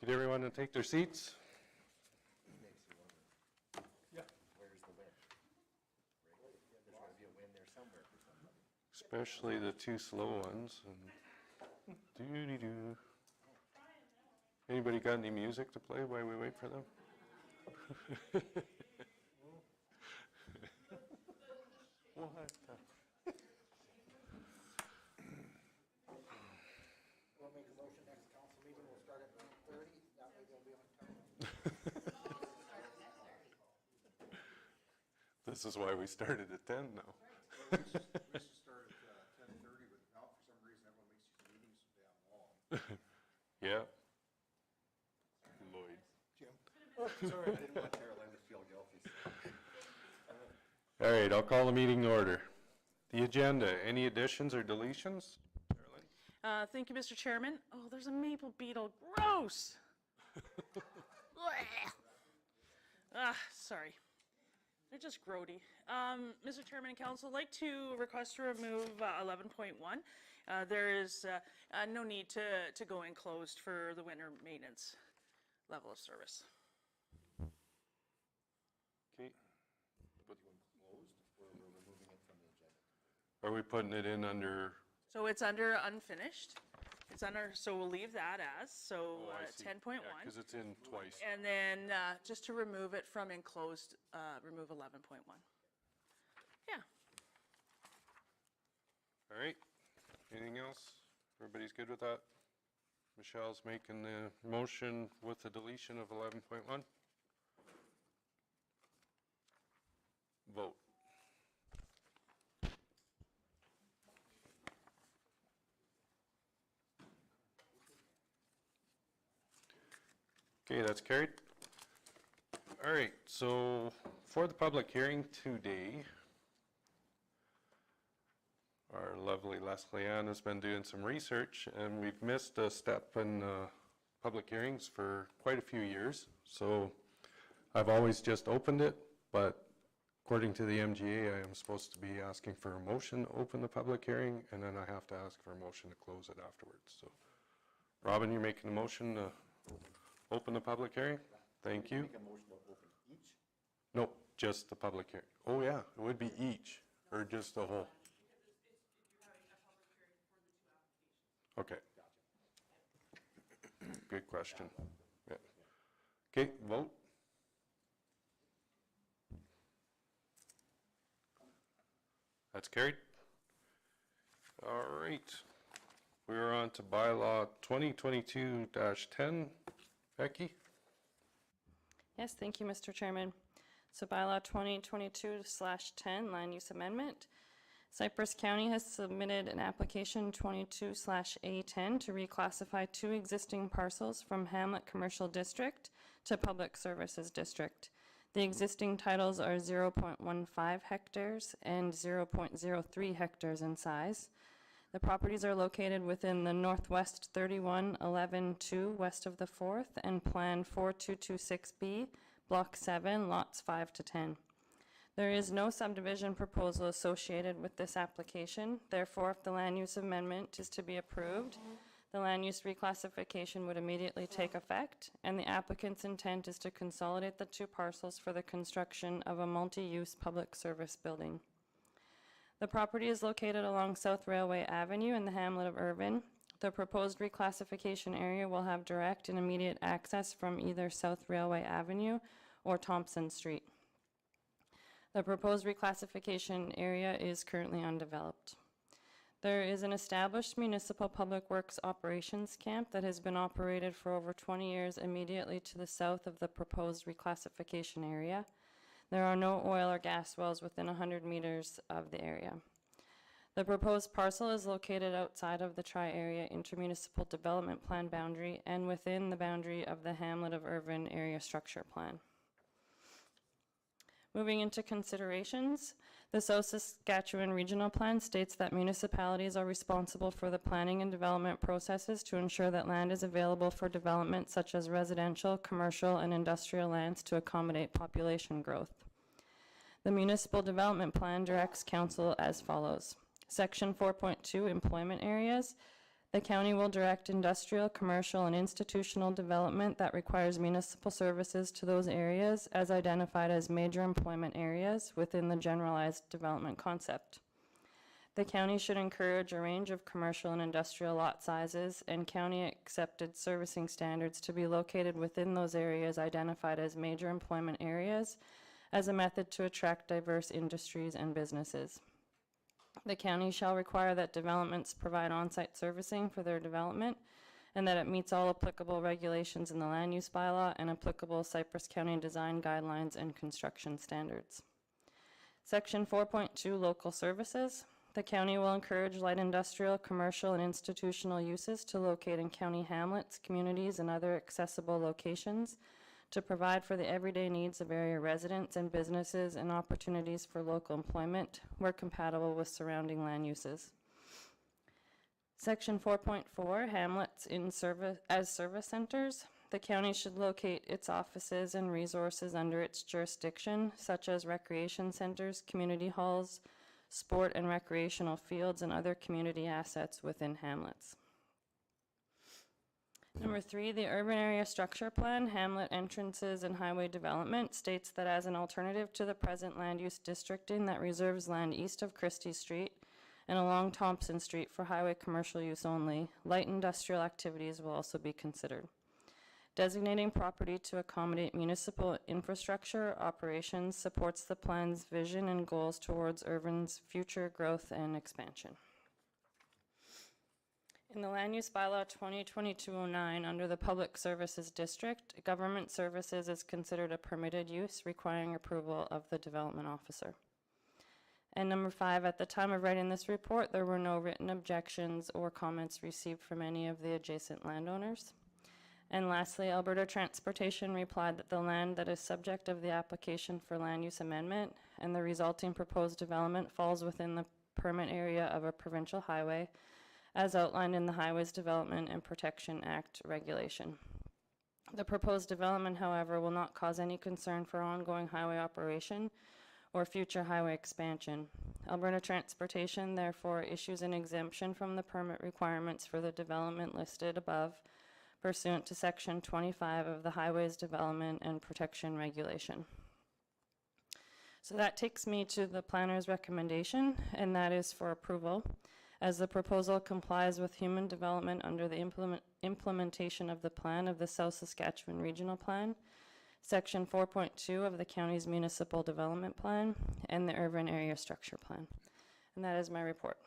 Get everyone to take their seats. Yeah. Where's the win? Right? There's got to be a win there somewhere for somebody. Especially the two slow ones. And doo-dee-doo. Anybody got any music to play while we wait for them? What the? We'll make a motion next council meeting, we'll start at 9:30, that way they'll be on time. This is why we started at 10 now. We should start at 10:30, but now for some reason everyone makes these meetings so damn long. Yeah. Lloyd. Jim? Sorry, I didn't want Caroline to feel guilty. All right, I'll call the meeting to order. The agenda, any additions or deletions? Carolyn? Thank you, Mr. Chairman. Oh, there's a maple beetle. Gross! Sorry. They're just grody. Mr. Chairman and Council, I'd like to request to remove 11.1. There is no need to go in closed for the winter maintenance level of service. Okay. But you closed, or we're removing it from the agenda? Are we putting it in under? So it's under unfinished. It's under, so we'll leave that as, so 10.1. Because it's in twice. And then just to remove it from enclosed, remove 11.1. Yeah. All right. Anything else? Everybody's good with that? Michelle's making the motion with the deletion of 11.1. Vote. Okay, that's carried. All right, so for the public hearing today, our lovely Leslie Ann has been doing some research, and we've missed a step in public hearings for quite a few years. So I've always just opened it, but according to the MGA, I am supposed to be asking for a motion to open the public hearing, and then I have to ask for a motion to close it afterwards. So, Robin, you're making a motion to open the public hearing? Thank you. Make a motion to open each? No, just the public hearing. Oh, yeah, it would be each, or just the whole? Okay. Good question. Yeah. Okay, vote. That's carried. All right. We're on to bylaw 2022-10. Becky? Yes, thank you, Mr. Chairman. So bylaw 2022/10, land use amendment. Cypress County has submitted an application 22/A10 to reclassify two existing parcels from Hamlet Commercial District to Public Services District. The existing titles are 0.15 hectares and 0.03 hectares in size. The properties are located within the Northwest 3111-2 west of the 4th and Plan 4226B, Block 7, Lots 5 to 10. There is no subdivision proposal associated with this application. Therefore, if the land use amendment is to be approved, the land use reclassification would immediately take effect, and the applicant's intent is to consolidate the two parcels for the construction of a multi-use public service building. The property is located along South Railway Avenue in the hamlet of Irvin. The proposed reclassification area will have direct and immediate access from either South Railway Avenue or Thompson Street. The proposed reclassification area is currently undeveloped. There is an established municipal public works operations camp that has been operated for over 20 years immediately to the south of the proposed reclassification area. There are no oil or gas wells within 100 meters of the area. The proposed parcel is located outside of the Tri-Area Intermunicipal Development Plan boundary and within the boundary of the Hamlet of Irvin Area Structure Plan. Moving into considerations, the South Saskatchewan Regional Plan states that municipalities are responsible for the planning and development processes to ensure that land is available for development such as residential, commercial, and industrial lands to accommodate population growth. The Municipal Development Plan directs Council as follows. Section 4.2, Employment Areas. The county will direct industrial, commercial, and institutional development that requires municipal services to those areas as identified as major employment areas within the generalized development concept. The county should encourage a range of commercial and industrial lot sizes and county-accepted servicing standards to be located within those areas identified as major employment areas as a method to attract diverse industries and businesses. The county shall require that developments provide on-site servicing for their development and that it meets all applicable regulations in the land use bylaw and applicable Cypress County design guidelines and construction standards. Section 4.2, local services. The county will encourage light industrial, commercial, and institutional uses to locate in county hamlets, communities, and other accessible locations to provide for the everyday needs of area residents and businesses and opportunities for local employment where compatible with surrounding land uses. Section 4.4, hamlets in service as service centers. The county should locate its offices and resources under its jurisdiction, such as recreation centers, community halls, sport and recreational fields, and other community assets within hamlets. Number 3, the urban area structure plan, hamlet entrances and highway development states that as an alternative to the present land use districting that reserves land east of Christie Street and along Thompson Street for highway commercial use only, light industrial activities will also be considered. Designating property to accommodate municipal infrastructure operations supports the plan's vision and goals towards urban's future growth and expansion. In the Land Use Bylaw 2022-09, under the Public Services District, government services is considered a permitted use requiring approval of the development officer. And number 5, at the time of writing this report, there were no written objections or comments received from any of the adjacent landowners. And lastly, Alberta Transportation replied that the land that is subject of the application for land use amendment and the resulting proposed development falls within the permit area of a provincial highway as outlined in the Highways Development and Protection Act regulation. The proposed development, however, will not cause any concern for ongoing highway operation or future highway expansion. Alberta Transportation therefore issues an exemption from the permit requirements for the development listed above pursuant to Section 25 of the Highways Development and Protection Regulation. So that takes me to the planner's recommendation, and that is for approval, as the proposal complies with human development under the implementation of the plan of the South Saskatchewan Regional Plan, Section 4.2 of the county's Municipal Development Plan, and the Urban Area Structure Plan. And that is my report.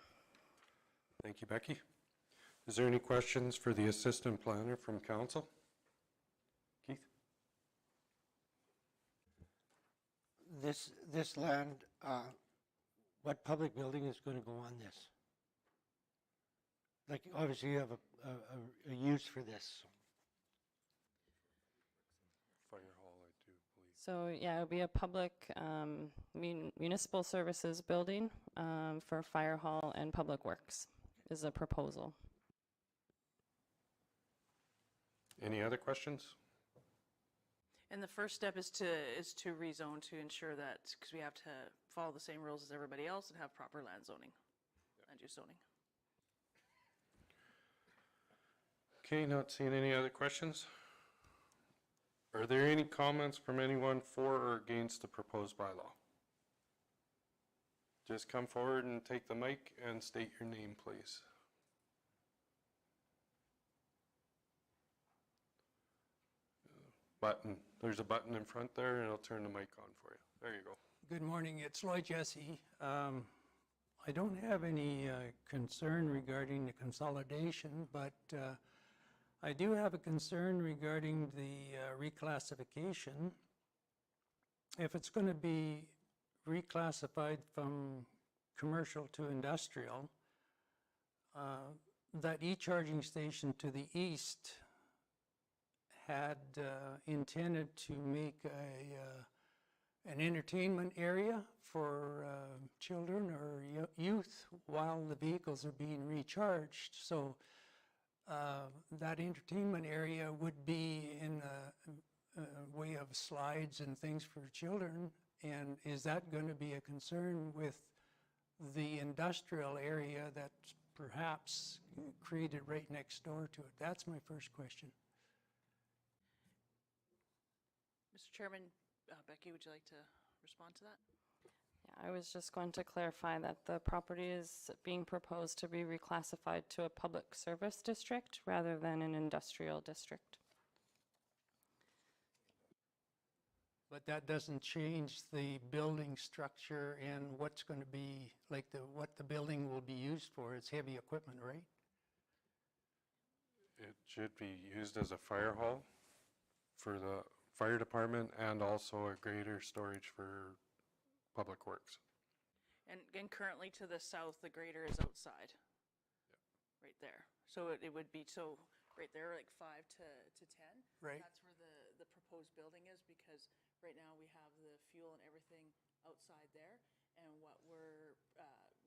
Thank you, Becky. Is there any questions for the assistant planner from council? Keith? This land, what public building is going to go on this? Like, obviously you have a use for this. Fire hall, I do believe. So yeah, it would be a public municipal services building for fire hall and public works is a proposal. Any other questions? And the first step is to rezone to ensure that, because we have to follow the same rules as everybody else and have proper land zoning, land use zoning. Okay, not seeing any other questions. Are there any comments from anyone for or against the proposed bylaw? Just come forward and take the mic and state your name, please. Button. There's a button in front there, and it'll turn the mic on for you. There you go. Good morning, it's Lloyd Jesse. I don't have any concern regarding the consolidation, but I do have a concern regarding the reclassification. If it's going to be reclassified from commercial to industrial, that e-charging station to the east had intended to make an entertainment area for children or youth while the vehicles are being recharged. So that entertainment area would be in a way of slides and things for children. And is that going to be a concern with the industrial area that's perhaps created right next door to it? That's my first question. Mr. Chairman, Becky, would you like to respond to that? Yeah, I was just going to clarify that the property is being proposed to be reclassified to a public service district rather than an industrial district. But that doesn't change the building structure and what's going to be, like what the building will be used for. It's heavy equipment, right? It should be used as a fire hall for the fire department and also a greater storage for public works. And currently to the south, the grader is outside. Right there. So it would be, so right there, like 5 to 10. Right. That's where the proposed building is, because right now we have the fuel and everything outside there. And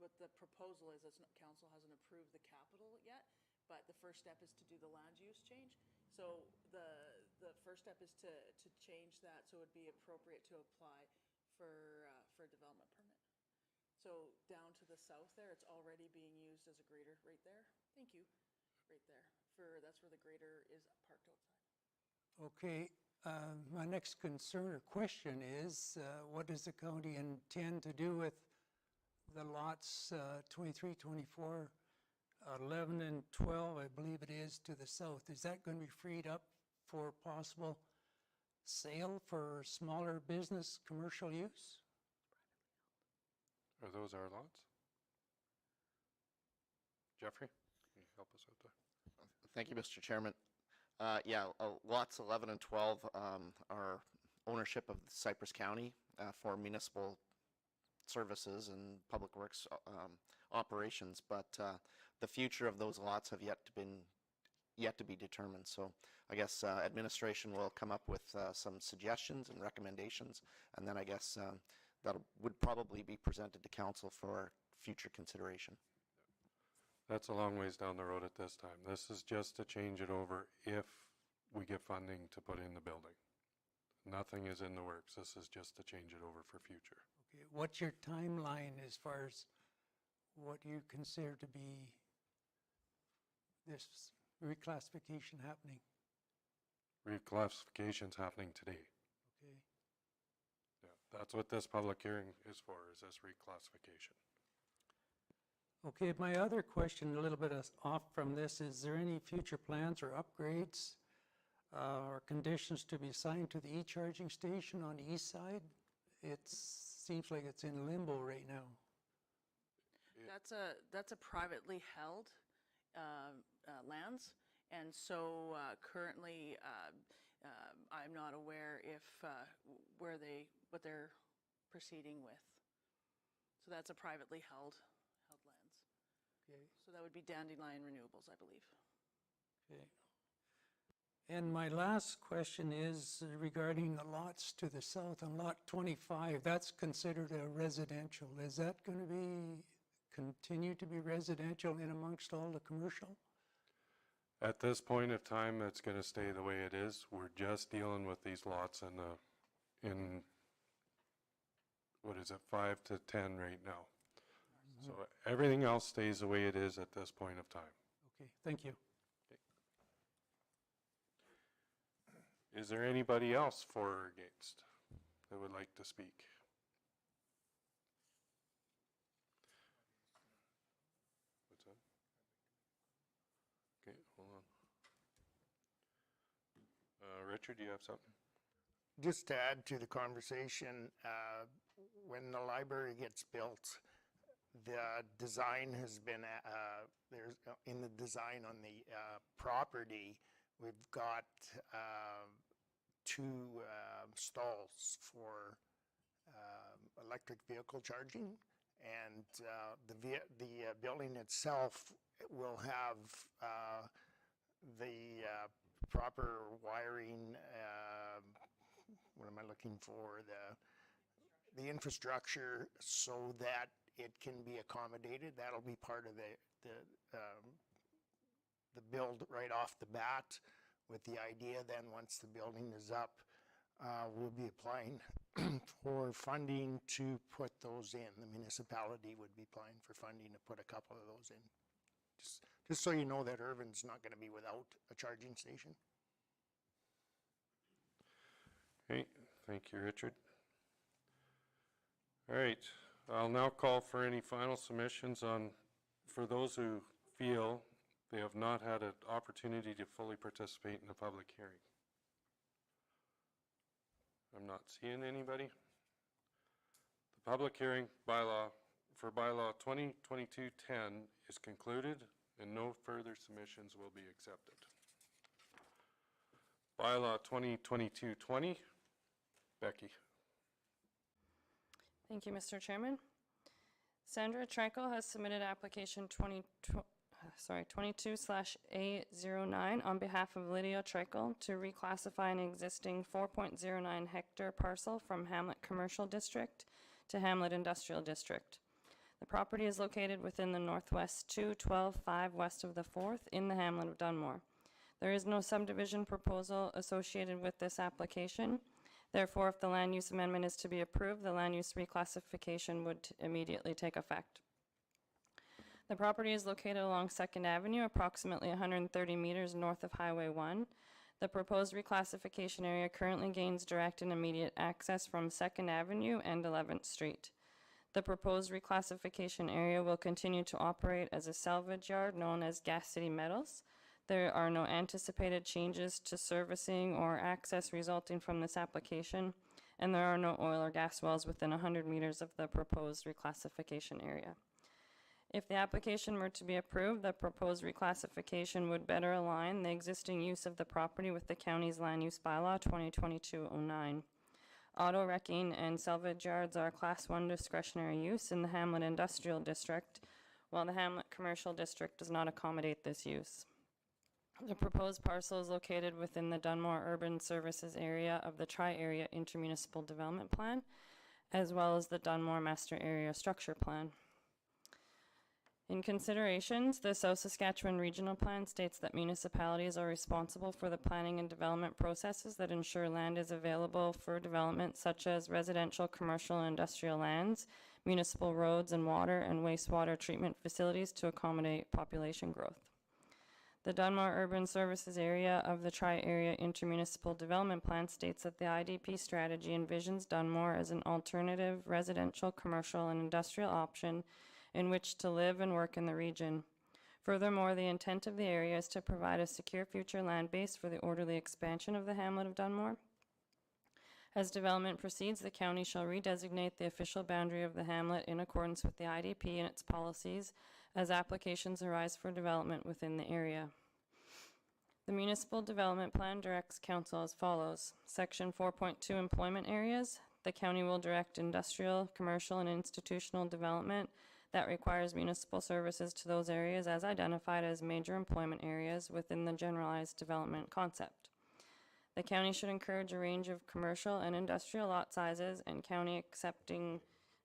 what the proposal is, council hasn't approved the capital yet, but the first step is to do the land use change. So the first step is to change that so it would be appropriate to apply for a development permit. So down to the south there, it's already being used as a grader right there. Thank you. Right there. That's where the grader is parked outside. Okay, my next concern or question is, what does the county intend to do with the lots 23, 24, 11, and 12, I believe it is, to the south? Is that going to be freed up for possible sale for smaller business commercial use? Are those our lots? Jeffrey, can you help us out there? Thank you, Mr. Chairman. Yeah, lots 11 and 12 are ownership of Cypress County for municipal services and public works operations, but the future of those lots have yet to be determined. So I guess administration will come up with some suggestions and recommendations, and then I guess that would probably be presented to council for future consideration. That's a long ways down the road at this time. This is just to change it over if we get funding to put in the building. Nothing is in the works. This is just to change it over for future. Okay, what's your timeline as far as what you consider to be this reclassification happening? Reclassification's happening today. Okay. Yeah, that's what this public hearing is for, is this reclassification. Okay, my other question, a little bit off from this, is there any future plans or upgrades or conditions to be assigned to the e-charging station on the east side? It seems like it's in limbo right now. That's a privately held lands, and so currently I'm not aware if what they're proceeding with. So that's a privately held lands. Okay. So that would be Dandelion Renewables, I believe. Okay. And my last question is regarding the lots to the south on lot 25. That's considered a residential. Is that going to continue to be residential in amongst all the commercial? At this point of time, it's going to stay the way it is. We're just dealing with these lots in what is it, 5 to 10 right now. So everything else stays the way it is at this point of time. Okay, thank you. Is there anybody else for or against that would like to speak? What's that? Okay, hold on. Richard, do you have something? Just to add to the conversation, when the library gets built, the design has been, there's in the design on the property, we've got 2 stalls for electric vehicle charging, and the building itself will have the proper wiring, what am I looking for, the infrastructure so that it can be accommodated. That'll be part of the build right off the bat, with the idea then once the building is up, we'll be applying for funding to put those in. The municipality would be applying for funding to put a couple of those in. Just so you know that Irvin's not gonna be without a charging station. Okay, thank you, Richard. All right, I'll now call for any final submissions for those who feel they have not had an opportunity to fully participate in the public hearing. I'm not seeing anybody. The public hearing for bylaw 2022-10 is concluded and no further submissions will be accepted. Bylaw 2022-20, Becky. Thank you, Mr. Chairman. Sandra Trankel has submitted application 22/A09 on behalf of Lydia Trankel to reclassify an existing 4.09 hectare parcel from Hamlet Commercial District to Hamlet Industrial District. The property is located within the Northwest 2-12-5 west of the 4th in the hamlet of Dunmore. There is no subdivision proposal associated with this application. Therefore, if the land use amendment is to be approved, the land use reclassification would immediately take effect. The property is located along 2nd Avenue, approximately 130 meters north of Highway 1. The proposed reclassification area currently gains direct and immediate access from 2nd Avenue and 11th Street. The proposed reclassification area will continue to operate as a salvage yard known as Gas City Metals. There are no anticipated changes to servicing or access resulting from this application, and there are no oil or gas wells within 100 meters of the proposed reclassification area. If the application were to be approved, the proposed reclassification would better align the existing use of the property with the county's land use bylaw 2022-09. Auto wrecking and salvage yards are Class 1 discretionary use in the Hamlet Industrial District, while the Hamlet Commercial District does not accommodate this use. The proposed parcel is located within the Dunmore Urban Services area of the Tri-Area Intermunicipal Development Plan, as well as the Dunmore Master Area Structure Plan. In considerations, the South Saskatchewan Regional Plan states that municipalities are responsible for the planning and development processes that ensure land is available for development, such as residential, commercial, and industrial lands, municipal roads and water and wastewater treatment facilities to accommodate population growth. The Dunmore Urban Services area of the Tri-Area Intermunicipal Development Plan states that the IDP strategy envisions Dunmore as an alternative residential, commercial, and industrial option in which to live and work in the region. Furthermore, the intent of the area is to provide a secure future land base for the orderly expansion of the hamlet of Dunmore. As development proceeds, the county shall redesignate the official boundary of the hamlet in accordance with the IDP and its policies as applications arise for development within the area. The Municipal Development Plan directs council as follows. Section 4.2 Employment Areas. The county will direct industrial, commercial, and institutional development that requires municipal services to those areas as identified as major employment areas within the generalized development concept. The county should encourage a range of commercial and industrial lot sizes and county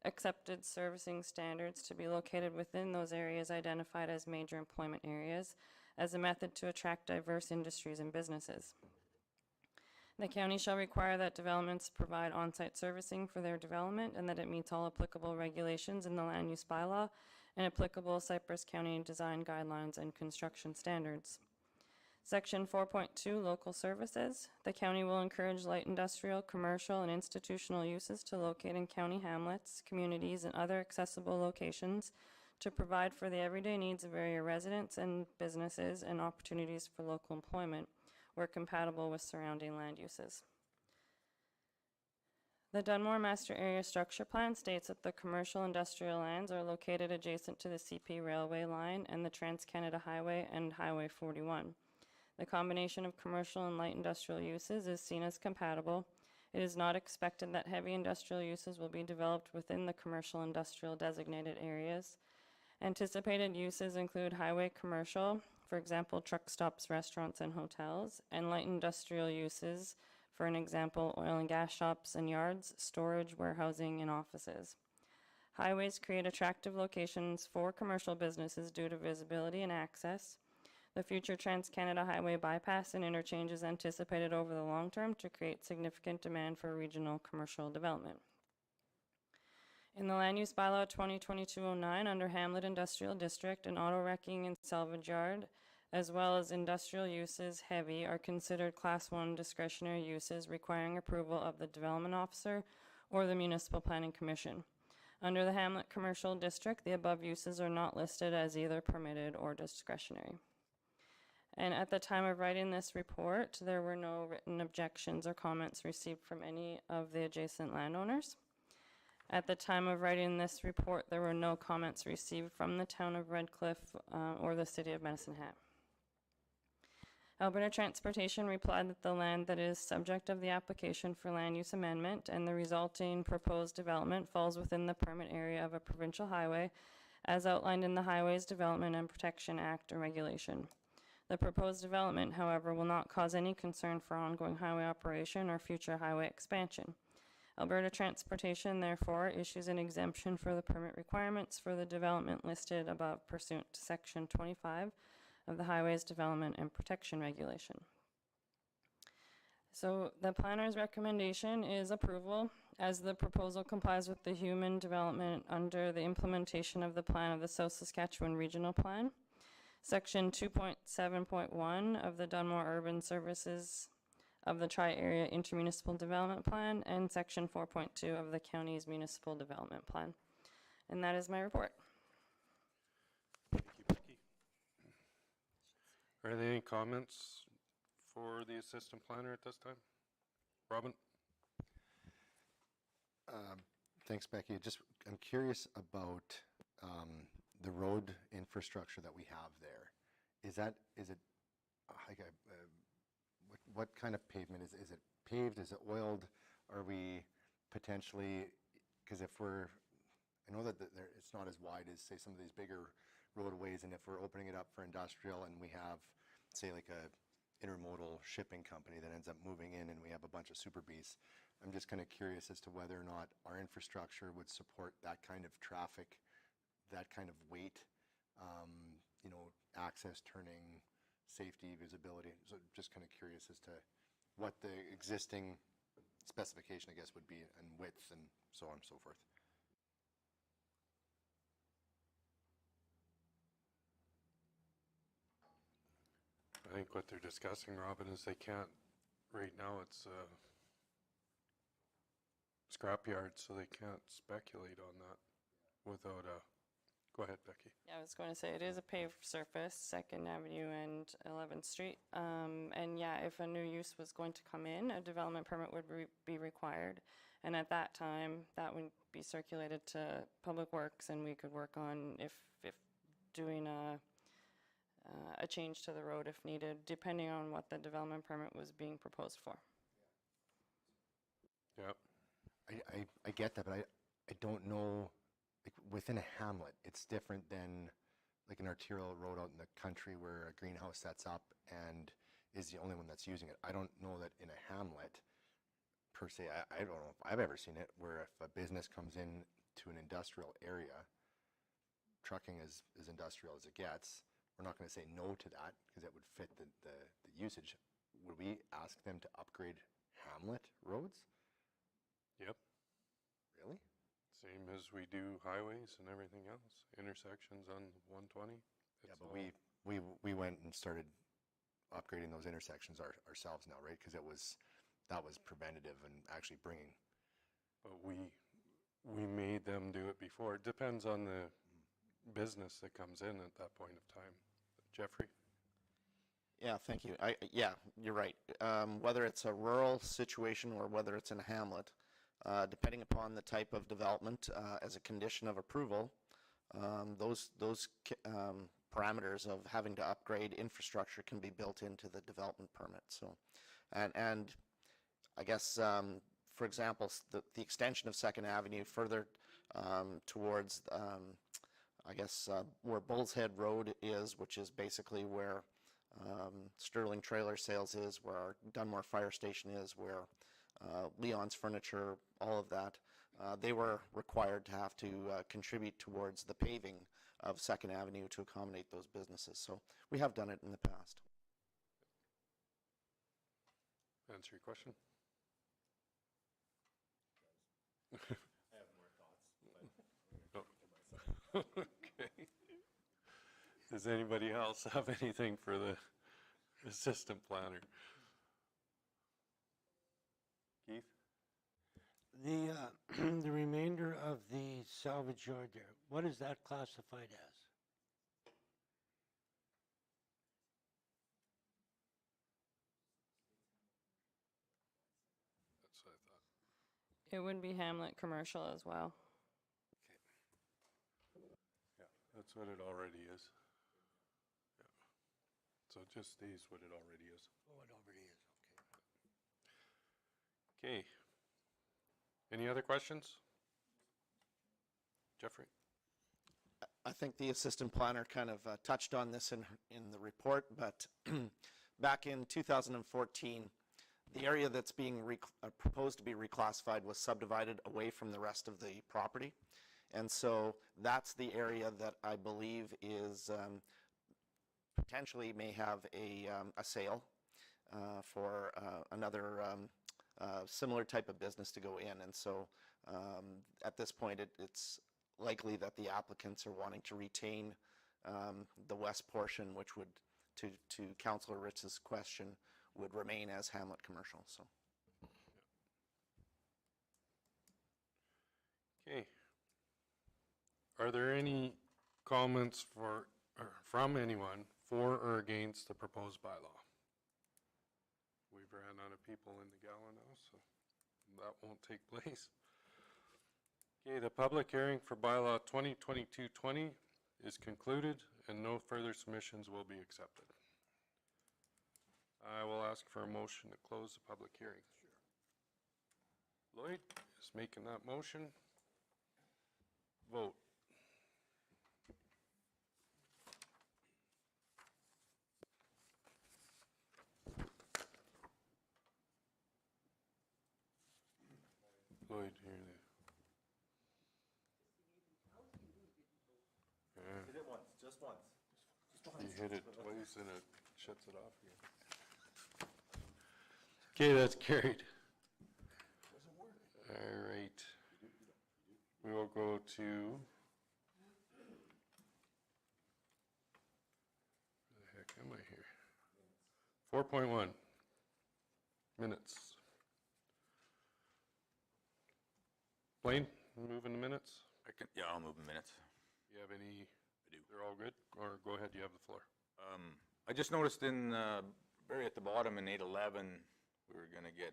accepted servicing standards to be located within those areas identified as major employment areas as a method to attract diverse industries and businesses. The county shall require that developments provide on-site servicing for their development and that it meets all applicable regulations in the land use bylaw and applicable Cypress County design guidelines and construction standards. Section 4.2 Local Services. The county will encourage light industrial, commercial, and institutional uses to locate in county hamlets, communities, and other accessible locations to provide for the everyday needs of area residents and businesses and opportunities for local employment where compatible with surrounding land uses. The Dunmore Master Area Structure Plan states that the commercial industrial lands are located adjacent to the CP Railway line and the Trans-Canada Highway and Highway 41. The combination of commercial and light industrial uses is seen as compatible. It is not expected that heavy industrial uses will be developed within the commercial industrial designated areas. Anticipated uses include highway commercial, for example, truck stops, restaurants, and hotels, and light industrial uses, for an example, oil and gas shops and yards, storage, warehousing, and offices. Highways create attractive locations for commercial businesses due to visibility and access. The future Trans-Canada Highway bypass and interchange is anticipated over the long term to create significant demand for regional commercial development. In the Land Use Bylaw 2022-09, under Hamlet Industrial District, an auto wrecking and salvage yard, as well as industrial uses heavy, are considered Class 1 discretionary uses requiring approval of the Development Officer or the Municipal Planning Commission. Under the Hamlet Commercial District, the above uses are not listed as either permitted or discretionary. And at the time of writing this report, there were no written objections or comments received from any of the adjacent landowners. At the time of writing this report, there were no comments received from the town of Red Cliff or the city of Medicine Hat. Alberta Transportation replied that the land that is subject of the application for land use amendment and the resulting proposed development falls within the permit area of a provincial highway as outlined in the Highways Development and Protection Act or regulation. The proposed development, however, will not cause any concern for ongoing highway operation or future highway expansion. Alberta Transportation, therefore, issues an exemption for the permit requirements for the development listed above pursuant to Section 25 of the Highways Development and Protection Regulation. So the planner's recommendation is approval as the proposal complies with the human development under the implementation of the plan of the South Saskatchewan Regional Plan, Section 2.7.1 of the Dunmore Urban Services of the Tri-Area Intermunicipal Development Plan, and Section 4.2 of the county's Municipal Development Plan. And that is my report. Thank you, Becky. Are there any comments for the assistant planner at this time? Robin? Thanks, Becky. I'm curious about the road infrastructure that we have there. Is it like what kind of pavement is it paved? Is it oiled? Are we potentially, because I know that it's not as wide as say some of these bigger roadways, and if we're opening it up for industrial and we have say like a intermodal shipping company that ends up moving in and we have a bunch of super beasts, I'm just kind of curious as to whether or not our infrastructure would support that kind of traffic, that kind of weight, access, turning, safety, visibility. So just kind of curious as to what the existing specification, I guess, would be, and width and so on and so forth. I think what they're discussing, Robin, is they can't, right now it's a scrapyard, so they can't speculate on that without a, go ahead, Becky. Yeah, I was going to say it is a paved surface, 2nd Avenue and 11th Street. And yeah, if a new use was going to come in, a development permit would be required. And at that time, that would be circulated to Public Works, and we could work on if doing a change to the road if needed, depending on what the development permit was being proposed for. Yeah. I get that, but I don't know, like within a hamlet, it's different than like an arterial road out in the country where a greenhouse sets up and is the only one that's using it. I don't know that in a hamlet, per se, I don't know if I've ever seen it, where if a business comes in to an industrial area, trucking is as industrial as it gets, we're not going to say no to that because it would fit the usage. Would we ask them to upgrade hamlet roads? Yep. Really? Same as we do highways and everything else, intersections on 120. Yeah, but we went and started upgrading those intersections ourselves now, right? Because that was preventative and actually bringing. But we made them do it before. It depends on the business that comes in at that point of time. Jeffrey? Yeah, thank you. Yeah, you're right. Whether it's a rural situation or whether it's in a hamlet, depending upon the type of development, as a condition of approval, those parameters of having to upgrade infrastructure can be built into the development permit. So, and I guess, for example, the extension of 2nd Avenue further towards, I guess, where Bull's Head Road is, which is basically where Sterling Trailer Sales is, where our Dunmore Fire Station is, where Leon's Furniture, all of that, they were required to have to contribute towards the paving of 2nd Avenue to accommodate those businesses. So we have done it in the past. Answer your question? I have more thoughts, but Okay. Does anybody else have anything for the assistant planner? Keith? The, the remainder of the salvage yard there, what is that classified as? That's what I thought. It would be Hamlet Commercial as well. Yeah, that's what it already is. Yeah. So it just stays what it already is. Oh, it already is, okay. Okay. Any other questions? Jeffrey? I think the assistant planner kind of touched on this in the report, but back in 2014, the area that's being proposed to be reclassified was subdivided away from the rest of the property. And so that's the area that I believe is potentially may have a sale for another similar type of business to go in. And so at this point, it's likely that the applicants are wanting to retain the west portion, which would, to Councillor Ritz's question, would remain as Hamlet Commercial. So. Okay. Are there any comments from anyone for or against the proposed bylaw? We've ran out of people in the gala now, so that won't take place. Okay, the public hearing for bylaw 2022-20 is concluded and no further submissions will be accepted. I will ask for a motion to close the public hearing. Sure. Lloyd is making that motion. Vote. Lloyd, here. Hit it once, just once. You hit it twice and it shuts it off again. Okay, that's carried. All right. We will go to, where the heck am I here? 4.1, minutes. Blaine, moving the minutes? Yeah, I'll move in minutes. You have any? I do. They're all good? Or go ahead, you have the floor. I just noticed in, very at the bottom in 811, we were gonna get,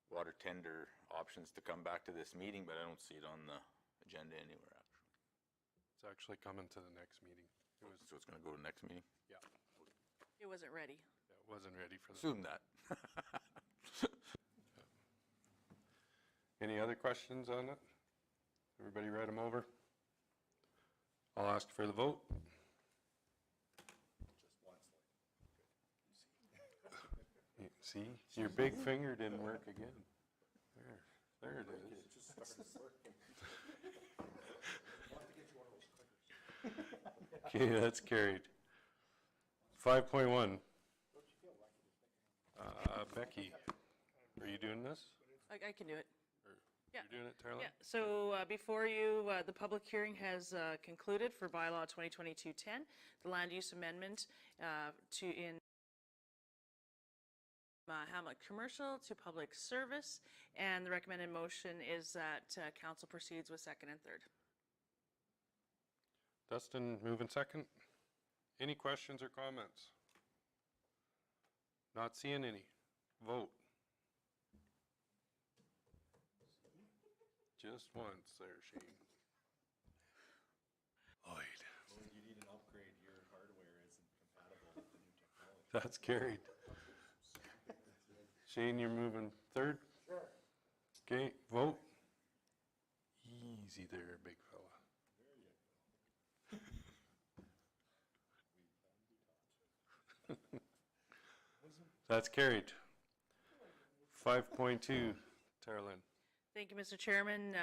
water tender options to come back to this meeting, but I don't see it on the agenda anywhere, actually. It's actually coming to the next meeting. So it's gonna go to the next meeting? Yeah, It wasn't ready. it wasn't ready for that. Assume that. Any other questions on it? Everybody read them over? I'll ask for the vote. See, your big finger didn't work again. There it is. Okay, that's carried. 5.1. Becky, are you doing this? I can do it. Yeah. You're doing it, Tarla? Yeah, so before you, the public hearing has concluded for bylaw 2022-10, the land use amendment in Hamlet Commercial to public service, and the recommended motion is that council proceeds with second and third. Dustin, moving second. Any questions or comments? Not seeing any. Vote. Just once there, Shane. Lloyd. You need an upgrade, your hardware isn't compatible with the new technology. That's carried. Shane, you're moving third? Sure. Okay, vote. Easy there, big fella. That's carried. 5.2, Tarlin. Thank you, Mr. Chairman.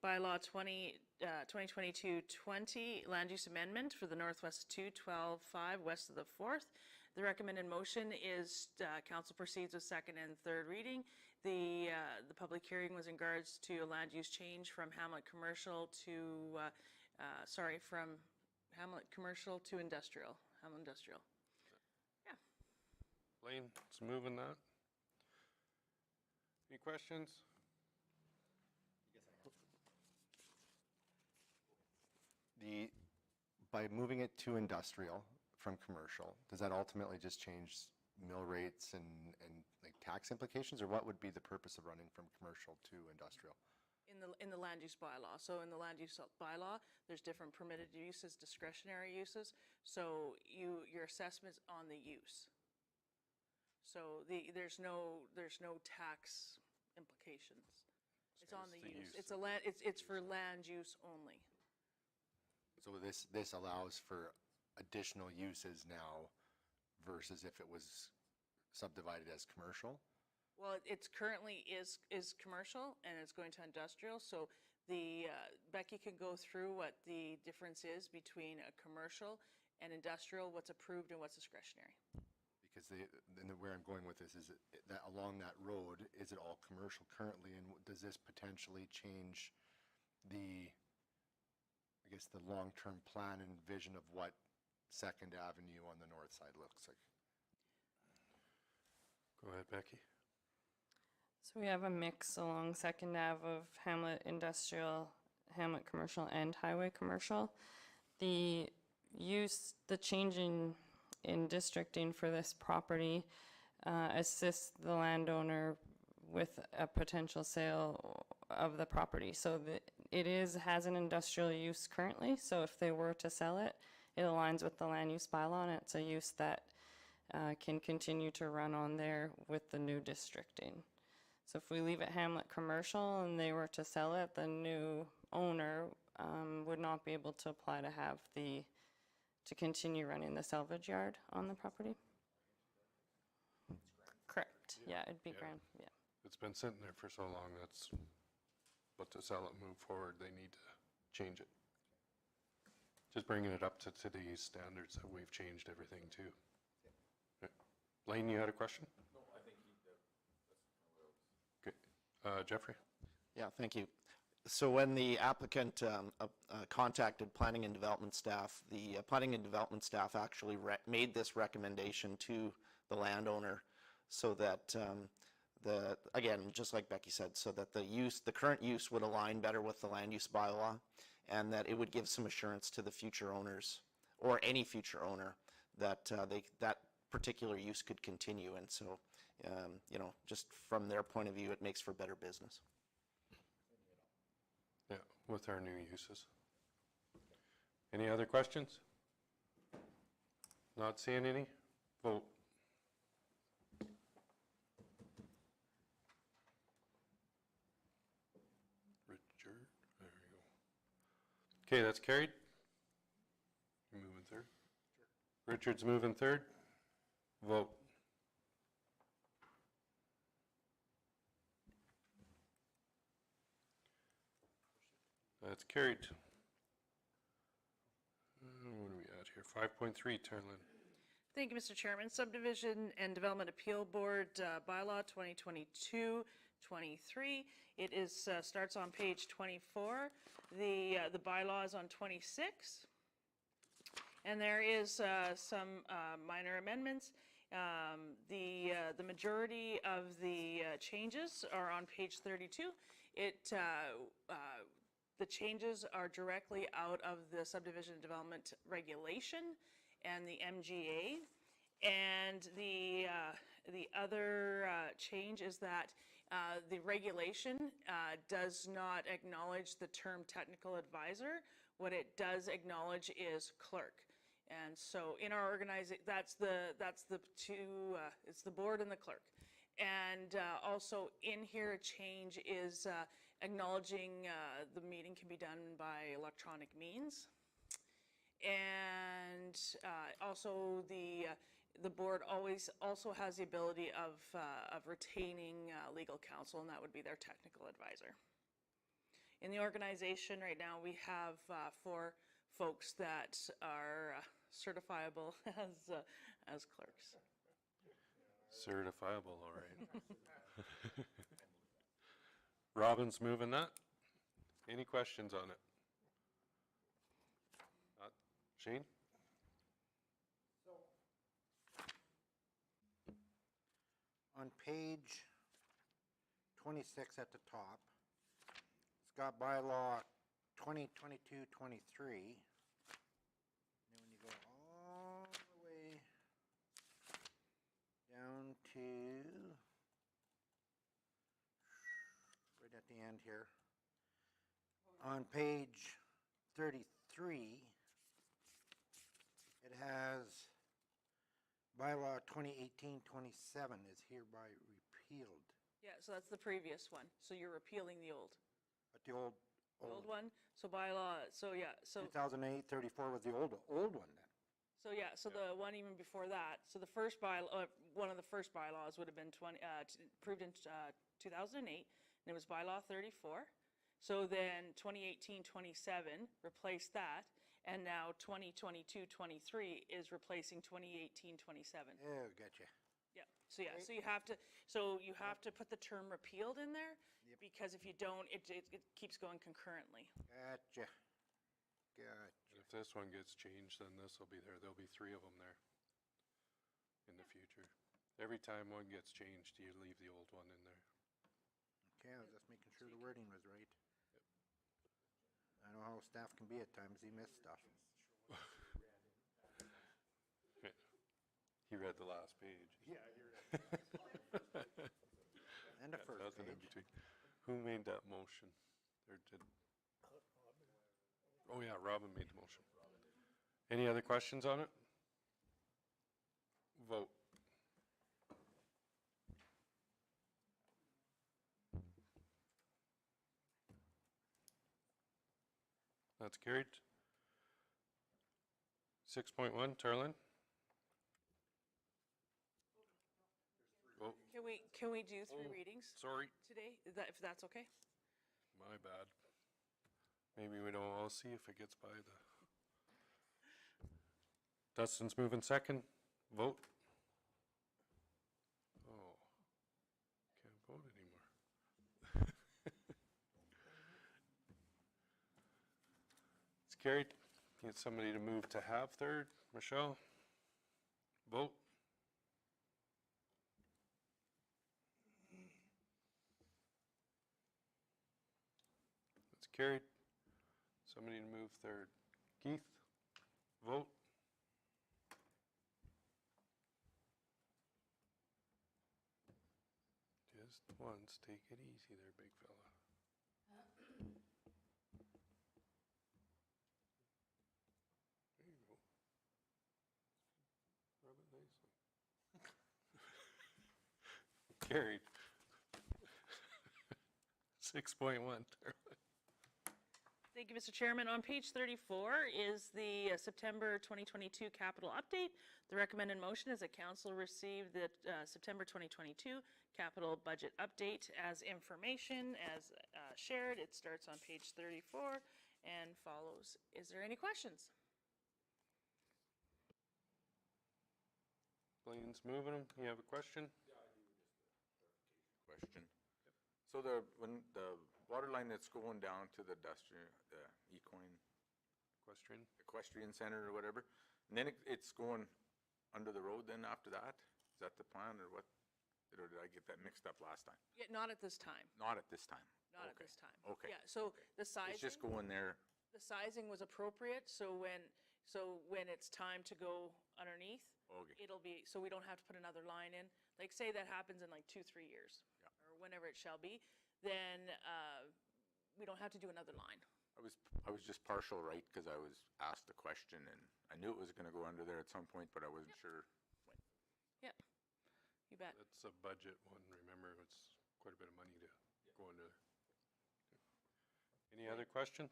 Bylaw 2022-20, land use amendment for the Northwest 212-5 west of the 4th. The recommended motion is council proceeds with second and third reading. the public hearing was in regards to a land use change from Hamlet Commercial to, from Hamlet Commercial to Industrial, Hamlet Industrial. Yeah. Lane, let's move on that. Any questions? By moving it to industrial from commercial, does that ultimately just change mill rates and like tax implications, or what would be the purpose of running from commercial to industrial? In the land use bylaw. So in the land use bylaw, there's different permitted uses, discretionary uses. So your assessment's on the use. So there's no tax implications. It's on the use. It's for land use only. So this allows for additional uses now versus if it was subdivided as commercial? Well, it's currently is commercial and it's going to industrial. So Becky can go through what the difference is between a commercial and industrial, what's approved and what's discretionary. Because where I'm going with this is that along that road, is it all commercial currently, and does this potentially change the long-term plan and vision of what Second Avenue on the north side looks like? Go ahead, Becky. So we have a mix along Second Ave of Hamlet Industrial, Hamlet Commercial, and Highway Commercial. The change in districting for this property assists the landowner with a potential sale of the property. So it has an industrial use currently, so if they were to sell it, it aligns with the land use bylaw, and it's a use that can continue to run on there with the new districting. So if we leave it Hamlet Commercial and they were to sell it, the new owner would not be able to apply to continue running the salvage yard on the property. Correct. Yeah, it'd be grand. Yeah. It's been sitting there for so long, but to sell it, move forward, they need to change it. Just bringing it up to today's standards that we've changed everything to. Yeah. Lane, you had a question? No, I think that's kind of what I was. Okay. Jeffrey? Yeah, thank you. So when the applicant contacted planning and development staff, the planning and development staff actually made this recommendation to the landowner so that again, just like Becky said, so that the current use would align better with the land use bylaw, and that it would give some assurance to the future owners or any future owner that that particular use could continue. And so, just from their point of view, it makes for better business. Yeah, with our new uses. Any other questions? Not seeing any? Vote. Richard, there you go. Okay, that's carried. You're moving third? Sure. Richard's moving third. Vote. That's carried. What do we at here? 5.3, Tarlin. Thank you, Mr. Chairman. Subdivision and Development Appeal Board Bylaw 2022-23. It is starts on page 24. The bylaw is on 26. And there is some minor amendments. The majority of the changes are on page 32. The changes are directly out of the Subdivision Development Regulation and the MGA. And the other change is that the regulation does not acknowledge the term technical advisor. What it does acknowledge is clerk. And so in our organization, that's the two, it's the board and the clerk. And also in here, a change is acknowledging the meeting can be done by electronic means. And also the board also has the ability of retaining legal counsel, and that would be their technical advisor. In the organization right now, we have 4 folks that are certifiable as clerks. Certifiable, all right. Robin's moving that. Any questions on it? Shane? On page 26 at the top, it's got bylaw 2022-23. Then when you go all the way down to right at the end here, on page 33, it has bylaw 2018-27 is hereby repealed. Yeah, so that's the previous one. So you're repealing the old. But the old One, so bylaw, so yeah, so, 2008-34 was the old one then. so the one even before that, so the first bylaw, one of the first bylaws would have been approved in 2008, and it was bylaw 34. So then 2018-27 replaced that, and now 2022-23 is replacing 2018-27. Oh, gotcha. Yeah, so you have to put the term repealed in there, because if you don't, it keeps going concurrently. Gotcha. And if this one gets changed, then this will be there. There'll be 3 of them there in the future. Every time one gets changed, you leave the old one in there. Okay, I was just making sure the wording was right. I know how staff can be at times, he missed stuff. He read the last page. Yeah, you're right. And the first Nothing in page. between. Who made that motion? Or did? Oh yeah, Robin made the motion. Any other questions on it? Vote. That's carried. 6.1, Tarlin? Oh, Can we do 3 readings sorry, today, if that's okay? my bad. Maybe we don't all see if it gets by the... Dustin's moving second. Vote. Oh, can't vote anymore. It's carried. Get somebody to move to have third. Michelle? Vote. It's carried. Somebody to move third. Keith? Vote. Just once, take it easy there, big fella. There you go. Rub it nicely. Carried. 6.1. Thank you, Mr. Chairman. On page 34 is the September 2022 capital update. The recommended motion is that council receive the September 2022 capital budget update as information, as shared. It starts on page 34 and follows. Is there any questions? Blaine's moving them. You have a question? Question. So when the water line that's going down to the equestrian center or whatever, and then it's going under the road then after that? Is that the plan or what? Or did I get that mixed up last time? Yeah, not at this time. Not at this time. Not at Okay. this time. Okay. Yeah, so the sizing. It's just going there. The sizing was appropriate, so when it's time to go underneath, Okay. it'll be, so we don't have to put another line in. Like, say that happens in like 2-3 years, Yeah. or whenever it shall be, then we don't have to do another line. I was just partial right because I was asked the question and I knew it was going to go under there at some point, but I wasn't sure when. Yep, you bet. That's a budget one, remember, it's quite a bit of money to go into there. Any other questions?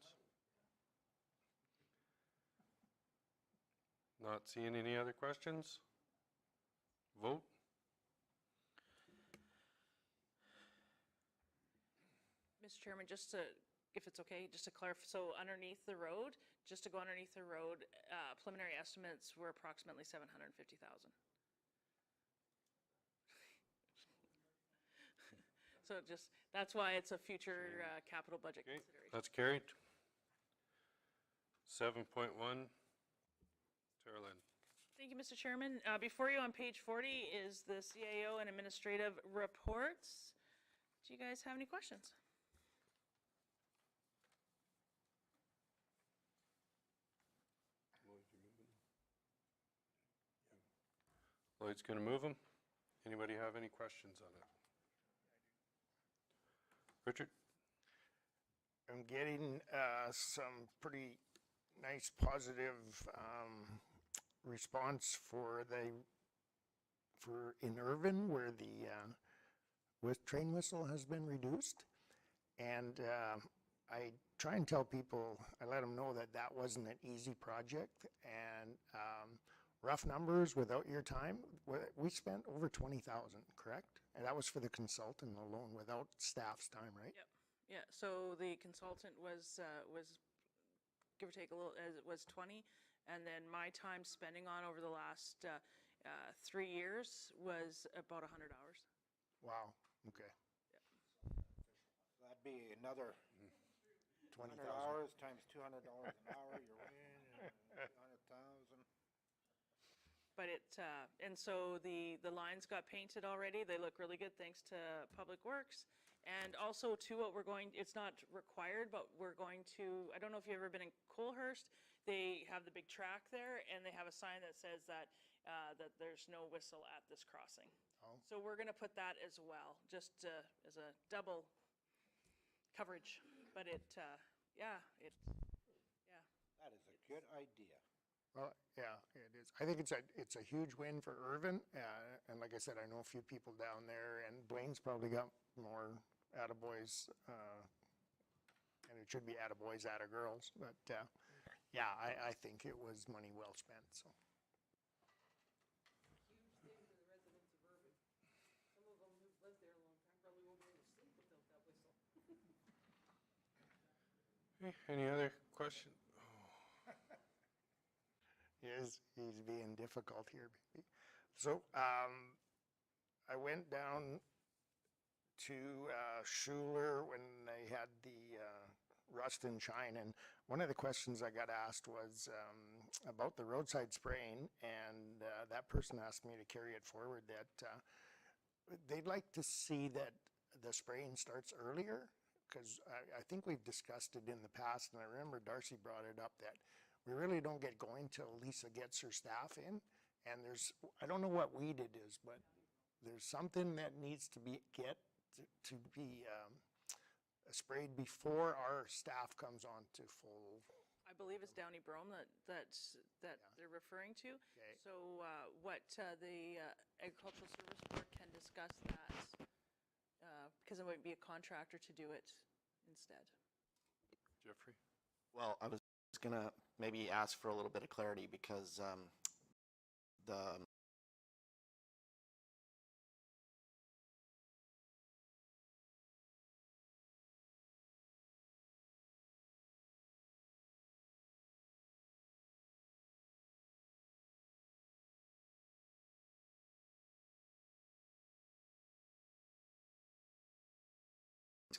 Not seeing any other questions? Vote. Mr. Chairman, just to, if it's okay, just to clarify, so underneath the road, just to go underneath the road, preliminary estimates were approximately 750,000. So that's why it's a future capital budget Okay, consideration. that's carried. 7.1, Carolyn. Thank you, Mr. Chairman. Before you on page 40 is the CAO and administrative reports. Do you guys have any questions? Lloyd's going to move them. Anybody have any questions on it? Richard? I'm getting some pretty nice positive response for in Irvin where the train whistle has been reduced. And I try and tell people, I let them know that that wasn't an easy project. And rough numbers without your time, we spent over 20,000, correct? And that was for the consultant alone without staff's time, right? Yep. Yeah, so the consultant was give or take a little, it was 20, and then my time spending on over the last 3 years was about 100 hours. Wow, okay. That'd be another 20,000. 100 hours times $200 an hour, you're in 200,000. But and so the lines got painted already. They look really good thanks to Public Works. And also too, it's not required, but we're going to, I don't know if you've ever been in Colehurst, they have the big track there and they have a sign that says that there's no whistle at this crossing. Oh. So we're gonna put that as well, just as a double coverage. But yeah. That is a good idea. Well, yeah, it is. I think it's a huge win for Irvin, and like I said, I know a few people down there, and Blaine's probably got more attaboys, and it should be attaboys, attagirls, but yeah, I think it was money well spent, so. Huge thing for the residents of Irvin. Some of them who've lived there a long time probably won't be able to sleep without that whistle. Okay, any other questions? He's being difficult here, baby. So I went down to Schuler when they had the rust and shine, and one of the questions I got asked was about the roadside spraying, and that person asked me to carry it forward that they'd like to see that the spraying starts earlier, because I think we've discussed it in the past, and I remember Darcy brought it up that we really don't get going till Lisa gets her staff in, and I don't know what weed it is, but there's something that needs to be sprayed before our staff comes on to full. I believe it's Downey Brome that they're referring to. Okay. So what the Agricultural Service Board can discuss that, because it might be a contractor to do it instead. Jeffrey? Well, I was gonna maybe ask for a little bit of clarity because the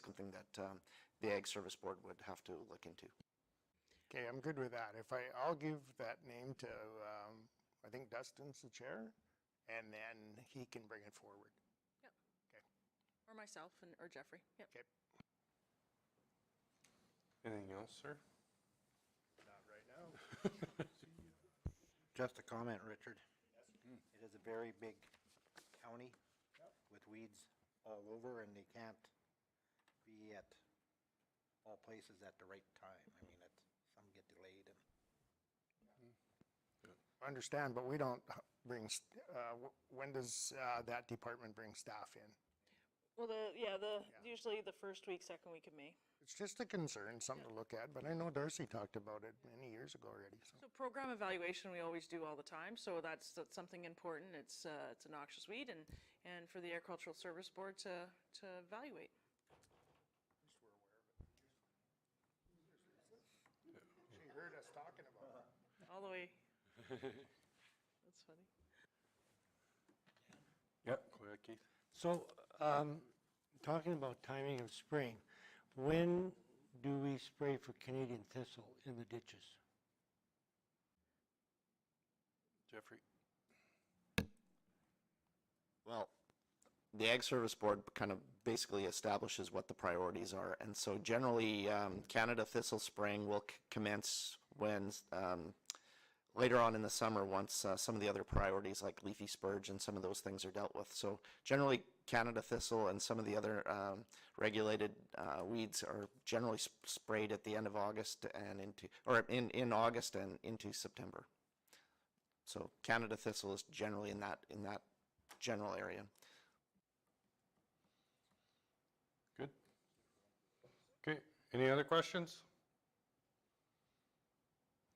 something that the Ag Service Board would have to look into. Okay, I'm good with that. I'll give that name to, I think Dustin's the chair, and then he can bring it forward. Yep. Okay. Or myself or Jeffrey. Yep. Okay. Anything else, sir? Not right now. Just a comment, Richard. It is a very big county with weeds all over, and they can't be at all places at the right time. I mean, some get delayed and. I understand, but we don't bring, when does that department bring staff in? Well, usually the first week, second week of May. It's just a concern, something to look at, but I know Darcy talked about it many years ago already, so. So program evaluation we always do all the time, so that's something important. It's a noxious weed, and for the Agricultural Service Board to evaluate. She heard us talking about it. All the way. That's funny. Yep, go ahead, Keith. So, talking about timing of spraying, when do we spray for Canadian thistle in the ditches? Jeffrey? Well, the Ag Service Board kind of basically establishes what the priorities are. And so generally, Canada thistle spraying will commence when, later on in the summer, once some of the other priorities like leafy spurge and some of those things are dealt with. So generally, Canada thistle and some of the other regulated weeds are generally sprayed at the end of August and in August and into September. So Canada thistle is generally in that general area. Good. Okay, any other questions?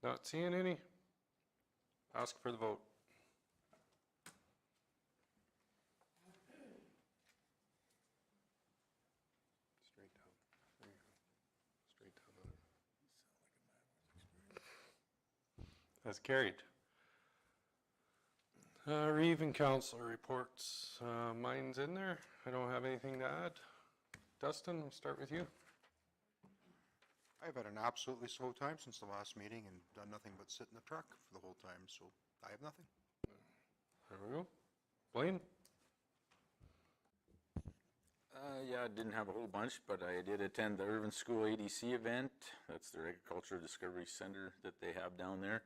Not seeing any? Ask for the vote. Straight down. There you go. Straight down. That's carried. Reeve and Council reports. Mine's in there. I don't have anything to add. Dustin, we'll start with you. I've had an absolutely slow time since the last meeting and done nothing but sit in the truck for the whole time, so I have nothing. There we go. Blaine? Yeah, I didn't have a whole bunch, but I did attend the Irvin School ADC event. That's their Agriculture Discovery Center that they have down there.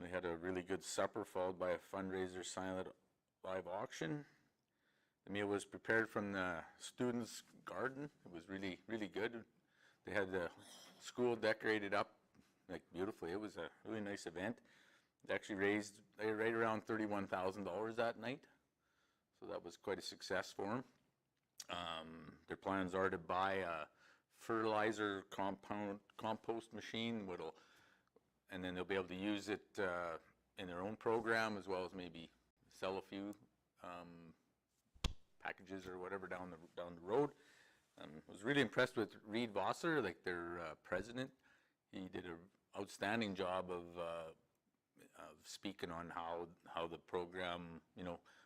They had a really good supper followed by a fundraiser silent live auction. The meal was prepared from the students' garden. It was really, really good. They had the school decorated up like beautifully. It was a really nice event. They actually raised right around $31,000 that night. So that was quite a success for them. Their plans are to buy a fertilizer compost machine, and then they'll be able to use it in their own program as well as maybe sell a few packages or whatever down the road. I was really impressed with Reed Vosser, like their president. He did an outstanding job of speaking on how the program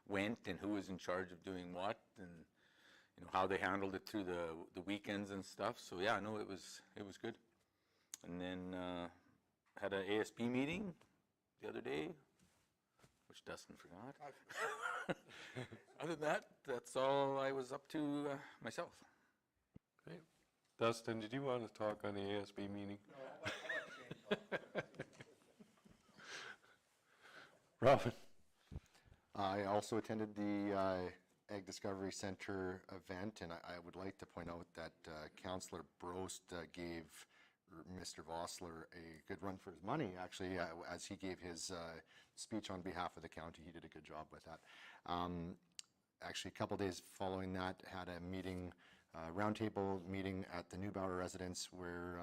went and who was in charge of doing what, and how they handled it through the weekends and stuff. So yeah, no, it was good. And then had an ASP meeting the other day, which Dustin forgot. Other than that, that's all I was up to myself. Great. Dustin, did you want to talk on the ASB meeting? No, Robin? I also attended the Ag Discovery Center event, and I would like to point out that Councillor Brost gave Mr. Vossler a good run for his money, actually, as he gave his speech on behalf of the county. He did a good job with that. Actually, a couple days following that, had a meeting, roundtable meeting at the Neubauer residence where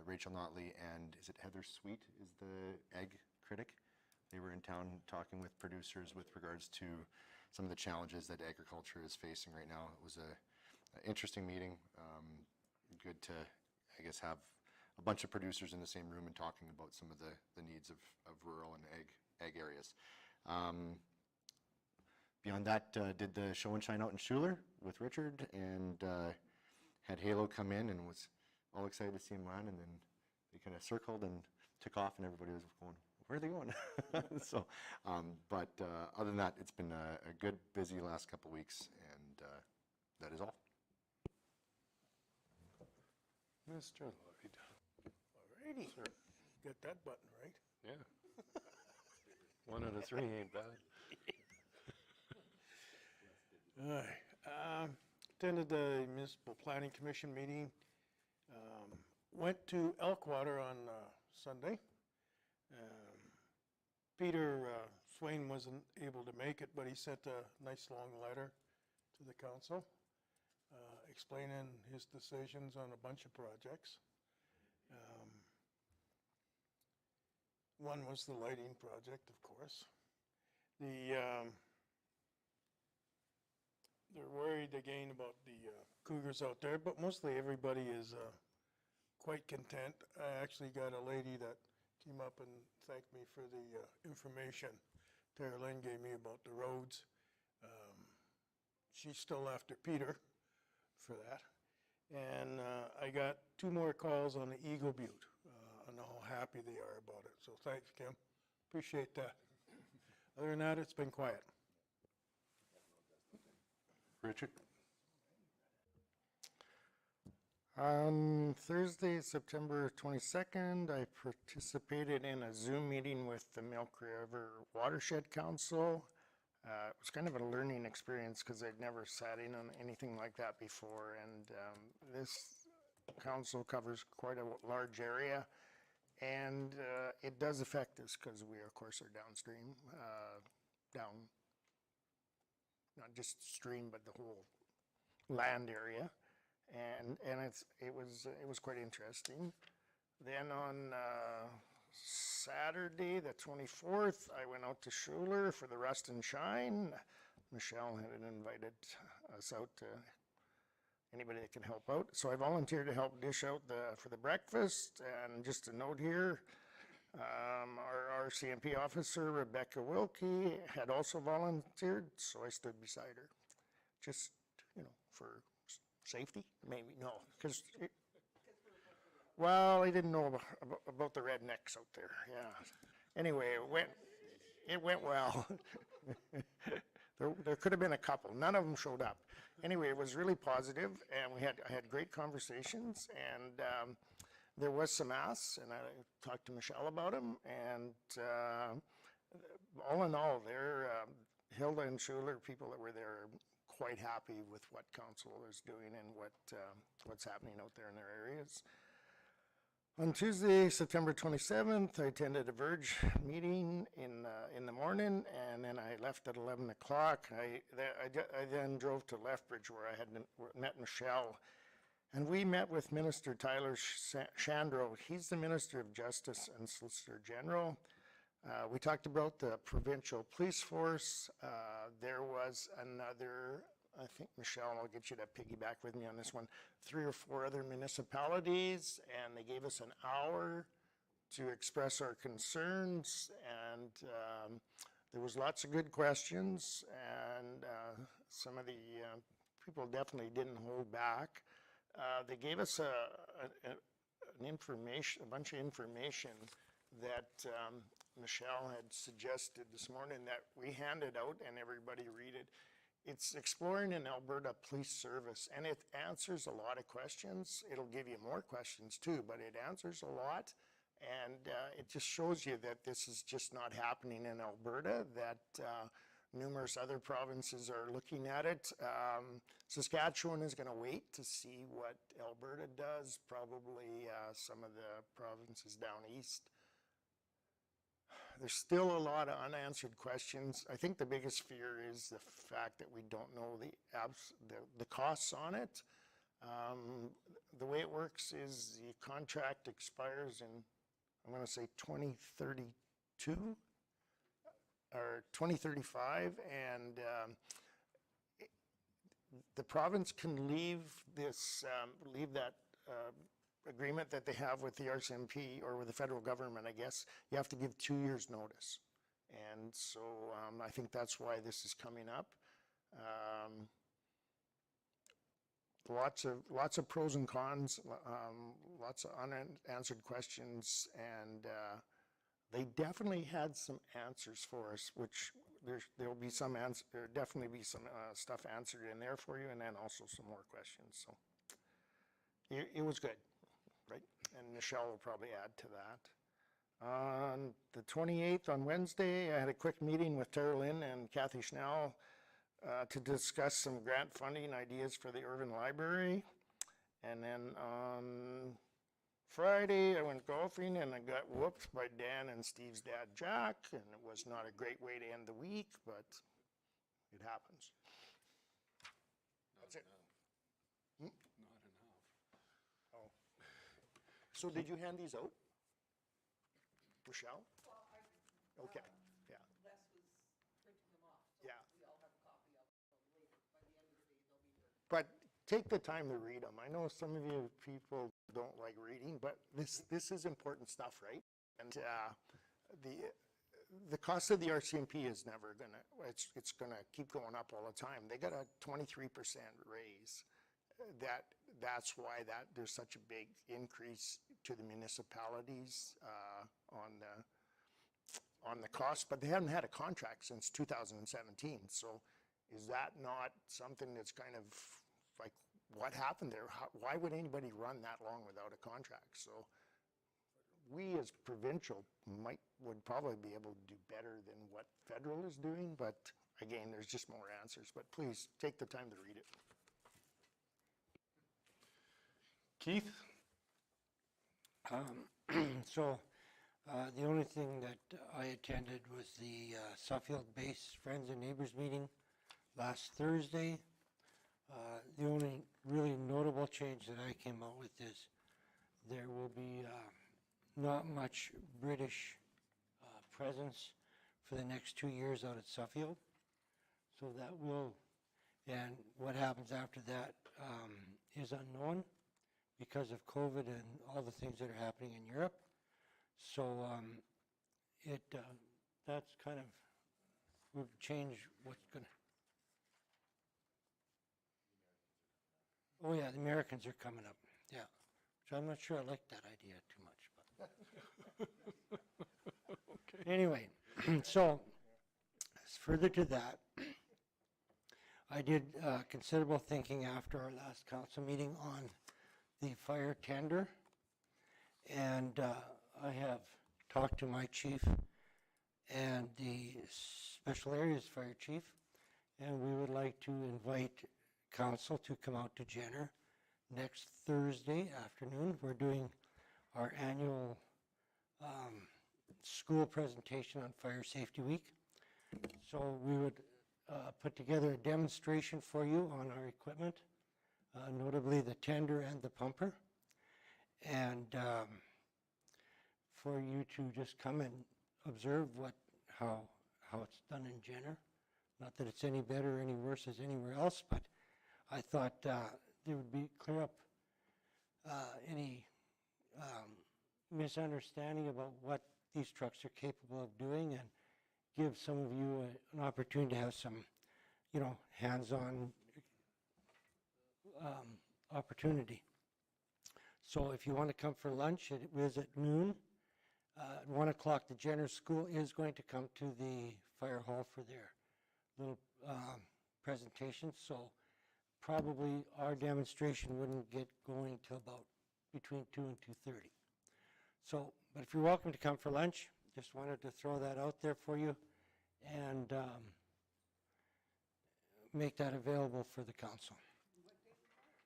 Rachel Notley and, is it Heather Sweet is the ag critic? They were in town talking with producers with regards to some of the challenges that agriculture is facing right now. It was an interesting meeting. Good to, I guess, have a bunch of producers in the same room and talking about some of the needs of rural and ag areas. Beyond that, did the show and shine out in Schuler with Richard, and had Halo come in and was all excited to see him run, and then they kind of circled and took off, and everybody was going, where are they going? So, but other than that, it's been a good, busy last couple of weeks, and that is all. Mr. Lloyd. Alrighty, got that button right. Yeah. 1 out of 3 ain't bad. Attended the Municipal Planning Commission meeting. Went to Elkwater on Sunday. Peter Swain wasn't able to make it, but he sent a nice long letter to the council explaining his decisions on a bunch of projects. One was the lighting project, of course. They're worried again about the cougars out there, but mostly everybody is quite content. I actually got a lady that came up and thanked me for the information Tara Lynn gave me about the roads. she's still after Peter for that. And I got 2 more calls on the Eagle Butte, on how happy they are about it. So thanks, Kim. Appreciate that. Other than that, it's been quiet. Richard? On Thursday, September 22nd, I participated in a Zoom meeting with the Milk River Watershed Council. It was kind of a learning experience because I'd never sat in on anything like that before, and this council covers quite a large area, and it does affect us because we, of course, are downstream, not just stream, but the whole land area. And it was quite interesting. Then on Saturday, the 24th, I went out to Schuler for the Rust and Shine. Michelle had invited us out to anybody that can help out. So I volunteered to help dish out for the breakfast. And just a note here, our RCMP officer, Rebecca Wilkie, had also volunteered, so I stood beside her. Just, for safety? Maybe, no, because, well, I didn't know about the rednecks out there, yeah. Anyway, it went well. There could have been a couple. None of them showed up. Anyway, it was really positive, and I had great conversations, and there was some asks, and I talked to Michelle about them, and all in all, Hilda and Schuler, people that were there, quite happy with what council is doing and what's happening out there in their areas. On Tuesday, September 27th, I attended a Verge meeting in the morning, and then I left at 11 o'clock. I then drove to Lethbridge where I had met Michelle, and we met with Minister Tyler Shandro. He's the Minister of Justice and Solicitor General. We talked about the provincial police force. There was another, I think, Michelle, I'll get you to piggyback with me on this one, 3 or 4 other municipalities, and they gave us an hour to express our concerns, and there was lots of good questions, and some of the people definitely didn't hold back. They gave us a bunch of information that Michelle had suggested this morning that we handed out and everybody read it. It's Exploring an Alberta Police Service, and it answers a lot of questions. It'll give you more questions too, but it answers a lot, and it just shows you that this is just not happening in Alberta, that numerous other provinces are looking at it. Saskatchewan is going to wait to see what Alberta does, probably some of the provinces down east. There's still a lot of unanswered questions. I think the biggest fear is the fact that we don't know the costs on it. The way it works is the contract expires in, I'm going to say 2032 or 2035, and the province can leave that agreement that they have with the RCMP or with the federal government, I guess. You have to give 2 years notice. And so I think that's why this is coming up. Lots of pros and cons, lots of unanswered questions, and they definitely had some answers for us, which there'll be some definitely be some stuff answered in there for you, and then also some more questions. So it was good. Right, and Michelle will probably add to that. On the 28th, on Wednesday, I had a quick meeting with Tara Lynn and Kathy Schnell to discuss some grant funding ideas for the Irvin Library. And then on Friday, I went golfing and I got whooped by Dan and Steve's dad, Jack, and it was not a great way to end the week, but it happens. That's it. So did you hand these out, Michelle? Well, Okay, yeah. Les was printing them off, so Yeah. we all have a copy of them later. By the end of the day, they'll be here. But take the time to read them. I know some of you people don't like reading, but this is important stuff, right? And the cost of the RCMP is never gonna, it's gonna keep going up all the time. They got a 23% raise. That's why there's such a big increase to the municipalities on the cost, but they haven't had a contract since 2017. So is that not something that's kind of like, what happened there? Why would anybody run that long without a contract? So we as provincial would probably be able to do better than what federal is doing, but again, there's just more answers. But please take the time to read it. Keith? So, the only thing that I attended was the Suffield-based Friends and Neighbors meeting last Thursday. The only really notable change that I came out with is there will be not much British presence for the next 2 years out at Suffield. So that will, and what happens after that is unknown because of COVID and all the things that are happening in Europe. So that's kind of, would change what's going to. Oh yeah, the Americans are coming up, yeah. So I'm not sure I like that idea too much, but. Anyway, so further to that, I did considerable thinking after our last council meeting on the fire tender. And I have talked to my chief and the special areas fire chief, and we would like to invite council to come out to Jenner next Thursday afternoon. We're doing our annual school presentation on Fire Safety Week. So we would put together a demonstration for you on our equipment, notably the tender and the pumper. And for you to just come and observe how it's done in Jenner. Not that it's any better or any worse as anywhere else, but I thought there would be clear up any misunderstanding about what these trucks are capable of doing, and give some of you an opportunity to have some, hands-on opportunity. So if you want to come for lunch, it is at noon. At 1 o'clock, the Jenner School is going to come to the fire hall for their little presentation. So probably our demonstration wouldn't get going till about between 2 and 2:30. So, but if you're welcome to come for lunch, just wanted to throw that out there for you and make that available for the council.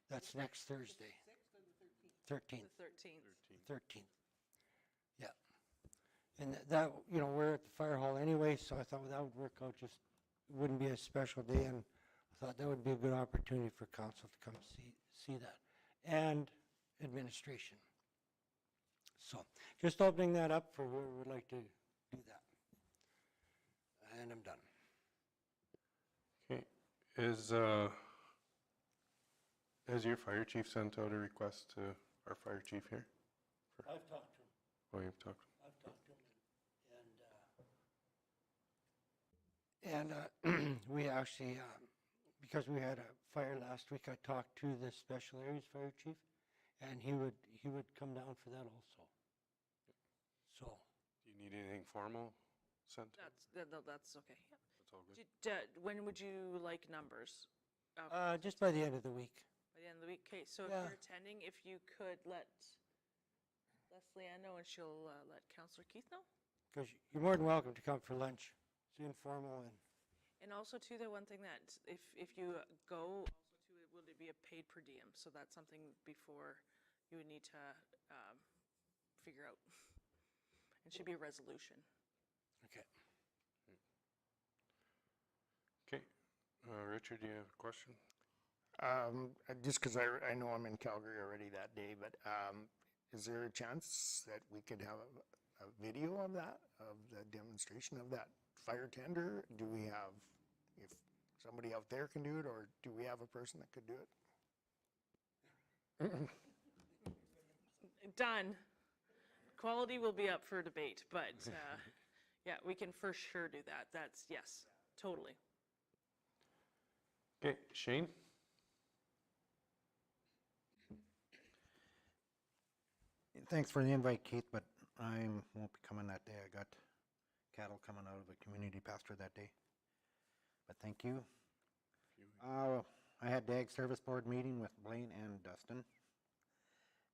That's next Thursday. 13th. The 13th. 13th. Yeah. And that, we're at the fire hall anyway, so I thought that would work out just, it wouldn't be a special day, and I thought that would be a good opportunity for council to come see that. And administration. So, just opening that up for whoever would like to do that. And I'm done. Okay. Has your fire chief sent out a request to our fire chief here? I've talked to him. Oh, you've talked. I've talked to him, and we actually, because we had a fire last week, I talked to the special areas fire chief, and he would come down for that also. So. Do you need anything formal sent? That's okay. Yeah. That's all good. When would you like numbers? Just by the end of the week. By the end of the week. Okay, so if Yeah. you're attending, if you could let Leslie Ann know, and she'll let Councillor Keith know. Because you're more than welcome to come for lunch. It's informal And also too, the one thing that if you go, also too, will it be a paid per diem? So that's something before you would need to figure out. It should be a resolution. Okay. Okay. Richard, do you have a question? Just because I know I'm in Calgary already that day, but is there a chance that we could have a video of that, of the demonstration of that fire tender? Do we have, if somebody out there can do it, or do we have a person that could do it? Done. Quality will be up for debate, but Yeah, we can for sure do that. That's, yes, totally. Okay, Shane? Thanks for the invite, Keith, but I won't be coming that day. I got cattle coming out of a community pasture that day. But thank you. I had the Ag Service Board meeting with Blaine and Dustin.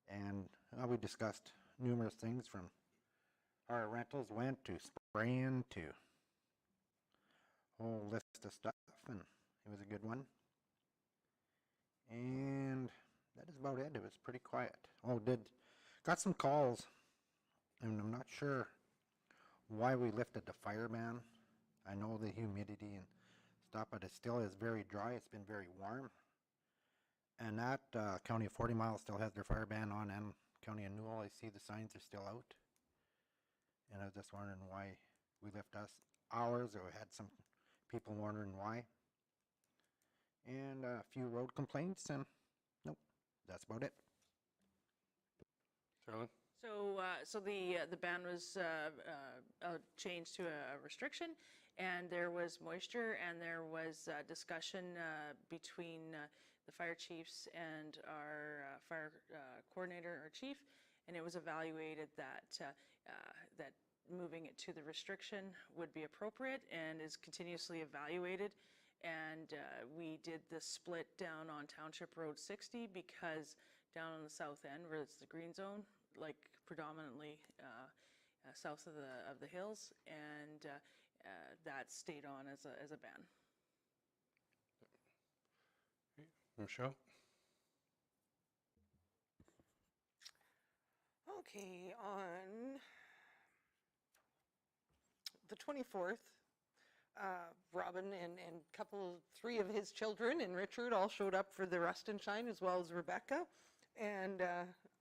And we discussed numerous things from how our rentals went to spraying to a whole list of stuff, and it was a good one. And that is about it. It was pretty quiet. Got some calls, and I'm not sure why we lifted the fire ban. I know the humidity and stuff, but it still is very dry. It's been very warm. And that county of 40 Mile still has their fire ban on, and county of Newell, I see the signs are still out. And I was just wondering why we left ours, or had some people wondering why. And a few road complaints, and nope, that's about it. Carolyn? So the ban was changed to a restriction, and there was moisture, and there was discussion between the fire chiefs and our fire coordinator or chief, and it was evaluated that that moving it to the restriction would be appropriate, and is continuously evaluated. And we did the split down on Township Road 60 because down on the south end, where it's the green zone, like predominantly south of the hills, and that stayed on as a ban. Michelle? Okay, on the 24th, Robin and three of his children and Richard all showed up for the Rust and Shine, as well as Rebecca. And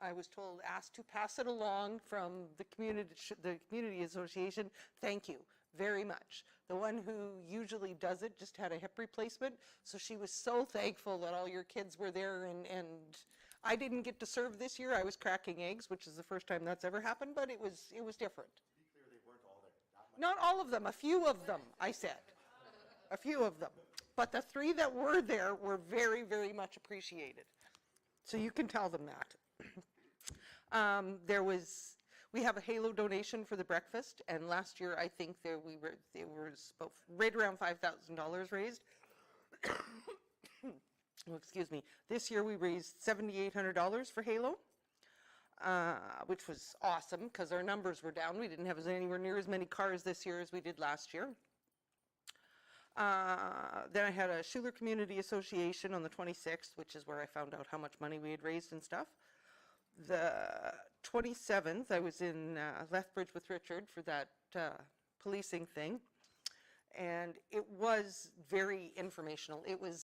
I was asked to pass it along from the community association. Thank you very much. The one who usually does it just had a hip replacement, so she was so thankful that all your kids were there. And I didn't get to serve this year. I was cracking eggs, which is the first time that's ever happened, but it was different. To be clear, they weren't all there. Not all of them, a few of them, I said. A few of them. But the three that were there were very, very much appreciated. So you can tell them that. We have a Halo donation for the breakfast, and last year I think there was about right around $5,000 raised. Well, excuse me. This year we raised $7,800 for Halo, which was awesome because our numbers were down. We didn't have anywhere near as many cars this year as we did last year. Then I had a Schuler Community Association on the 26th, which is where I found out how much money we had raised and stuff. The 27th, I was in Lethbridge with Richard for that policing thing, and it was very informational. It was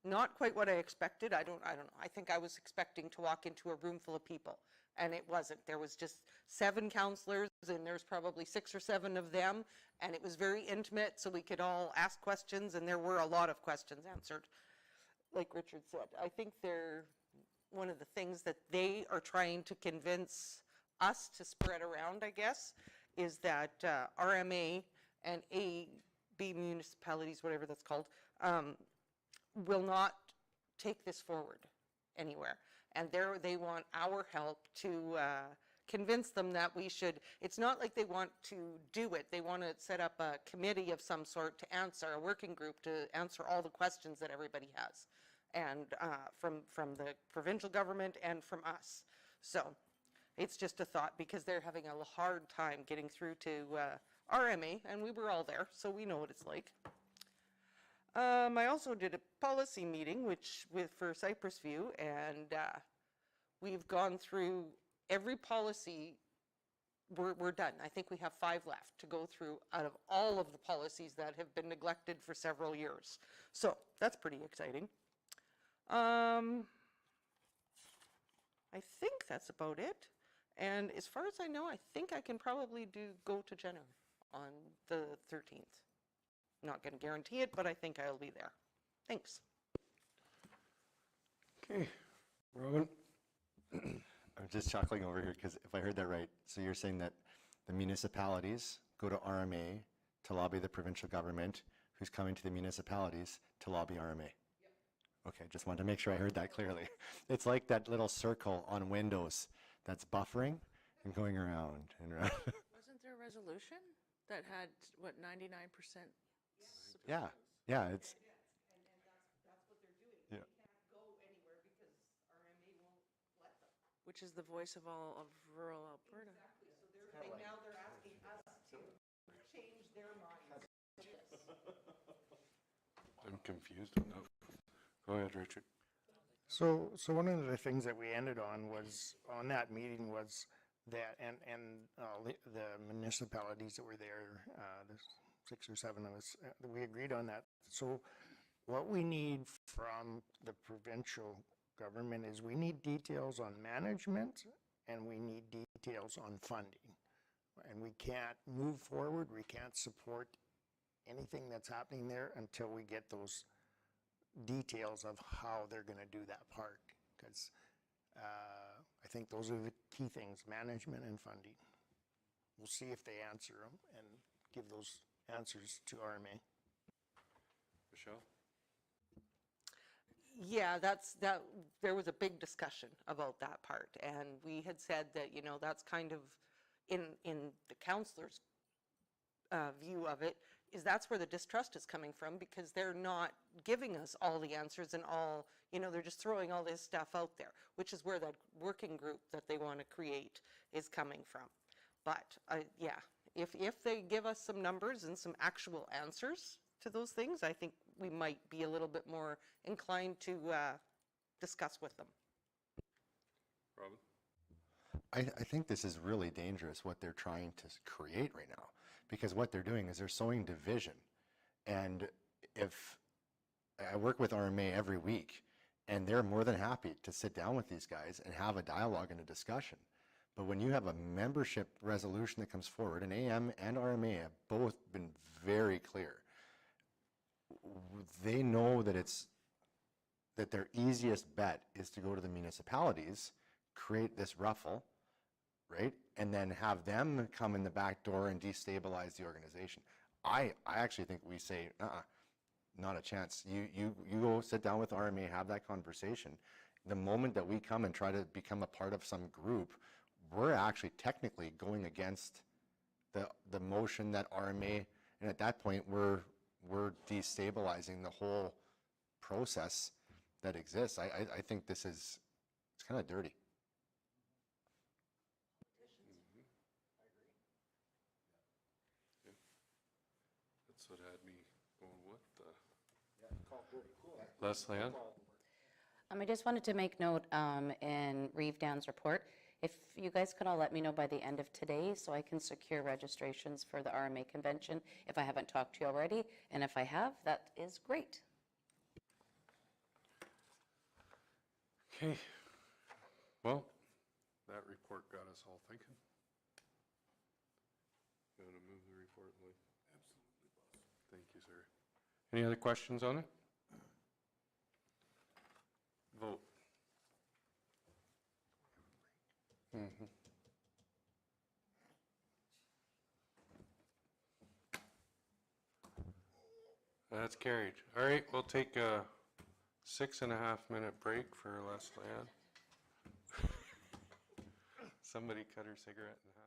not quite what I expected. I don't know. I think I was expecting to walk into a room full of people, and it wasn't. There was just 7 counselors, and there's probably 6 or 7 of them, and it was very intimate, so we could all ask questions, and there were a lot of questions answered, like Richard said. I think one of the things that they are trying to convince us to spread around, I guess, is that RMA and AB municipalities, whatever that's called, will not take this forward anywhere. And they want our help to convince them that we should. It's not like they want to do it. They want to set up a committee of some sort to answer, a working group to answer all the questions that everybody has, and from the provincial government and from us. So it's just a thought, because they're having a hard time getting through to RMA, and we were all there, so we know what it's like. I also did a policy meeting for Cypress View, and we've gone through every policy. We're done. I think we have 5 left to go through out of all of the policies that have been neglected for several years. So that's pretty exciting. I think that's about it. And as far as I know, I think I can probably go to Jenna on the 13th. Not going to guarantee it, but I think I'll be there. Thanks. Okay. Robin? I'm just chuckling over here because if I heard that right, so you're saying that the municipalities go to RMA to lobby the provincial government, who's coming to the municipalities to lobby RMA. Okay, just wanted to make sure I heard that clearly. It's like that little circle on Windows that's buffering and going around and around. Wasn't there a resolution that had, what, 99%? Yeah, yeah, it's. Yeah. Which is the voice of all of rural Alberta. Now they're asking us to change their minds. I'm confused on that. Go ahead, Richard. So one of the things that we ended on was, on that meeting was that, and the municipalities that were there, the 6 or 7 of us, we agreed on that. So what we need from the provincial government is we need details on management and we need details on funding. And we can't move forward, we can't support anything that's happening there until we get those details of how they're going to do that park. Because I think those are the key things, management and funding. We'll see if they answer them and give those answers to RMA. Michelle? Yeah, there was a big discussion about that part, and we had said that, you know, that's kind of in the councillor's view of it, is that's where the distrust is coming from, because they're not giving us all the answers and all, you know, they're just throwing all this stuff out there, which is where that working group that they want to create is coming from. But yeah, if they give us some numbers and some actual answers to those things, I think we might be a little bit more inclined to discuss with them. Robin? I think this is really dangerous, what they're trying to create right now, because what they're doing is they're sowing division. And if I work with RMA every week, and they're more than happy to sit down with these guys and have a dialogue and a discussion. But when you have a membership resolution that comes forward, and AM and RMA have both been very clear, they know that their easiest bet is to go to the municipalities, create this ruffle, right? And then have them come in the back door and destabilize the organization. I actually think we say, not a chance. You go sit down with RMA, have that conversation. The moment that we come and try to become a part of some group, we're actually technically going against the motion that RMA, and at that point we're destabilizing the whole process that exists. I think it's kind of dirty. That's what had me going, what the? Leslie Ann? I just wanted to make note in Reeve Dan's report, if you guys could all let me know by the end of today so I can secure registrations for the RMA convention if I haven't talked to you already, and if I have, that is great. Okay. Well, that report got us all thinking. You want to move the report, Lloyd? Absolutely. Thank you, sir. Any other questions on it? Vote. That's carried. All right, we'll take a 6.5-minute break for Leslie Ann. Somebody cut her cigarette in half.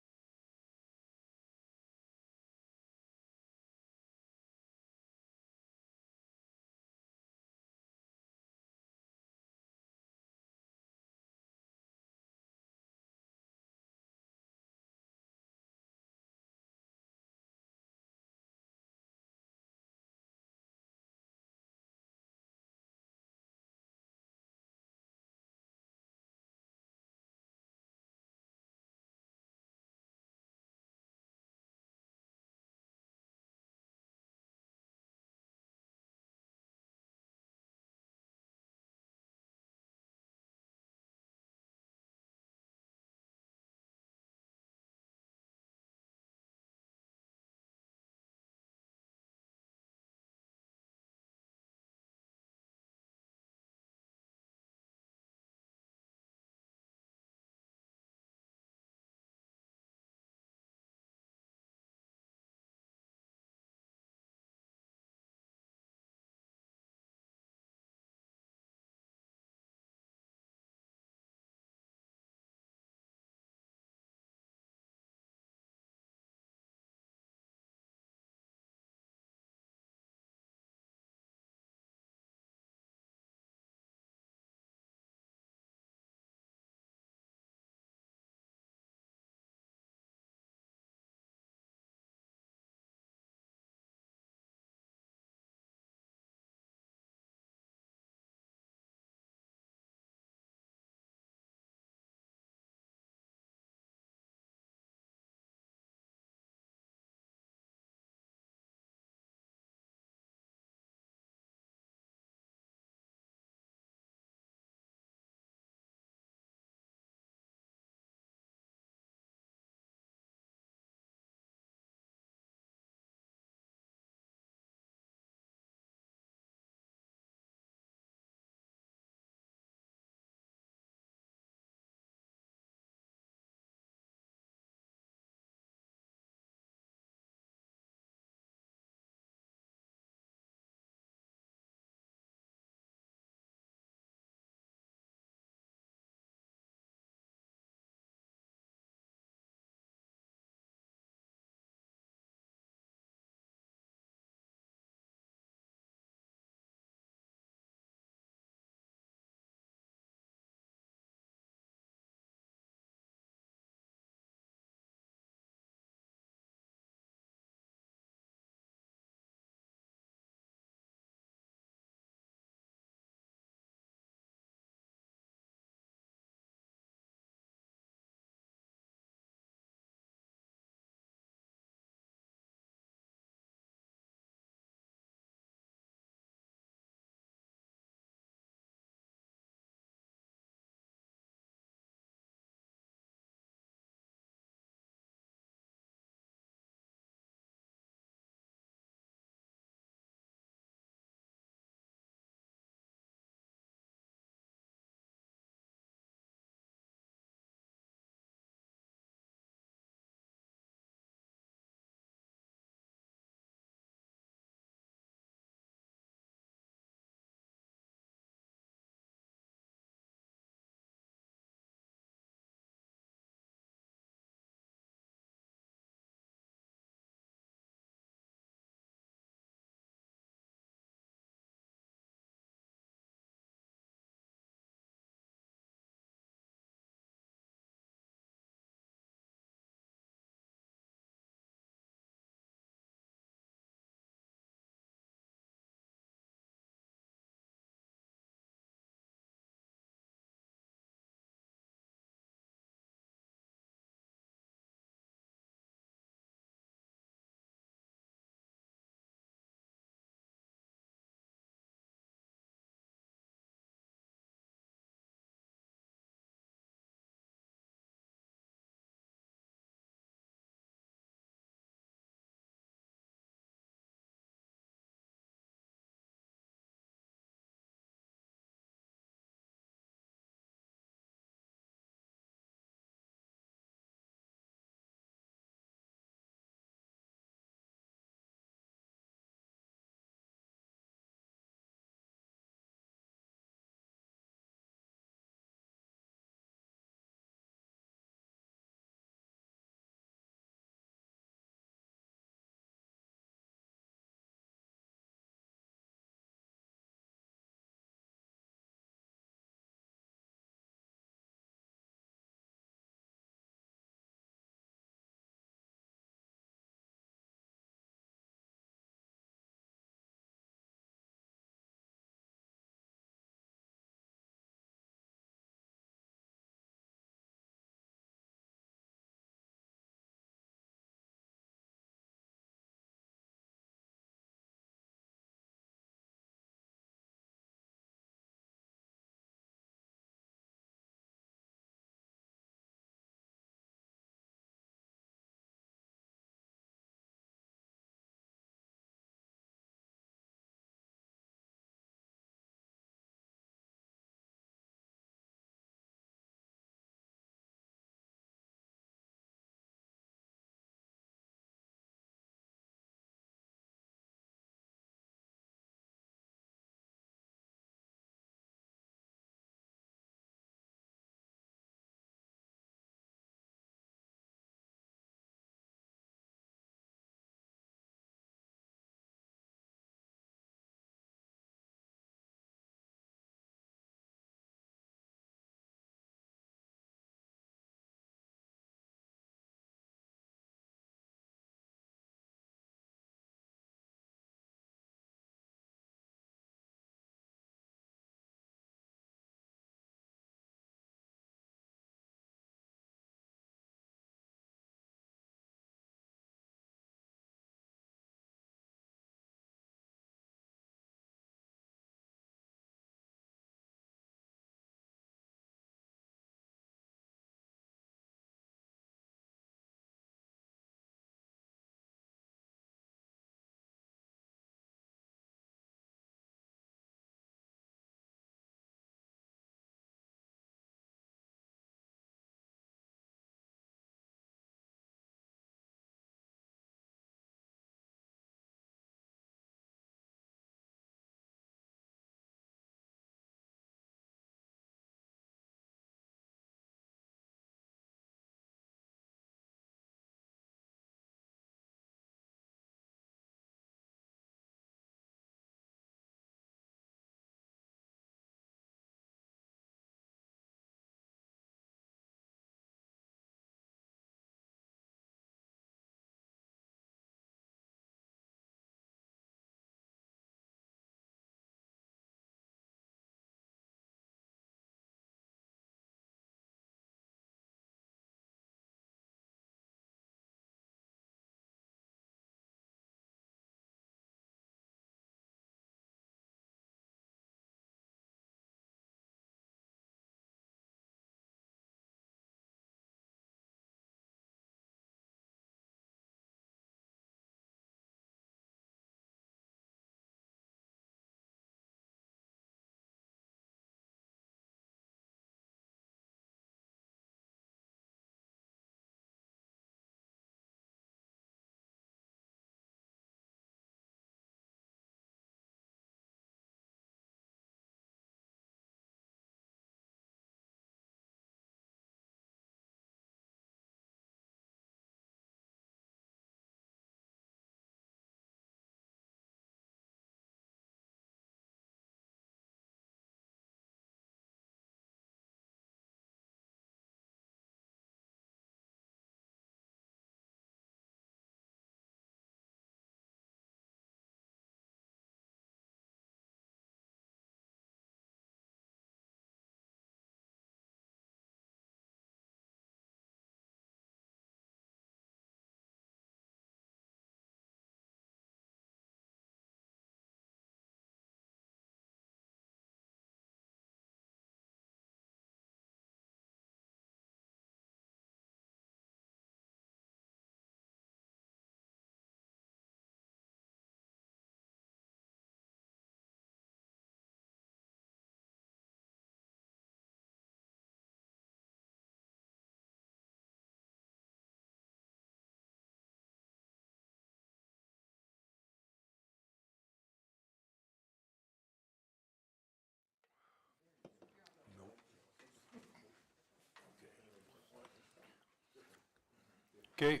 Okay,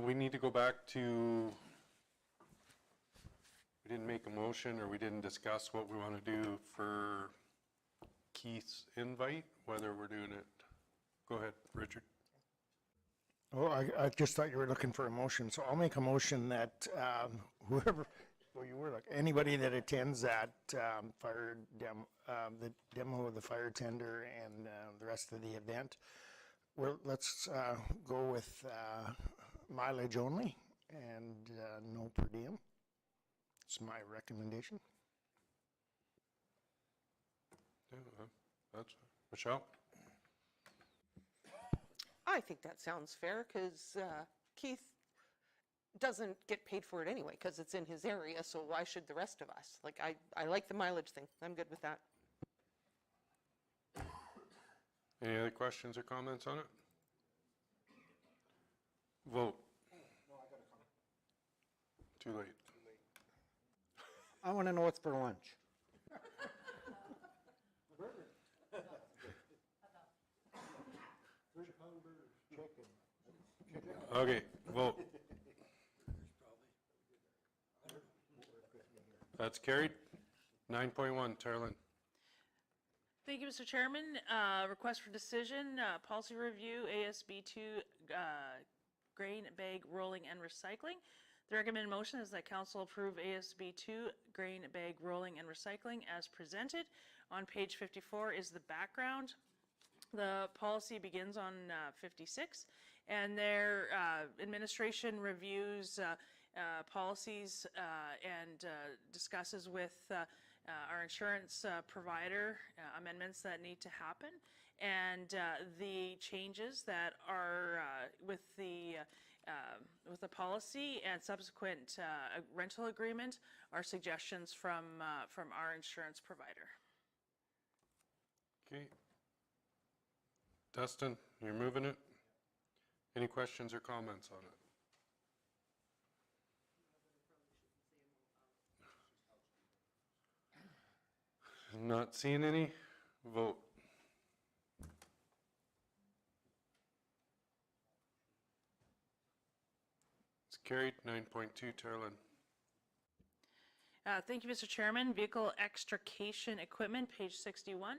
we need to go back to, we didn't make a motion or we didn't discuss what we want to do for Keith's invite, whether we're doing it. Go ahead, Richard. Oh, I just thought you were looking for a motion, so I'll make a motion that whoever, well, you were like, anybody that attends that fire the demo of the fire tender and the rest of the event, well, let's go with mileage only and no per diem. It's my recommendation. Yeah, that's, Michelle? I think that sounds fair because Keith doesn't get paid for it anyway because it's in his area, so why should the rest of us? Like, I like the mileage thing. I'm good with that. Any other questions or comments on it? Vote. Too late. I want to know what's for lunch. Okay, vote. That's carried. 9.1, Terlin. Thank you, Mr. Chairman. Request for decision, policy review, ASB 2, grain bag rolling and recycling. The recommended motion is that council approve ASB 2, grain bag rolling and recycling as presented. On page 54 is the background. The policy begins on 56, and their administration reviews policies and discusses with our insurance provider amendments that need to happen, and the changes that are with the policy and subsequent rental agreement are suggestions from our insurance provider. Okay. Dustin, you're moving it. Any questions or comments on it? Not seeing any. Vote. It's carried. 9.2, Terlin. Thank you, Mr. Chairman. Vehicle extrication equipment, page 61.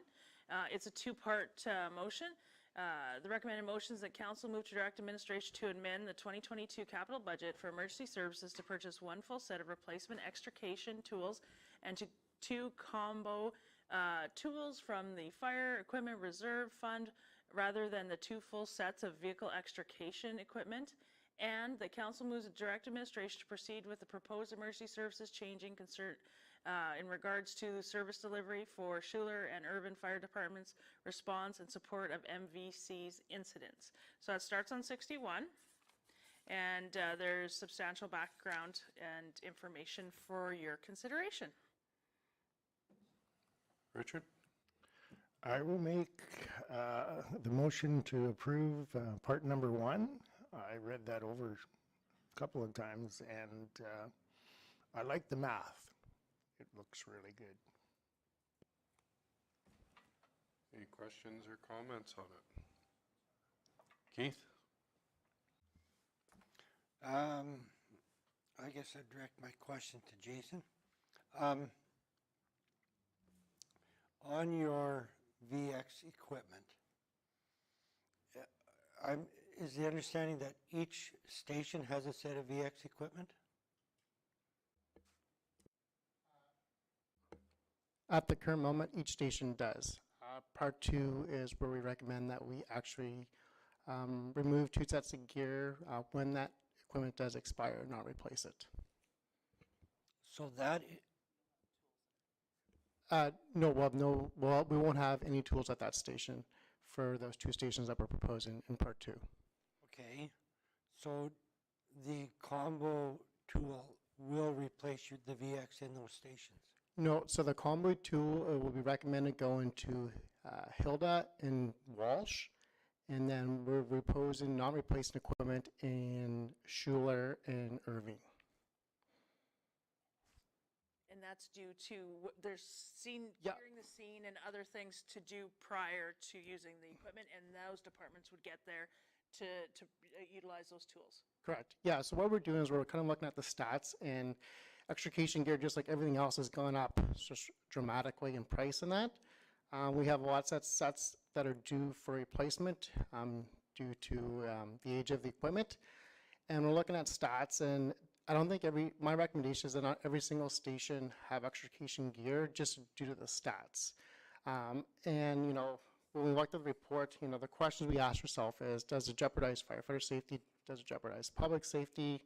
It's a two-part motion. The recommended motion is that council move to direct administration to amend the 2022 capital budget for emergency services to purchase one full set of replacement extrication tools and two combo tools from the Fire Equipment Reserve Fund rather than the two full sets of vehicle extrication equipment. And the council moves to direct administration to proceed with the proposed emergency services changing concern in regards to service delivery for Schuler and Urban Fire Departments response and support of MVC's incidents. So it starts on 61, and there's substantial background and information for your consideration. Richard? I will make the motion to approve part number 1. I read that over a couple of times, and I like the math. It looks really good. Any questions or comments on it? Keith? I guess I'd direct my question to Jason. On your VX equipment, is the understanding that each station has a set of VX equipment? At the current moment, each station does. Part 2 is where we recommend that we actually remove 2 sets of gear when that equipment does expire, not replace it. So that, no, we won't have any tools at that station for those 2 stations that we're proposing in part 2. okay, so the combo tool will replace the VX in those stations? No, so the combo tool will be recommended going to Hilda and Walsh, and then we're proposing non-replacing equipment in Schuler and Irving. And that's due to, there's clearing the scene and other things to do prior to using the equipment, and those departments would get there to utilize those tools. Correct. Yeah, so what we're doing is we're kind of looking at the stats, and extrication gear, just like everything else, has gone up just dramatically in price in that. We have lots of sets that are due for replacement due to the age of the equipment. And we're looking at stats, and I don't think my recommendation is that not every single station have extrication gear just due to the stats. And, you know, when we looked at the report, you know, the questions we asked ourselves is, does it jeopardize firefighter safety? Does it jeopardize public safety?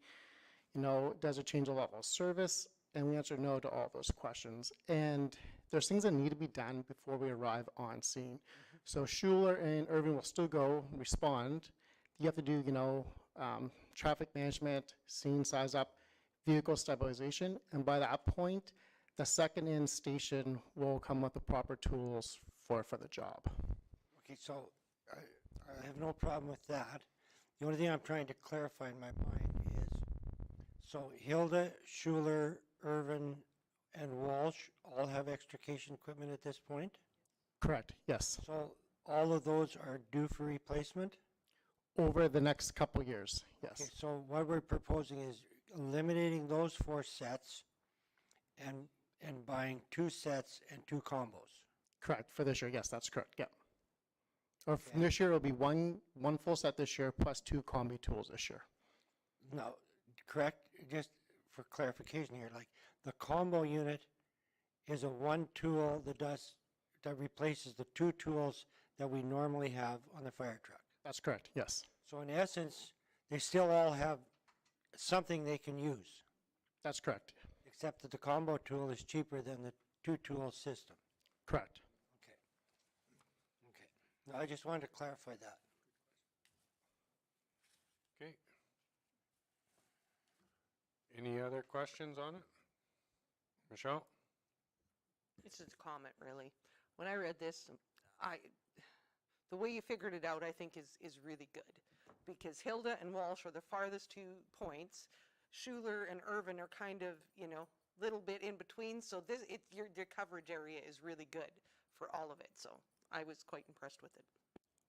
You know, does it change the level of service? And we answered no to all those questions. And there's things that need to be done before we arrive on scene. So Schuler and Irving will still go respond. You have to do, you know, traffic management, scene size up, vehicle stabilization. And by that point, the second in station will come with the proper tools for the job. Okay, so I have no problem with that. The only thing I'm trying to clarify in my mind is, so Hilda, Schuler, Irvin, and Walsh all have extrication equipment at this point? Correct, yes. So all of those are due for replacement? Over the next couple years, yes. Okay, so what we're proposing is eliminating those 4 sets and buying 2 sets and 2 combos. Correct, for this year, yes, that's correct, yeah. Or from this year, it'll be one full set this year plus 2 combi tools this year. No, correct, just for clarification here, like the combo unit is a 1 tool that replaces the 2 tools that we normally have on the fire truck. That's correct, yes. So in essence, they still all have something they can use. That's correct. Except that the combo tool is cheaper than the 2-tool system. Correct. Okay. No, I just wanted to clarify that. Okay. Any other questions on it? Michelle? It's just a comment, really. When I read this, the way you figured it out, I think, is really good. Because Hilda and Walsh are the farthest 2 points. Schuler and Irvin are kind of, you know, little bit in between. So your coverage area is really good for all of it. So I was quite impressed with it.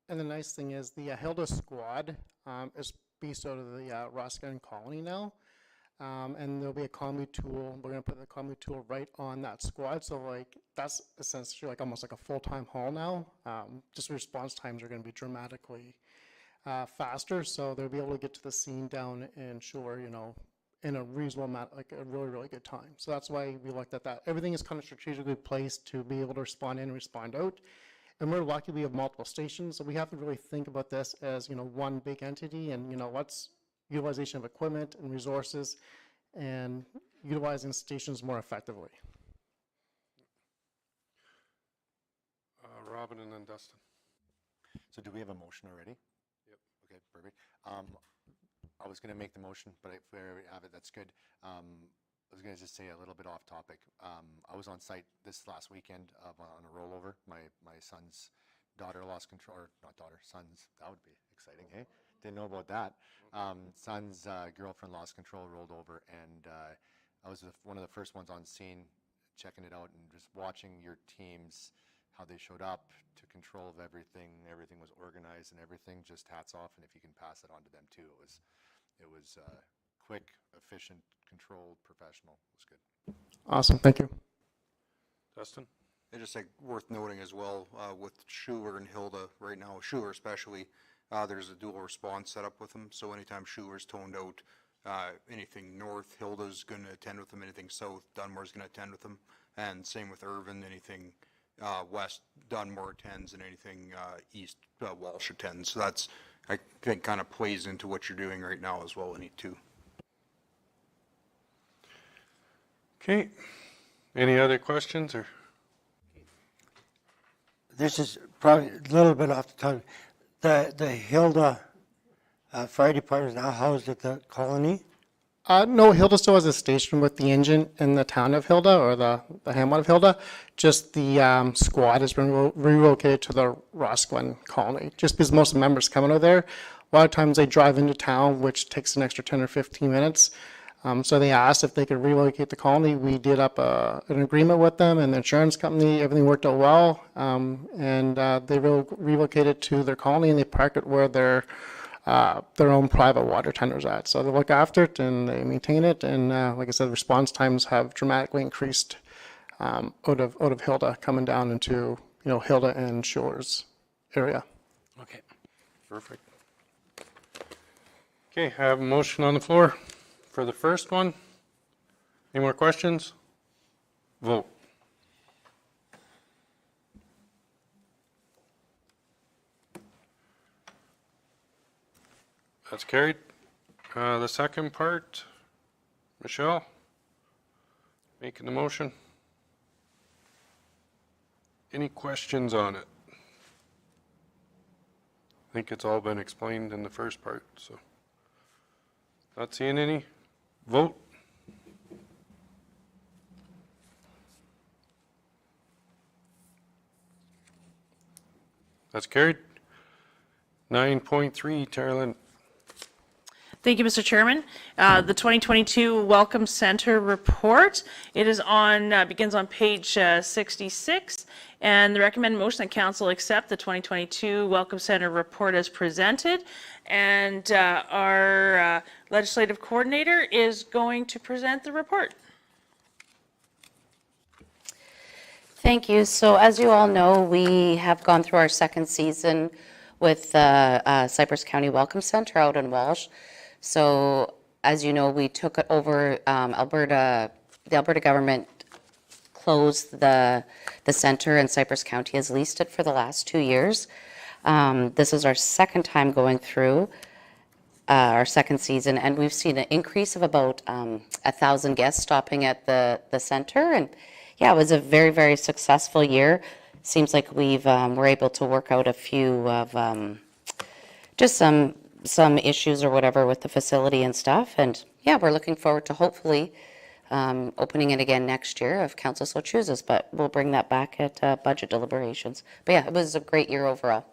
And the nice thing is the Hilda squad is based out of the Roscommon Colony now. And there'll be a combi tool. We're going to put the combi tool right on that squad. So like that's essentially like almost like a full-time haul now. Just response times are going to be dramatically faster. So they'll be able to get to the scene down in Schuler, you know, in a reasonable amount, like a really, really good time. So that's why we looked at that. Everything is kind of strategically placed to be able to respond in and respond out. And we're lucky we have multiple stations. So we have to really think about this as, you know, one big entity and, you know, what's utilization of equipment and resources and utilizing stations more effectively. Robin and then Dustin. So do we have a motion already? Yep. Okay, perfect. I was going to make the motion, but if we already have it, that's good. I was going to just say a little bit off topic. I was on site this last weekend on a rollover. My son's daughter lost control, or not daughter, son's, that would be exciting, hey? Didn't know about that. Son's girlfriend lost control, rolled over, and I was one of the first ones on scene checking it out and just watching your teams, how they showed up, took control of everything. Everything was organized and everything. Just hats off, and if you can pass it on to them too, it was quick, efficient, controlled, professional. It was good. Awesome, thank you. Dustin? I just think worth noting as well, with Schuler and Hilda right now, Schuler especially, there's a dual response set up with them. So anytime Schuler's toned out, anything north, Hilda's going to attend with them. Anything south, Dunmore's going to attend with them. And same with Irvin, anything west, Dunmore attends, and anything east, Walsh attends. So that's, I think, kind of plays into what you're doing right now as well, in E2. Okay. Any other questions or? This is probably a little bit off the tongue. The Hilda Fire Department is now housed at the colony? No, Hilda still has a station with the engine in the town of Hilda, or the hamlet of Hilda. Just the squad has been relocated to the Roscommon Colony, just because most of the members come out of there. A lot of times they drive into town, which takes an extra 10 or 15 minutes. So they asked if they could relocate the colony. We did up an agreement with them and the insurance company. Everything worked out well. And they relocated to their colony, and they park it where their their own private water tenders at. So they look after it and they maintain it. And like I said, response times have dramatically increased out of Hilda coming down into, Hilda and Shores area. Okay. Perfect. Okay, I have a motion on the floor for the first one. Any more questions? Vote. That's carried. The second part, Michelle, making the motion. Any questions on it? I think it's all been explained in the first part, so. Not seeing any. Vote. That's carried. 9.3, Carolyn. Thank you, Mr. Chairman. The 2022 Welcome Center report. It is on, begins on page 66, and the recommended motion that council accept the 2022 Welcome Center report as presented. And our legislative coordinator is going to present the report. Thank you. So as you all know, we have gone through our second season with the Cypress County Welcome Center out in Walsh. So as you know, we took it over, the Alberta government closed the center, and Cypress County has leased it for the last 2 years. This is our second time going through our second season, and we've seen an increase of about 1,000 guests stopping at the center. And yeah, it was a very, very successful year. Seems like we're able to work out a few of just some issues or whatever with the facility and stuff. And yeah, we're looking forward to hopefully opening it again next year if council so chooses, but we'll bring that back at budget deliberations. But yeah, it was a great year overall.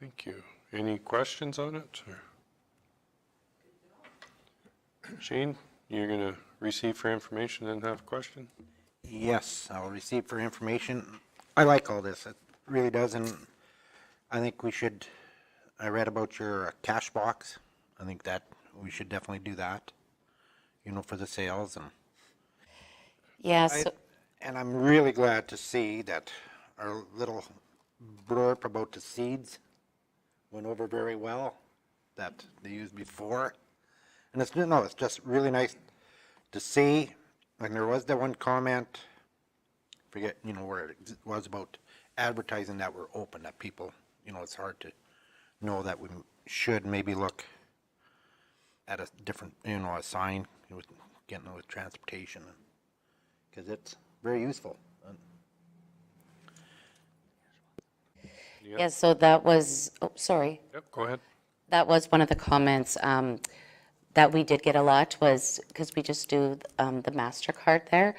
Thank you. Any questions on it? Or? Shane, you're going to receive for information and have a question? Yes, I'll receive for information. I like all this. It really does. And I think I read about your cash box. I think that we should definitely do that, for the sales. And Yeah, and I'm really glad to see that our little blurb about the seeds went over very well that they used before. And it's just really nice to see. And there was that one comment, forget, where it was about advertising that we're open, that people, it's hard to know that we should maybe look at a different, a sign, getting with transportation, because it's very useful. yeah, so that was, oh, sorry. Yep, go ahead. That was one of the comments that we did get a lot, was because we just do the MasterCard there.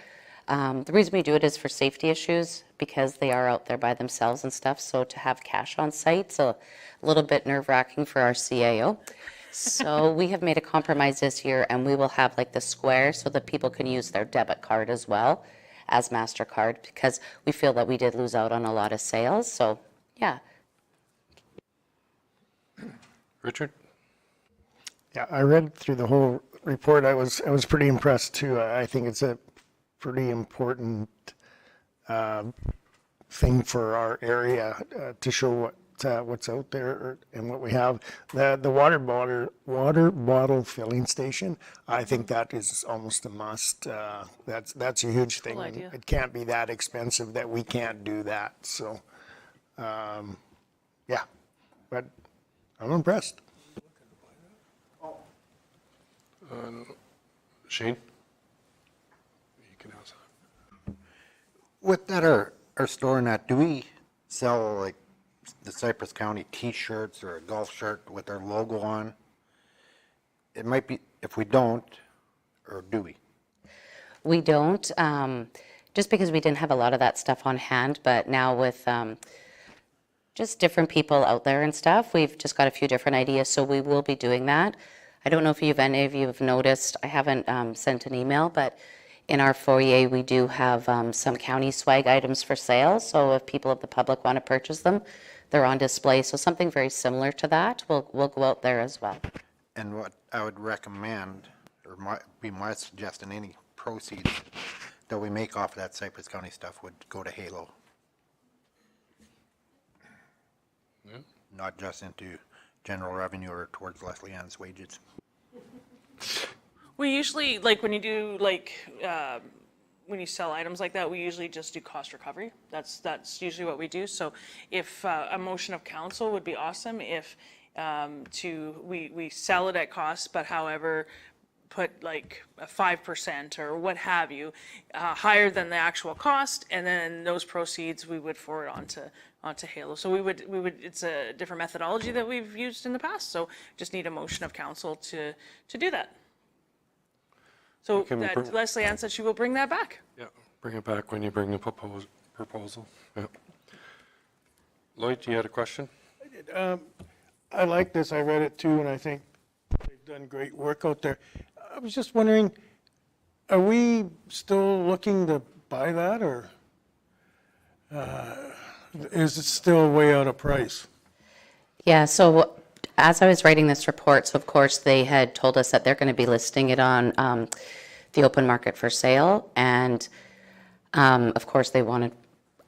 The reason we do it is for safety issues, because they are out there by themselves and stuff. So to have cash on site, so a little bit nerve-wracking for our CAO. So we have made a compromise this year, and we will have like the square so that people can use their debit card as well as MasterCard, because we feel that we did lose out on a lot of sales. So yeah. Richard? Yeah, I read through the whole report. I was pretty impressed too. I think it's a pretty important thing for our area to show what's out there and what we have. The water bottle filling station, I think that is almost a must. That's a huge thing. Cool idea. It can't be that expensive that we can't do that. So, yeah, but I'm impressed. Shane? You can answer that. With that, our store and that, do we sell like the Cypress County T-shirts or a golf shirt with our logo on? It might be, if we don't, or do we? We don't, just because we didn't have a lot of that stuff on hand, but now with just different people out there and stuff, we've just got a few different ideas, so we will be doing that. I don't know if any of you have noticed, I haven't sent an email, but in our foyer, we do have some county swag items for sale, so if people of the public want to purchase them, they're on display. So something very similar to that will go out there as well. And what I would recommend, or be my suggestion, any proceeds that we make off of that Cypress County stuff would go to Halo. Not just into general revenue or towards Leslie Ann's wages. We usually, like, when you do, like, when you sell items like that, we usually just do cost recovery. That's usually what we do. So if a motion of council would be awesome if we sell it at cost, but however, put like a 5% or what have you, higher than the actual cost, and then those proceeds we would forward onto Halo. So we would, it's a different methodology that we've used in the past, so just need a motion of council to do that. So Can we that Leslie Ann said she will bring that back. Yeah, bring it back when you bring the proposal. Yeah. Lloyd, you had a question? I like this, I read it too, and I think they've done great work out there. I was just wondering, are we still looking to buy that, or is it still way out of price? Yeah, so as I was writing this report, so of course they had told us that they're going to be listing it on the open market for sale, and of course they wanted,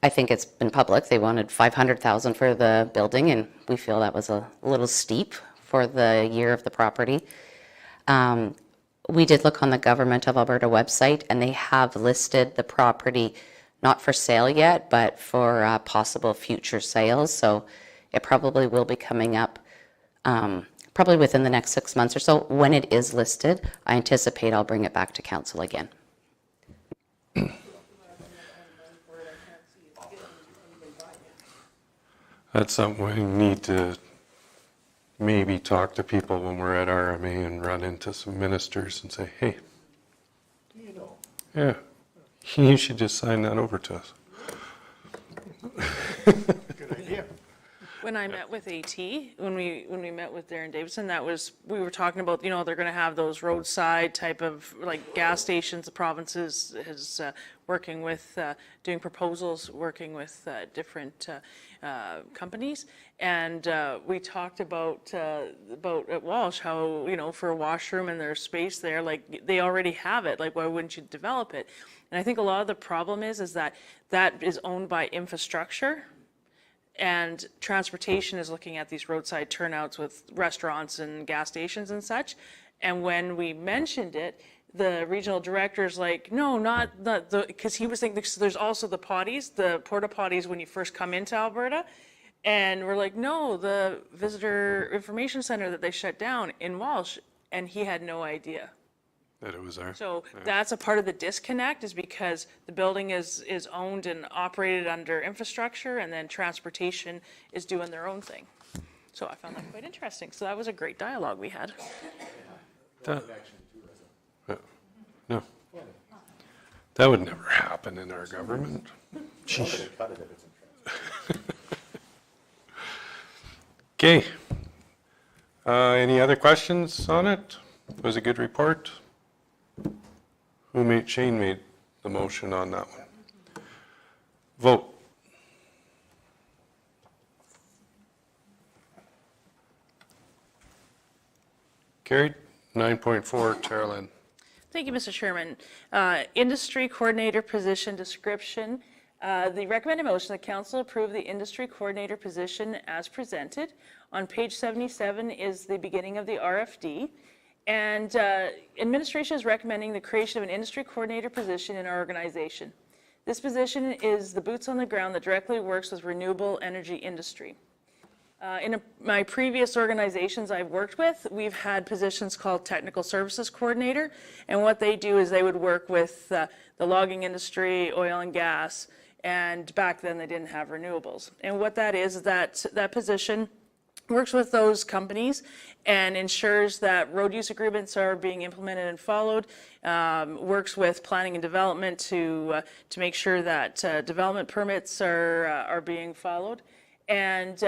I think it's been public, they wanted $500,000 for the building, and we feel that was a little steep for the year of the property. We did look on the Government of Alberta website, and they have listed the property not for sale yet, but for possible future sales. So it probably will be coming up probably within the next 6 months or so. When it is listed, I anticipate I'll bring it back to council again. That's something we need to maybe talk to people when we're at RMA and run into some ministers and say, hey, yeah, you should just sign that over to us. Good idea. When I met with AT, when we met with Darren Davidson, we were talking about, they're going to have those roadside type of like gas stations. The provinces is working with, doing proposals, working with different companies. And we talked about at Walsh how, for a washroom and their space there, like they already have it. Like, why wouldn't you develop it? And I think a lot of the problem is that is owned by infrastructure. And transportation is looking at these roadside turnouts with restaurants and gas stations and such. And when we mentioned it, the regional director's like, no, not the, because he was thinking there's also the potties, the porta potties when you first come into Alberta. And we're like, no, the visitor information center that they shut down in Walsh. And he had no idea. That it was there. So that's a part of the disconnect, is because the building is owned and operated under infrastructure, and then transportation is doing their own thing. So I found that quite interesting. So that was a great dialogue we had. No. That would never happen in our government. Okay. Any other questions on it? It was a good report. Shane made the motion on that one. Vote. Carried. 9.4, Tara Lynn. Thank you, Mr. Chairman. Industry coordinator position description. The recommended motion, the council approve the industry coordinator position as presented. On page 77 is the beginning of the RFD. And administration is recommending the creation of an industry coordinator position in our organization. This position is the boots on the ground that directly works with renewable energy industry. In my previous organizations I've worked with, we've had positions called technical services coordinator. And what they do is they would work with the logging industry, oil and gas, and back then they didn't have renewables. And what that is that position works with those companies and ensures that road use agreements are being implemented and followed, works with planning and development to make sure that development permits are being followed. And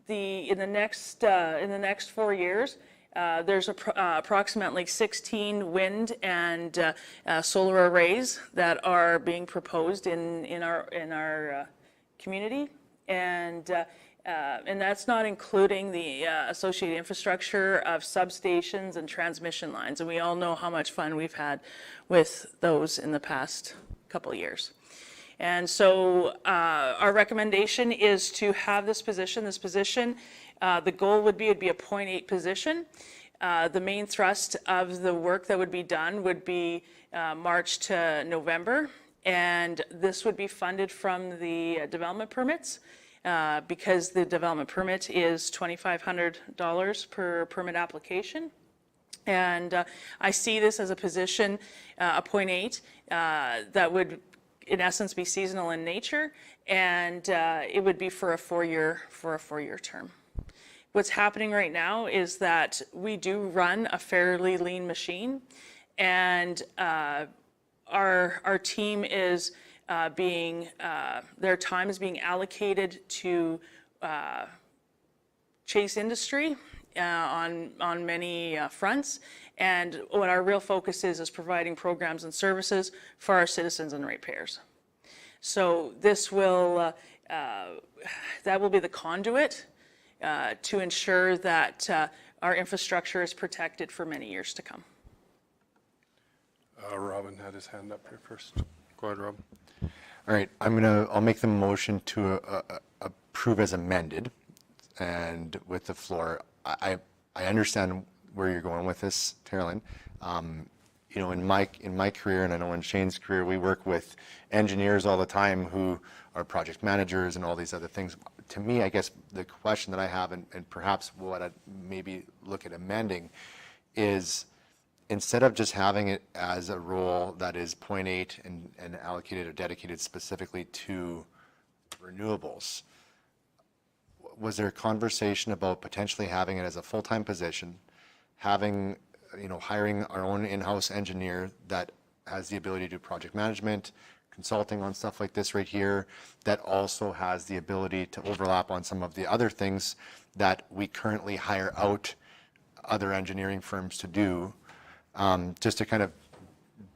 in the next 4 years, there's approximately 16 wind and solar arrays that are being proposed in our community. And And that's not including the associated infrastructure of substations and transmission lines. And we all know how much fun we've had with those in the past couple of years. And so our recommendation is to have this position. The goal would be, it'd be a .8 position. The main thrust of the work that would be done would be March to November. And this would be funded from the development permits because the development permit is $2,500 per permit application. And I see this as a position, a .8, that would in essence be seasonal in nature, and it would be for a four-year term. What's happening right now is that we do run a fairly lean machine, and our team is their time is being allocated to chase industry on many fronts. And what our real focus is providing programs and services for our citizens and ratepayers. So this will, that will be the conduit to ensure that our infrastructure is protected for many years to come. Robin had his hand up here first. Go ahead, Rob. All right, I'll make the motion to approve as amended, and with the floor. I understand where you're going with this, Terrell. You know, in my career, and I know in Shane's career, we work with engineers all the time who are project managers and all these other things. To me, I guess the question that I have, and perhaps what I'd maybe look at amending, is instead of just having it as a role that is .8 and allocated or dedicated specifically to renewables, was there a conversation about potentially having it as a full-time position, having, you know, hiring our own in-house engineer that has the ability to do project management, consulting on stuff like this right here, that also has the ability to overlap on some of the other things that we currently hire out other engineering firms to do, just to kind of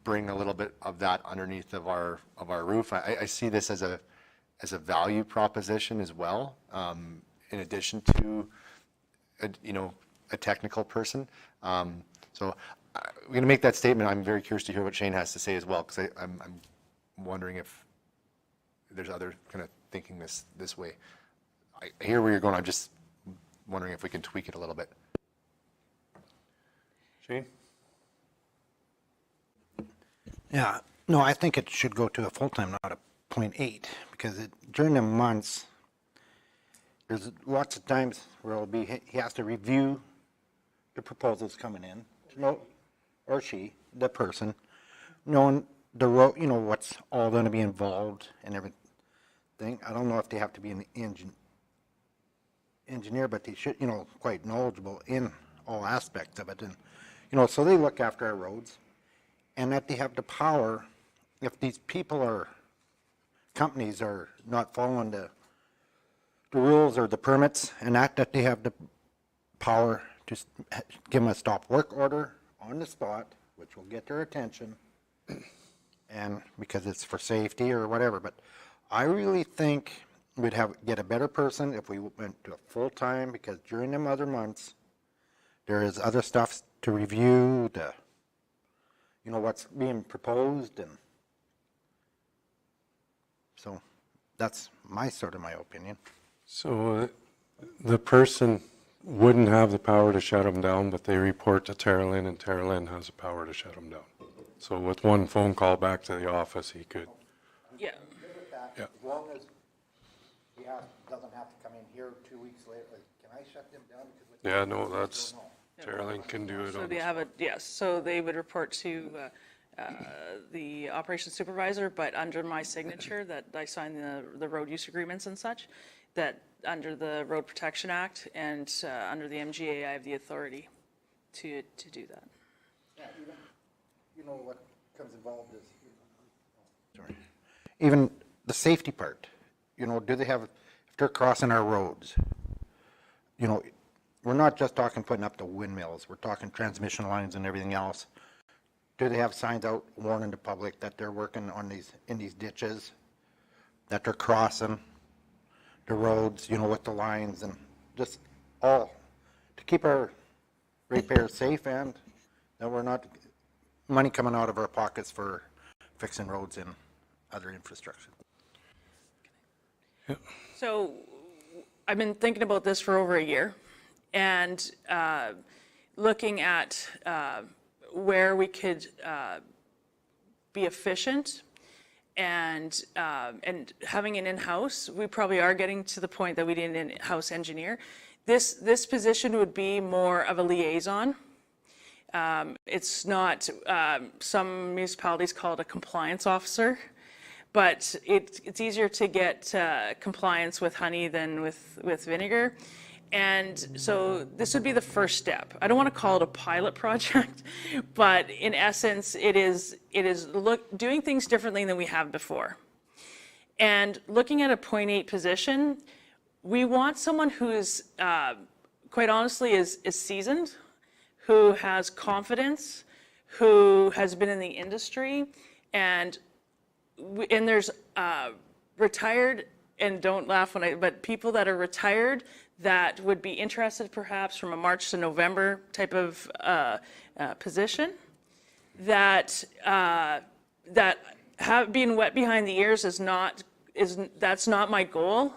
bring a little bit of that underneath of our roof. I see this as a value proposition as well, in addition to a technical person. So we're going to make that statement. I'm very curious to hear what Shane has to say as well, because I'm wondering if there's other kind of thinking this way. I hear where you're going. I'm just wondering if we can tweak it a little bit. Shane? Yeah, no, I think it should go to a full-time, not a .8, because during the months, there's lots of times where he has to review the proposals coming in, or she, the person, knowing the road, you know, what's all going to be involved and everything. I don't know if they have to be an engineer, but they should, you know, quite knowledgeable in all aspects of it. And, you know, so they look after our roads, and that they have the power, if these companies are not following the rules or the permits, and that they have the power to give them a stop work order on the spot, which will get their attention, and because it's for safety or whatever. But I really think we'd get a better person if we went to a full-time, because during them other months, there is other stuff to review, you know, what's being proposed, and so that's my opinion. So the person wouldn't have the power to shut them down, but they report to Terrell, and Terrell has the power to shut them down. So with one phone call back to the office, he could. Yeah. Yeah. As long as he doesn't have to come in here 2 weeks later, like, can I shut them down? Yeah, no, that's, Terrell can do it So on they his have yes, so they would report to the operations supervisor, but under my signature that I sign the road use agreements and such, that under the Road Protection Act and under the MGA, I have the authority to do that. Yeah, you know what comes involved is, sorry, even the safety part. You know, do they have, if they're crossing our roads, you know, we're not just talking putting up the windmills, we're talking transmission lines and everything else. Do they have signs out warning the public that they're working on in these ditches, that they're crossing the roads, you know, with the lines and just all, to keep our ratepayers safe and that we're not, money coming out of our pockets for fixing roads and other infrastructure. So I've been thinking about this for over a year and looking at where we could be efficient and having an in-house. We probably are getting to the point that we need an in-house engineer. This position would be more of a liaison. It's not, some municipalities call it a compliance officer, but it's easier to get compliance with honey than with vinegar. And so this would be the first step. I don't want to call it a pilot project, but in essence, it is doing things differently than we have before. And looking at a 0.8 position, we want someone who is, quite honestly, is seasoned, who has confidence, who has been in the industry, and there's retired, and don't laugh but people that are retired that would be interested perhaps from a March to November type of position, that have been wet behind the ears that's not my goal.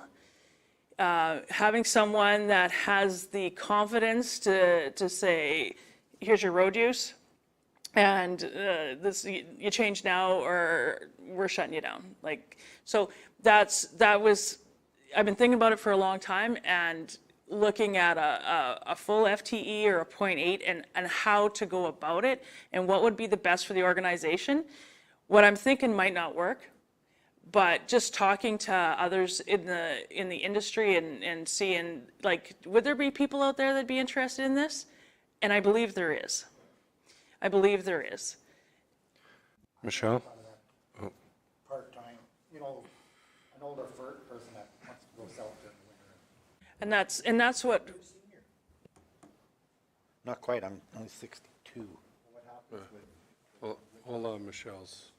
Having someone that has the confidence to say, here's your road use, and this you change now or we're shutting you down. Like, so I've been thinking about it for a long time and looking at a full FTE or a 0.8 and how to go about it and what would be the best for the organization. What I'm thinking might not work, but just talking to others in the industry and seeing, like, would there be people out there that'd be interested in this? And I believe there is. I believe there is. Michelle? Part-time, you know, an older person that wants to go south in the winter. And that's what. Not quite, I'm only 62. What happens with? Hold on, Michelle's.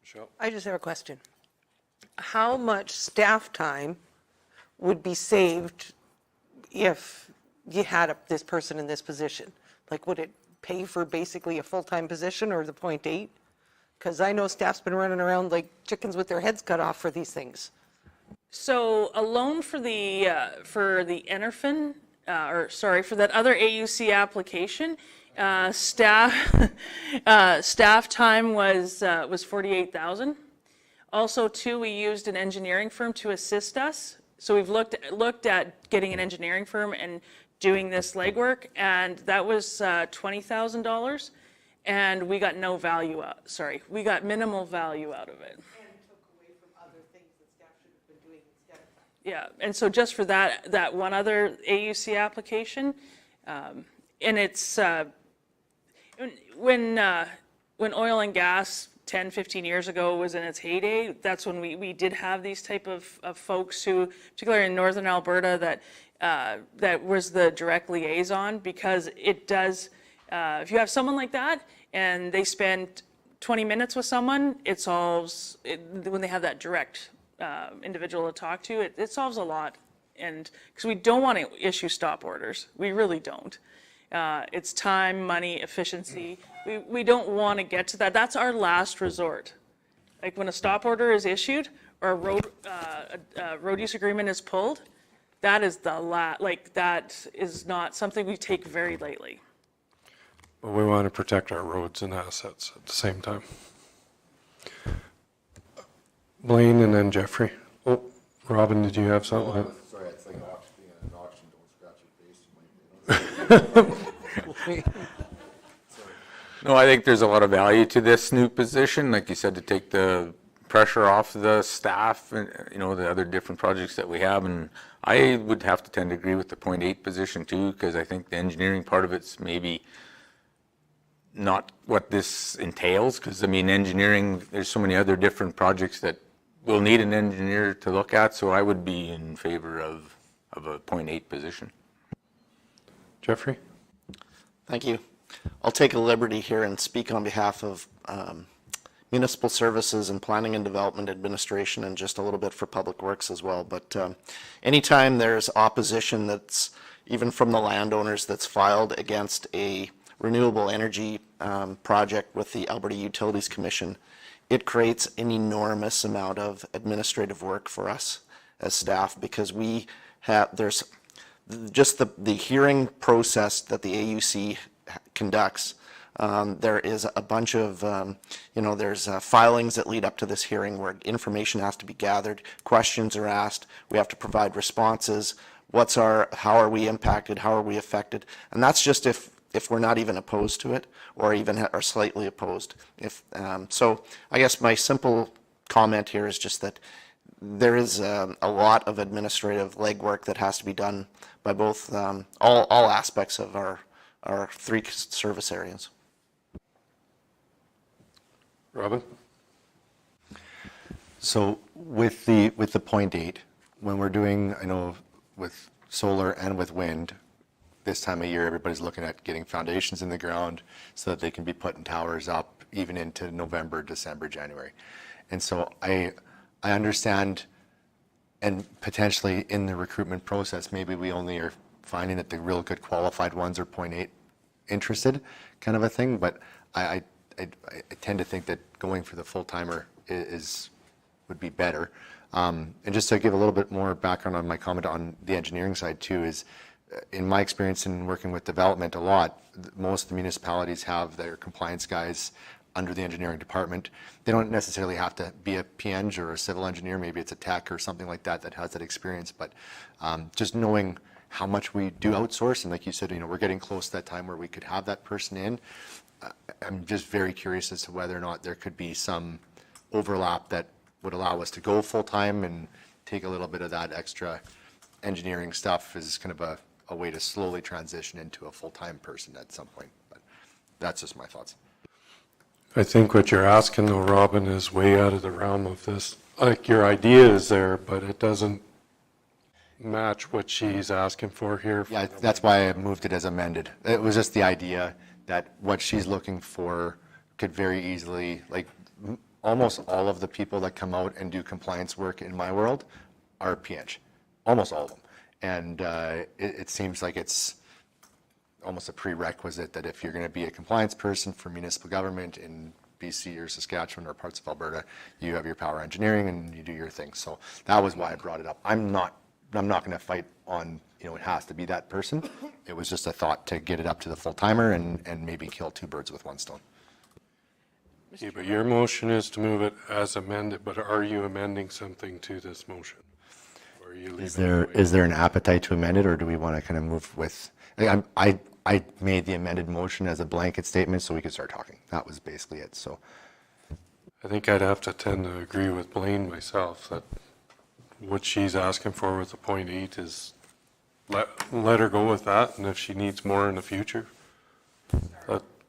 Michelle? I just have a question. How much staff time would be saved if you had this person in this position? Like, would it pay for basically a full-time position or the 0.8? Because I know staff's been running around like chickens with their heads cut off for these things. So alone for the Enerfin, for that other AUC application, staff time was 48,000. Also, too, we used an engineering firm to assist us. So we've looked at getting an engineering firm and doing this legwork, and that was $20,000, and we got no value out. Sorry, we got minimal value out of it. And took away from other things that staff should have been doing instead. Yeah, and so just for that one other AUC application, and it's when oil and gas 10, 15 years ago was in its heyday, that's when we did have these type of folks who, particularly in northern Alberta, that was the direct liaison, because it does, if you have someone like that and they spend 20 minutes with someone, it solves, when they have that direct individual to talk to, it solves a lot. And because we don't want to issue stop orders, we really don't. It's time, money, efficiency. We don't want to get to that. That's our last resort. Like when a stop order is issued or a road use agreement is pulled, that is that is not something we take very lightly. But we want to protect our roads and assets at the same time. Blaine and then Jeffrey. Oh, Robin, did you have something? Sorry, it's like being an auction, don't scratch your face. No, I think there's a lot of value to this new position, like you said, to take the pressure off the staff and, the other different projects that we have. And I would have to tend to agree with the 0.8 position too, because I think the engineering part of it's maybe not what this entails, because engineering, there's so many other different projects that will need an engineer to look at, so I would be in favor of a 0.8 position. Jeffrey? Thank you. I'll take a liberty here and speak on behalf of municipal services and planning and development administration, and just a little bit for public works as well. But anytime there's opposition that's even from the landowners that's filed against a renewable energy project with the Alberta Utilities Commission, it creates an enormous amount of administrative work for us as staff, because there's just the hearing process that the AUC conducts. There is a bunch of, there's filings that lead up to this hearing where information has to be gathered, questions are asked, we have to provide responses. How are we impacted? How are we affected? And that's just if we're not even opposed to it, or even are slightly opposed. So I guess my simple comment here is just that there is a lot of administrative legwork that has to be done by both, all aspects of our three service areas. Robin? So with the 0.8, when we're doing, I know with solar and with wind, this time of year, everybody's looking at getting foundations in the ground so that they can be putting towers up even into November, December, January. And so I understand, and potentially in the recruitment process, maybe we only are finding that the real good qualified ones are 0.8 interested, kind of a thing. But I tend to think that going for the full-timer would be better. And just to give a little bit more background on my comment on the engineering side too, is in my experience in working with development a lot, most of the municipalities have their compliance guys under the engineering department. They don't necessarily have to be a PEng or a civil engineer. Maybe it's a tech or something like that that has that experience. But just knowing how much we do outsource, and like you said, we're getting close to that time where we could have that person in. I'm just very curious as to whether or not there could be some overlap that would allow us to go full-time and take a little bit of that extra engineering stuff as kind of a way to slowly transition into a full-time person at some point. But that's just my thoughts. I think what you're asking though, Robin, is way out of the realm of this. Like, your idea is there, but it doesn't match what she's asking for here. Yeah, that's why I moved it as amended. It was just the idea that what she's looking for could very easily, like almost all of the people that come out and do compliance work in my world are PEng, almost all of them. And it seems like it's almost a prerequisite that if you're going to be a compliance person for municipal government in BC or Saskatchewan or parts of Alberta, you have your power engineering and you do your thing. So that was why I brought it up. I'm not going to fight on, it has to be that person. It was just a thought to get it up to the full-timer and maybe kill two birds with one stone. Yeah, but your motion is to move it as amended, but are you amending something to this motion? Or are you leaving Is there an appetite to amend it, or do we want to kind of move with, I made the amended motion as a blanket statement so we could start talking. That was basically it, so. I think I'd have to tend to agree with Blaine myself, that what she's asking for with the 0.8 is let her go with that, and if she needs more in the future,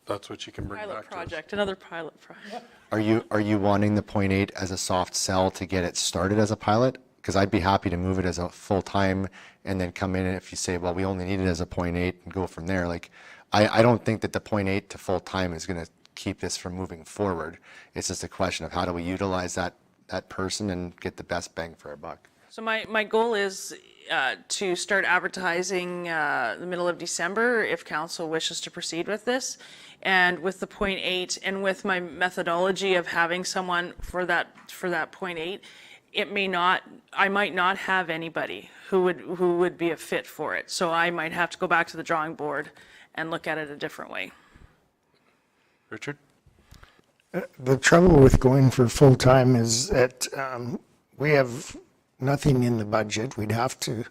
that's what she can bring Pilot back to us. project, another pilot project. Are you wanting the 0.8 as a soft sell to get it started as a pilot? Because I'd be happy to move it as a full-time and then come in, and if you say, well, we only need it as a 0.8 and go from there. Like, I don't think that the 0.8 to full-time is going to keep this from moving forward. It's just a question of how do we utilize that person and get the best bang for our buck. So my goal is to start advertising the middle of December if council wishes to proceed with this. And with the 0.8 and with my methodology of having someone for that 0.8, I might not have anybody who would be a fit for it. So I might have to go back to the drawing board and look at it a different way. Richard? The trouble with going for full-time is that we have nothing in the budget. We'd have to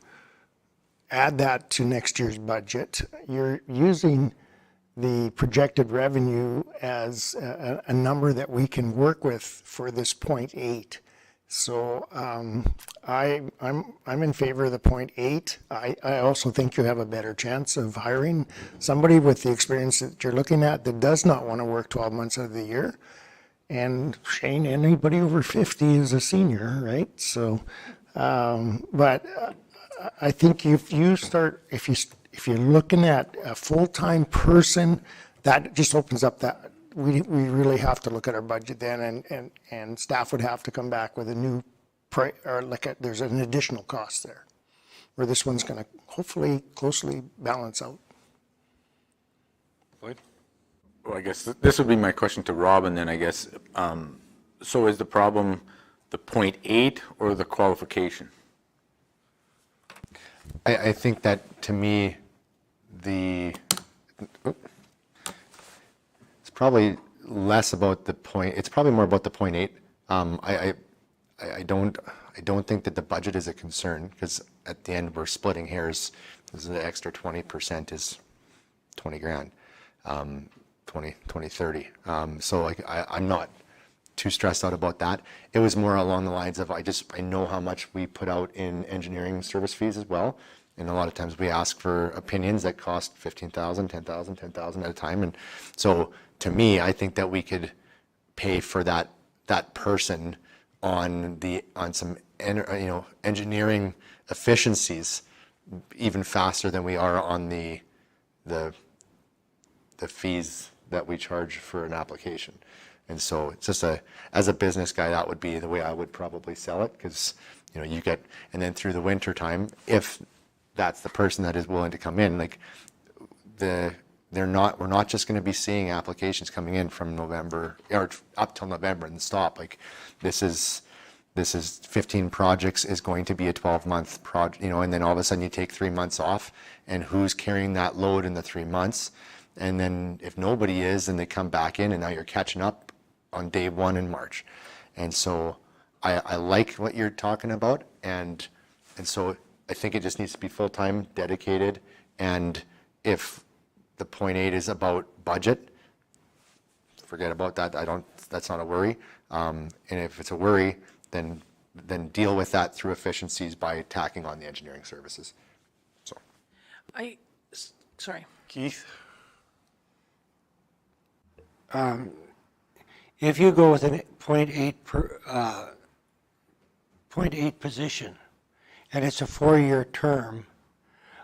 add that to next year's budget. You're using the projected revenue as a number that we can work with for this 0.8. So I'm in favor of the 0.8. I also think you have a better chance of hiring somebody with the experience that you're looking at that does not want to work 12 months out of the year. And Shane, anybody over 50 is a senior, right? So, but I think if you're looking at a full-time person, that just opens up we really have to look at our budget then, and staff would have to come back with a new or there's an additional cost there, where this one's gonna hopefully closely balance out. Lloyd? Well, I guess this would be my question to Robin then, I guess. So is the problem the 0.8 or the qualification? I think that, to me, it's probably less about the point, it's probably more about the 0.8. I don't think that the budget is a concern, because at the end, we're splitting hairs. This is the extra 20% is 20 grand, 20, 30. So I'm not too stressed out about that. It was more along the lines of, I know how much we put out in engineering service fees as well. And a lot of times we ask for opinions that cost $15,000, $10,000, $10,000 at a time. And so to me, I think that we could pay for that person on some engineering efficiencies even faster than we are on the fees that we charge for an application. And so it's just as a business guy, that would be the way I would probably sell it, because you get, and then through the winter time, if that's the person that is willing to come in, like we're not just going to be seeing applications coming in from November or up till November and stop. Like this is 15 projects is going to be a 12-month project, and then all of a sudden you take 3 months off, and who's carrying that load in the 3 months? And then if nobody is, then they come back in, and now you're catching up on day one in March. And so I like what you're talking about, and so I think it just needs to be full-time, dedicated, and if the 0.8 is about budget, forget about that. That's not a worry. And if it's a worry, then deal with that through efficiencies by tacking on the engineering services. So. Sorry. Keith? If you go with a 0.8 position, and it's a 4-year term,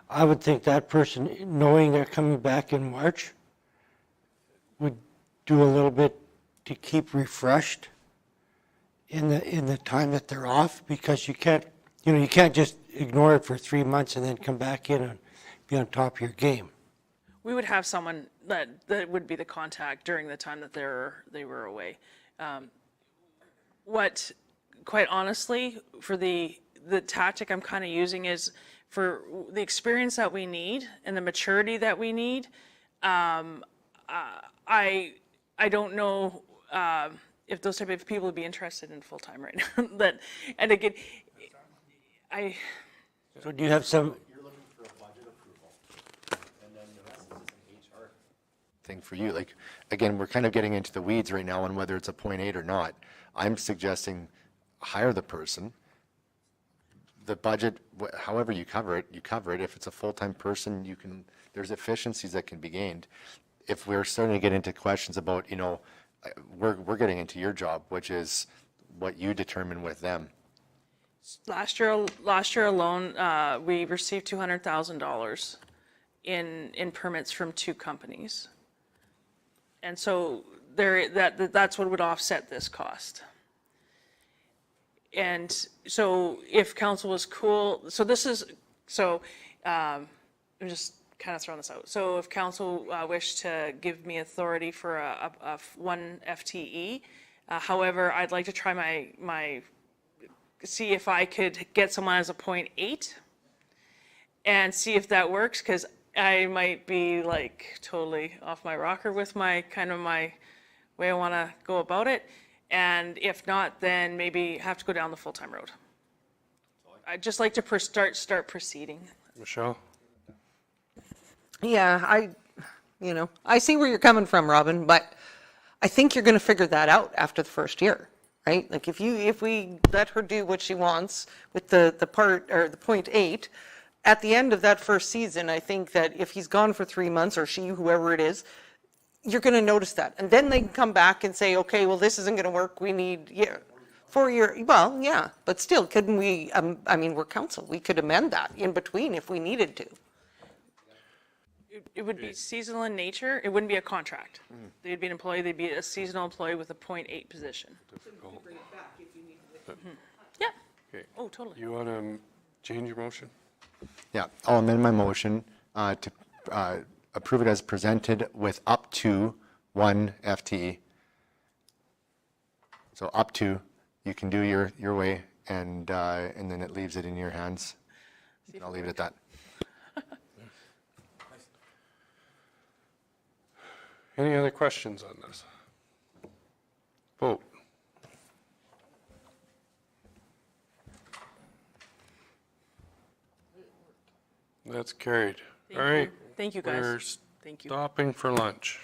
I would think that person, knowing they're coming back in March, would do a little bit to keep refreshed in the time that they're off, because you can't just ignore it for 3 months and then come back in and be on top of your game. We would have someone that would be the contact during the time that they were away. What, quite honestly, for the tactic I'm kind of using is for the experience that we need and the maturity that we need. I don't know if those type of people would be interested in full-time right now. And again, So do you have some? Thing for you, like, again, we're kind of getting into the weeds right now on whether it's a 0.8 or not. I'm suggesting hire the person. The budget, however you cover it, you cover it. If it's a full-time person, there's efficiencies that can be gained. If we're starting to get into questions about, we're getting into your job, which is what you determine with them. last year alone, we received $200,000 in permits from 2 companies. And so that's what would offset this cost. And so if council was cool, I'm just kind of throwing this out. So if council wished to give me authority for a 1 FTE, however, I'd like to try see if I could get someone as a 0.8 and see if that works, because I might be like totally off my rocker with my way I want to go about it. And if not, then maybe have to go down the full-time road. I'd just like to start proceeding. Michelle? Yeah, I see where you're coming from, Robin, but I think you're going to figure that out after the first year, right? Like if we let her do what she wants with the part or the 0.8, at the end of that first season, I think that if he's gone for 3 months, or she, whoever it is, you're going to notice that. And then they can come back and say, okay, well, this isn't going to work. We need 4 year, well, yeah, but still, couldn't we, we're council. We could amend that in between if we needed to. It would be seasonal in nature. It wouldn't be a contract. They'd be an employee, they'd be a seasonal employee with a .8 position. Yeah. Okay. Oh, totally. You want to change your motion? Yeah, I'll amend my motion to approve it as presented with up to 1 FTE. So up to, you can do your way, and then it leaves it in your hands. And I'll leave it at that. Any other questions on this? Vote. That's carried. All right. Thank you, guys. We're Thank you. stopping for lunch.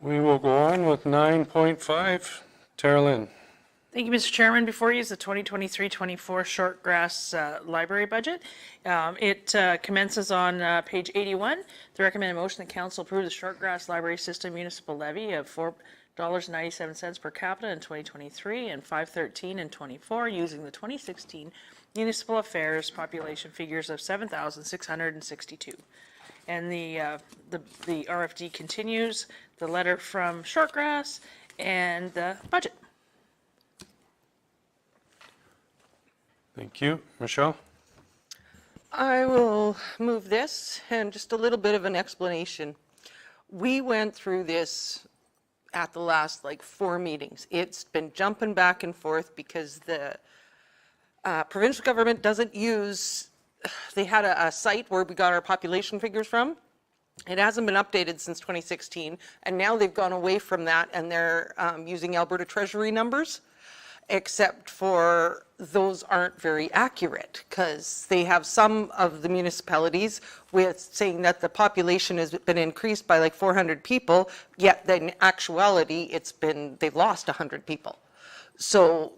We will go on with 9.5. Tara Lynn. Thank you, Mr. Chairman. Before you is the 2023-24 Shortgrass Library budget. It commences on page 81. The recommended motion that council approve the Shortgrass Library System municipal levy of $4.97 per capita in 2023 and $5.13 in 24, using the 2016 Municipal Affairs population figures of 7,662. And the RFD continues, the letter from Shortgrass, and the budget. Thank you. Michelle? I will move this, and just a little bit of an explanation. We went through this at the last, 4 meetings. It's been jumping back and forth because the provincial government doesn't use, they had a site where we got our population figures from. It hasn't been updated since 2016, and now they've gone away from that, and they're using Alberta Treasury numbers, except for those aren't very accurate, because they have some of the municipalities with saying that the population has been increased by 400 people, yet in actuality, they've lost 100 people. So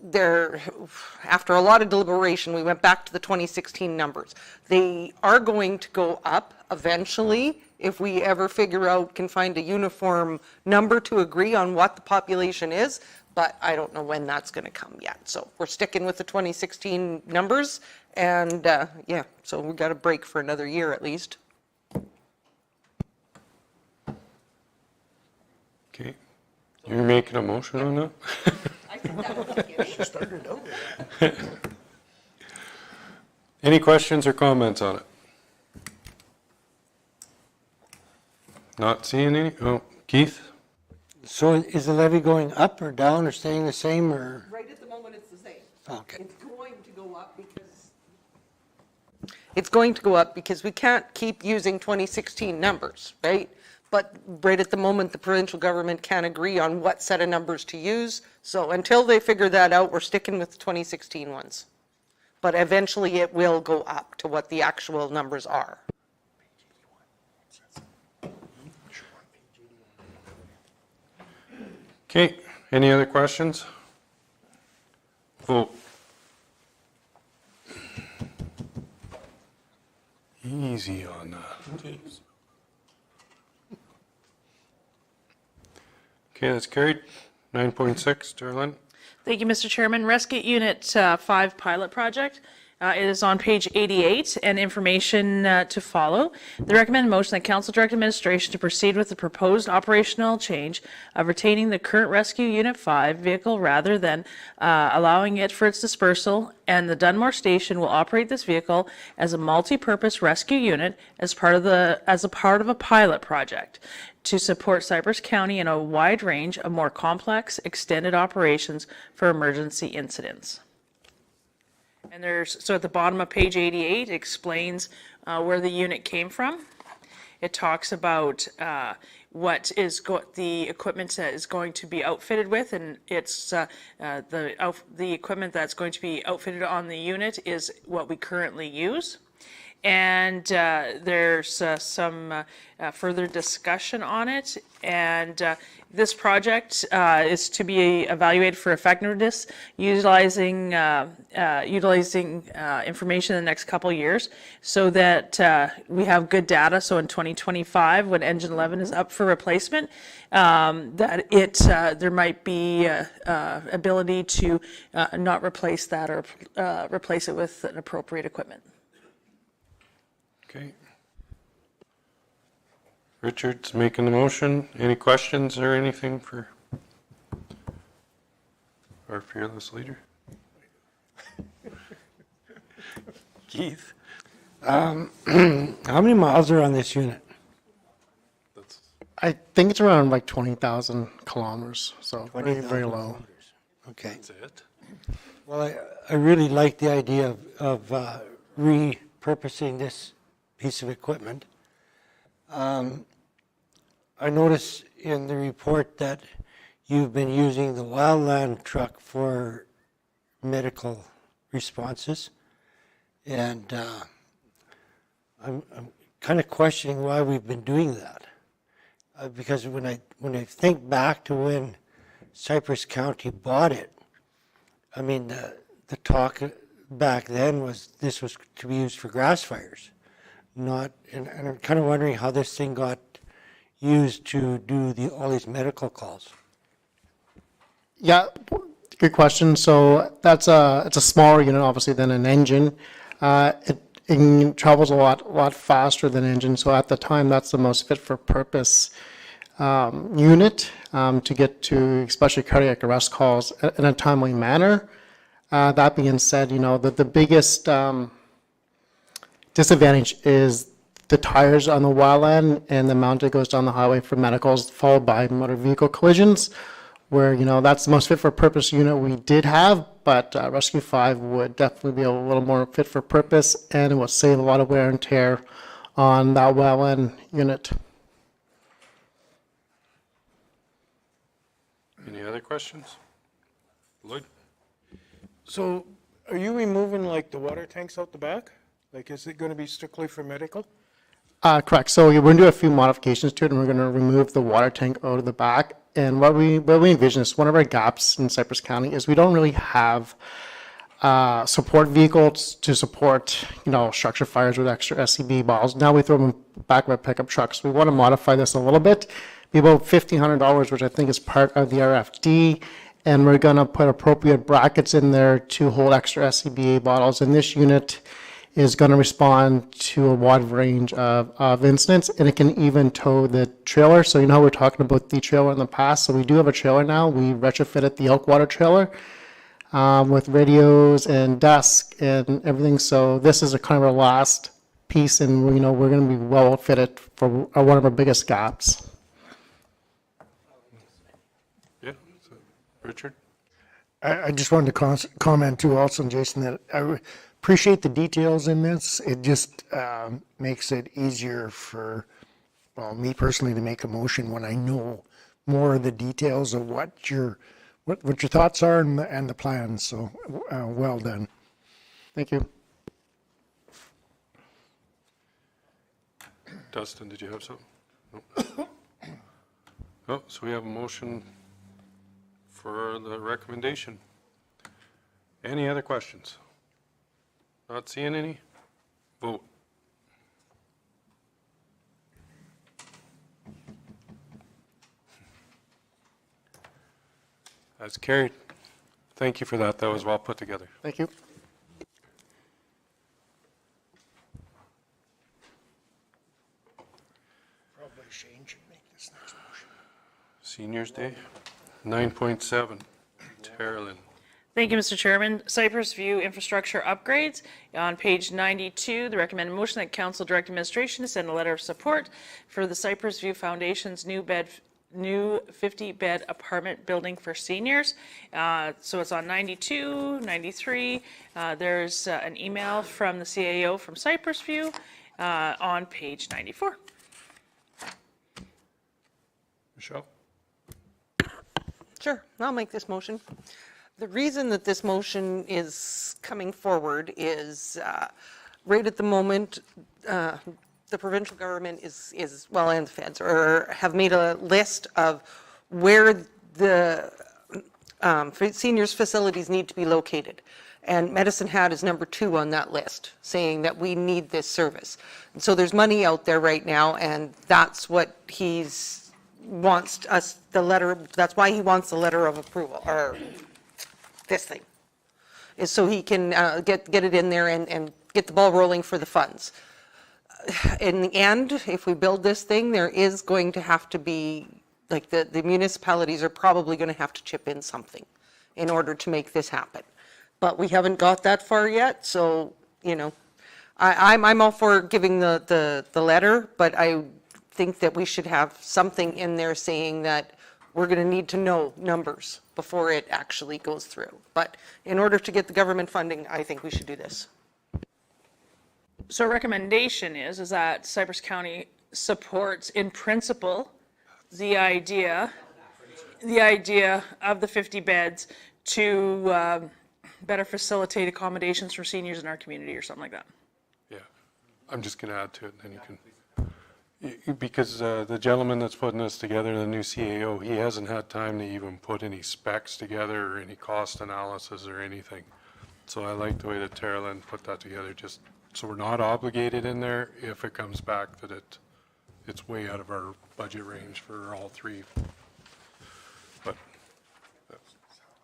after a lot of deliberation, we went back to the 2016 numbers. They are going to go up eventually if we ever can find a uniform number to agree on what the population is, but I don't know when that's going to come yet. So we're sticking with the 2016 numbers, and so we got a break for another year at least. Okay. You're making a motion on that? I think that was the beginning. Started over. Any questions or comments on it? Not seeing any? Oh, Keith? So is the levy going up or down or staying the same, or? Right at the moment, it's the same. Okay. It's going to go up because we can't keep using 2016 numbers, right? But right at the moment, the provincial government can't agree on what set of numbers to use. So until they figure that out, we're sticking with the 2016 ones. But eventually it will go up to what the actual numbers are. Okay, any other questions? Vote. Easy on that. Okay, that's carried. 9.6, Darlene. Thank you, Mr. Chairman. Rescue Unit 5 pilot project. It is on page 88, and information to follow. The recommended motion that Council direct administration to proceed with the proposed operational change of retaining the current Rescue Unit 5 vehicle rather than allowing it for its dispersal, and the Dunmore Station will operate this vehicle as a multi-purpose rescue unit as part of a pilot project to support Cypress County in a wide range of more complex, extended operations for emergency incidents. And so at the bottom of page 88, it explains where the unit came from. It talks about the equipment that is going to be outfitted with, and it's the equipment that's going to be outfitted on the unit is what we currently use. And there's some further discussion on it, and this project is to be evaluated for effectiveness, utilizing information in the next couple years, so that we have good data. So in 2025, when engine 11 is up for replacement, that there might be ability to not replace that or replace it with an appropriate equipment. Okay. Richard's making the motion. Any questions or anything for our fearless leader? Keith? How many miles are on this unit? I think it's around 20,000 kilometers, so very, very low. Okay. That's it? Well, I really like the idea of repurposing this piece of equipment. I notice in the report that you've been using the wildland truck for medical responses, and I'm kind of questioning why we've been doing that. Because when I think back to when Cypress County bought it, I mean, the talk back then was this was to be used for grass fires, not, and I'm kind of wondering how this thing got used to do all these medical calls. Yeah, good question. So it's a smaller unit, obviously, than an engine. It travels a lot faster than an engine. So at the time, that's the most fit for purpose unit to get to, especially cardiac arrest calls in a timely manner. That being said, the biggest disadvantage is the tires on the wild end and the amount that goes down the highway for medicals, followed by motor vehicle collisions, where, that's the most fit for purpose unit we did have, but Rescue 5 would definitely be a little more fit for purpose, and it will save a lot of wear and tear on that well end unit. Any other questions? Lloyd? So are you removing like the water tanks out the back? Like, is it going to be strictly for medical? Correct. So we're going to do a few modifications to it, and we're going to remove the water tank out of the back. And what we envision is one of our gaps in Cypress County is we don't really have support vehicles to support, structure fires with extra SCB balls. Now we throw them back of our pickup trucks. We want to modify this a little bit, be about $1,500, which I think is part of the RFD. And we're going to put appropriate brackets in there to hold extra SCBA bottles. And this unit is going to respond to a wide range of incidents, and it can even tow the trailer. So we're talking about the trailer in the past. So we do have a trailer now. We retrofitted the Elkwater trailer with radios and desk and everything. So this is a kind of our last piece, and we're going to be well outfitted for one of our biggest gaps. Yeah. So, Richard? I just wanted to comment too also, Jason, that I appreciate the details in this. It just makes it easier for, me personally to make a motion when I know more of the details of what your thoughts are and the plans. So well done. Thank you. Dustin, did you have something? No. Oh, so we have a motion for the recommendation. Any other questions? Not seeing any? Vote. That's carried. Thank you for that. That was well put together. Thank you. Probably Shane should make this next motion. Seniors Day, 9.7, Terrelin. Thank you, Mr. Chairman. Cypress View infrastructure upgrades. On page 92, the recommended motion that Council direct administration to send a letter of support for the Cypress View Foundation's new 50-bed apartment building for seniors. So it's on 92, 93. There's an email from the CAO from Cypress View on page 94. Michelle? Sure, I'll make this motion. The reason that this motion is coming forward is right at the moment, the provincial government is well, and the feds have made a list of where the seniors facilities need to be located. And Medicine Hat is number 2 on that list, saying that we need this service. And so there's money out there right now, and that's what wants us, that's why he wants the letter of approval, or this thing, is so he can get it in there and get the ball rolling for the funds. In the end, if we build this thing, there is going to have to be, like the municipalities are probably going to have to chip in something in order to make this happen. But we haven't got that far yet, so, I'm all for giving the letter, but I think that we should have something in there saying that we're going to need to know numbers before it actually goes through. But in order to get the government funding, I think we should do this. So recommendation is that Cypress County supports in principle the idea of the 50 beds to better facilitate accommodations for seniors in our community or something like that. Yeah. I'm just going to add to it, and then you can. Because the gentleman that's putting this together, the new CAO, he hasn't had time to even put any specs together or any cost analysis or anything. So I like the way that Tara Lynn put that together, just so we're not obligated in there if it comes back that it's way out of our budget range for all three. But,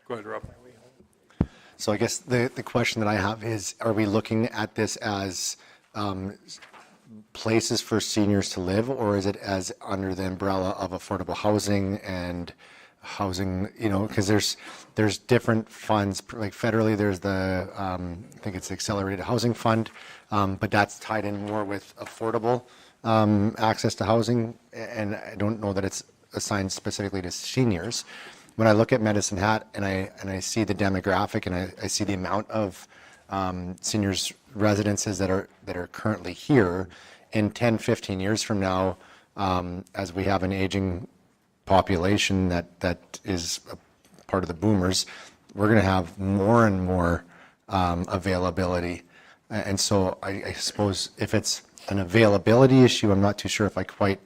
go ahead, Rob. So I guess the question that I have is, are we looking at this as places for seniors to live, or is it as under the umbrella of affordable housing and housing, you know, because there's different funds, like federally, there's the, I think it's the Accelerated Housing Fund, but that's tied in more with affordable access to housing, and I don't know that it's assigned specifically to seniors. When I look at Medicine Hat and I see the demographic and I see the amount of seniors residences that are currently here, in 10, 15 years from now, as we have an aging population that is a part of the boomers, we're going to have more and more availability. And so I suppose if it's an availability issue, I'm not too sure if I quite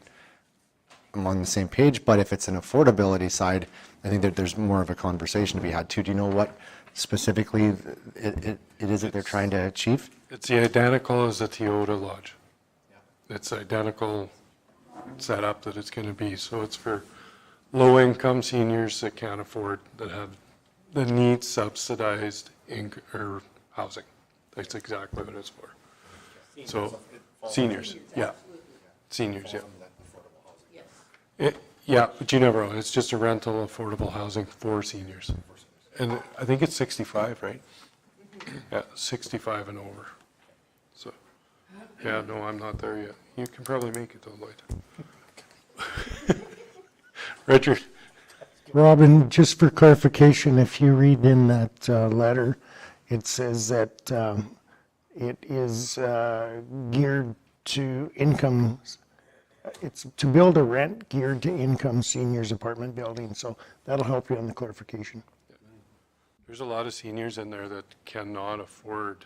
am on the same page, but if it's an affordability side, I think that there's more of a conversation to be had too. Do you know what specifically it is that they're trying to achieve? It's the identical as the Toyota Lodge. It's identical setup that it's going to be. So it's for low-income seniors that can't afford, that need subsidized or housing. That's exactly what it's for. So seniors, yeah. Seniors, yeah. Yeah, but you never know. It's just a rental affordable housing for seniors. And I think it's 65, right? Yeah, 65 and over. So, yeah, no, I'm not there yet. You can probably make it though, Lloyd. Richard? Robin, just for clarification, if you read in that letter, it says that it is geared to income, it's to build a rent geared to income seniors apartment building, so that'll help you on the clarification. There's a lot of seniors in there that cannot afford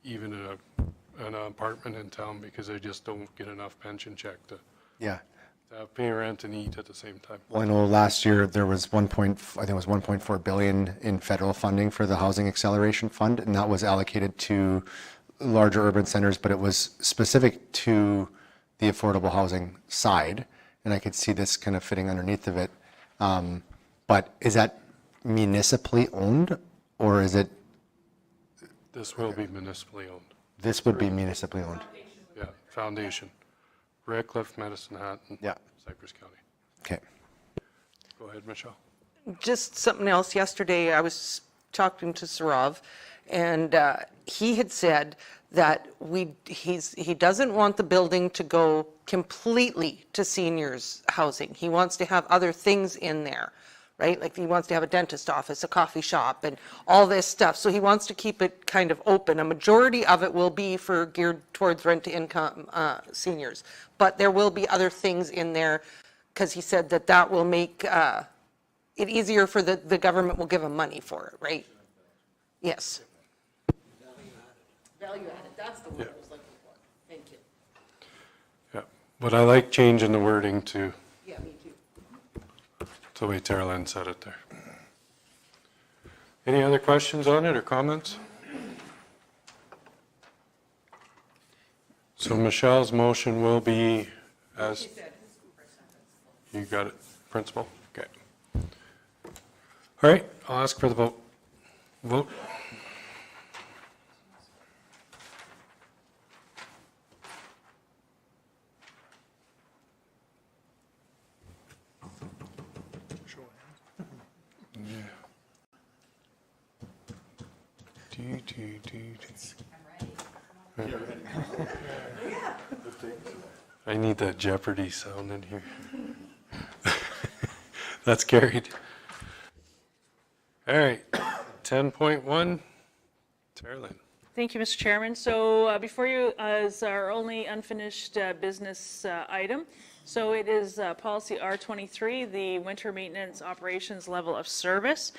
even an apartment in town because they just don't get enough pension check to pay rent and eat at the same time. Well, I know last year there was I think it was 1.4 billion in federal funding for the Housing Acceleration Fund, and that was allocated to larger urban centers, but it was specific to the affordable housing side, and I could see this kind of fitting underneath of it. But is that municipally owned, or is it? This will be municipally owned. This would be municipally owned. Yeah, foundation. Redcliffe, Medicine Hat, and Cypress County. Okay. Go ahead, Michelle. Just something else. Yesterday, I was talking to Sarav, and he had said that he doesn't want the building to go completely to seniors housing. He wants to have other things in there, right? Like he wants to have a dentist office, a coffee shop, and all this stuff. So he wants to keep it kind of open. A majority of it will be geared towards rent-to-income seniors, but there will be other things in there because he said that will make it easier for the government will give him money for it, right? Yes. Value added, that's the word I was looking for. Thank you. Yeah, but I like changing the wording to Yeah, me too. the way Tara Lynn said it there. Any other questions on it or comments? So Michelle's motion will be as, you got it, principal? Okay. All right, I'll ask for the vote. Vote. I need that Jeopardy sound in here. That's carried. All right, 10.1, Tara Lynn. Thank you, Mr. Chairman. So before you is our only unfinished business item. So it is policy R23, the winter maintenance operations level of service.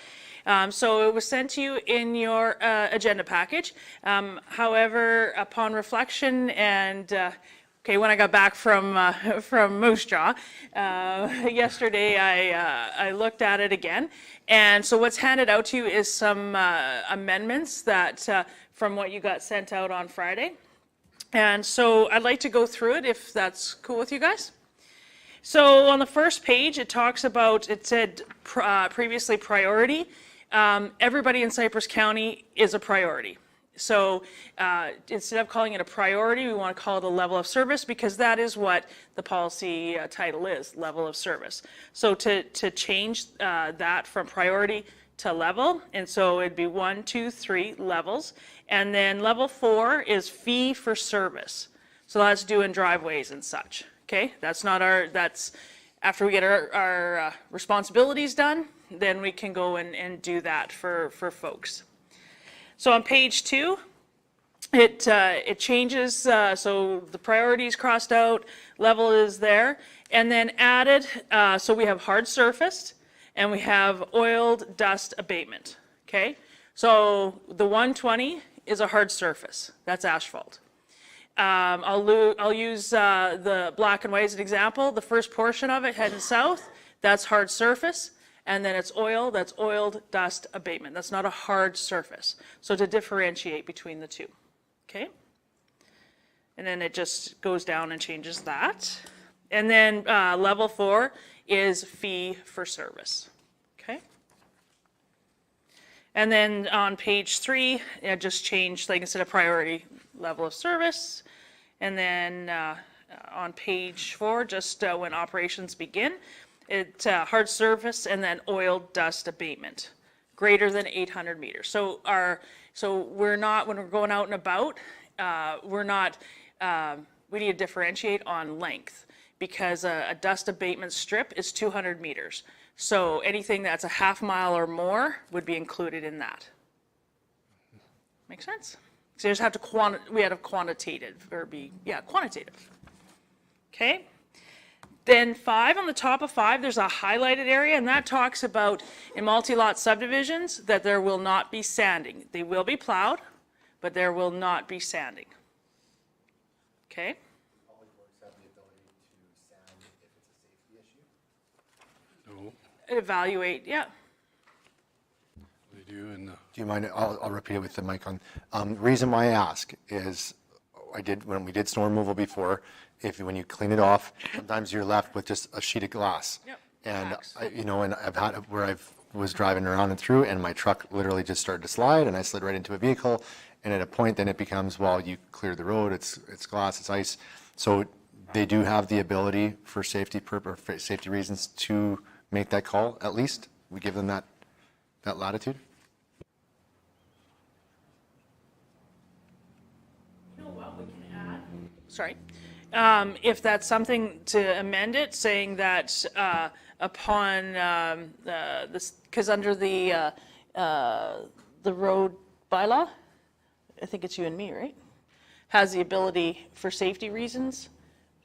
So it was sent to you in your agenda package. However, upon reflection and Okay, when I got back from Moose Jaw yesterday, I looked at it again. And so what's handed out to you is some amendments that from what you got sent out on Friday. And so I'd like to go through it if that's cool with you guys. So on the first page, it talks about, it said previously priority. Everybody in Cypress County is a priority. So instead of calling it a priority, we want to call it a level of service because that is what the policy title is, level of service. So to change that from priority to level, and so it'd be 1, 2, 3 levels. And then level 4 is fee for service. So that's doing driveways and such. Okay, that's not our, that's after we get our responsibilities done, then we can go and do that for folks. So on page 2, it changes, so the priority is crossed out, level is there, and then added, so we have hard surfaced, and we have oiled dust abatement, okay? So the 120 is a hard surface, that's asphalt. I'll use the black and white as an example. The first portion of it heading south, that's hard surface. And then it's oil, that's oiled dust abatement. That's not a hard surface. So to differentiate between the two, okay? And then it just goes down and changes that. And then level 4 is fee for service, okay? And then on page 3, it just changed, like instead of priority, level of service. And then on page 4, just when operations begin, it's hard surface and then oil dust abatement, greater than 800 meters. So we're not, when we're going out and about, we're not, we need to differentiate on length because a dust abatement strip is 200 meters. So anything that's a half mile or more would be included in that. Make sense? So you just have to we had a quantitative, or quantitative. Okay? Then 5, on the top of 5, there's a highlighted area, and that talks about in multi-lot subdivisions that there will not be sanding. They will be plowed, but there will not be sanding. Okay? Public Works have the ability to sand if it's a safety issue? No, Evaluate, yeah. they do, and Do you mind, I'll repeat it with the mic on. Reason why I ask is, when we did snow removal before, when you clean it off, sometimes you're left with just a sheet of glass. Yep. And, and I've had it where was driving around and through, and my truck literally just started to slide, and I slid right into a vehicle, and at a point, then it becomes, well, you clear the road, it's glass, it's ice. So they do have the ability for safety reasons to make that call, at least? We give them that latitude? You know what we can add? Sorry. If that's something to amend it, saying that upon this, because under the road bylaw, I think it's you and me, right? Has the ability for safety reasons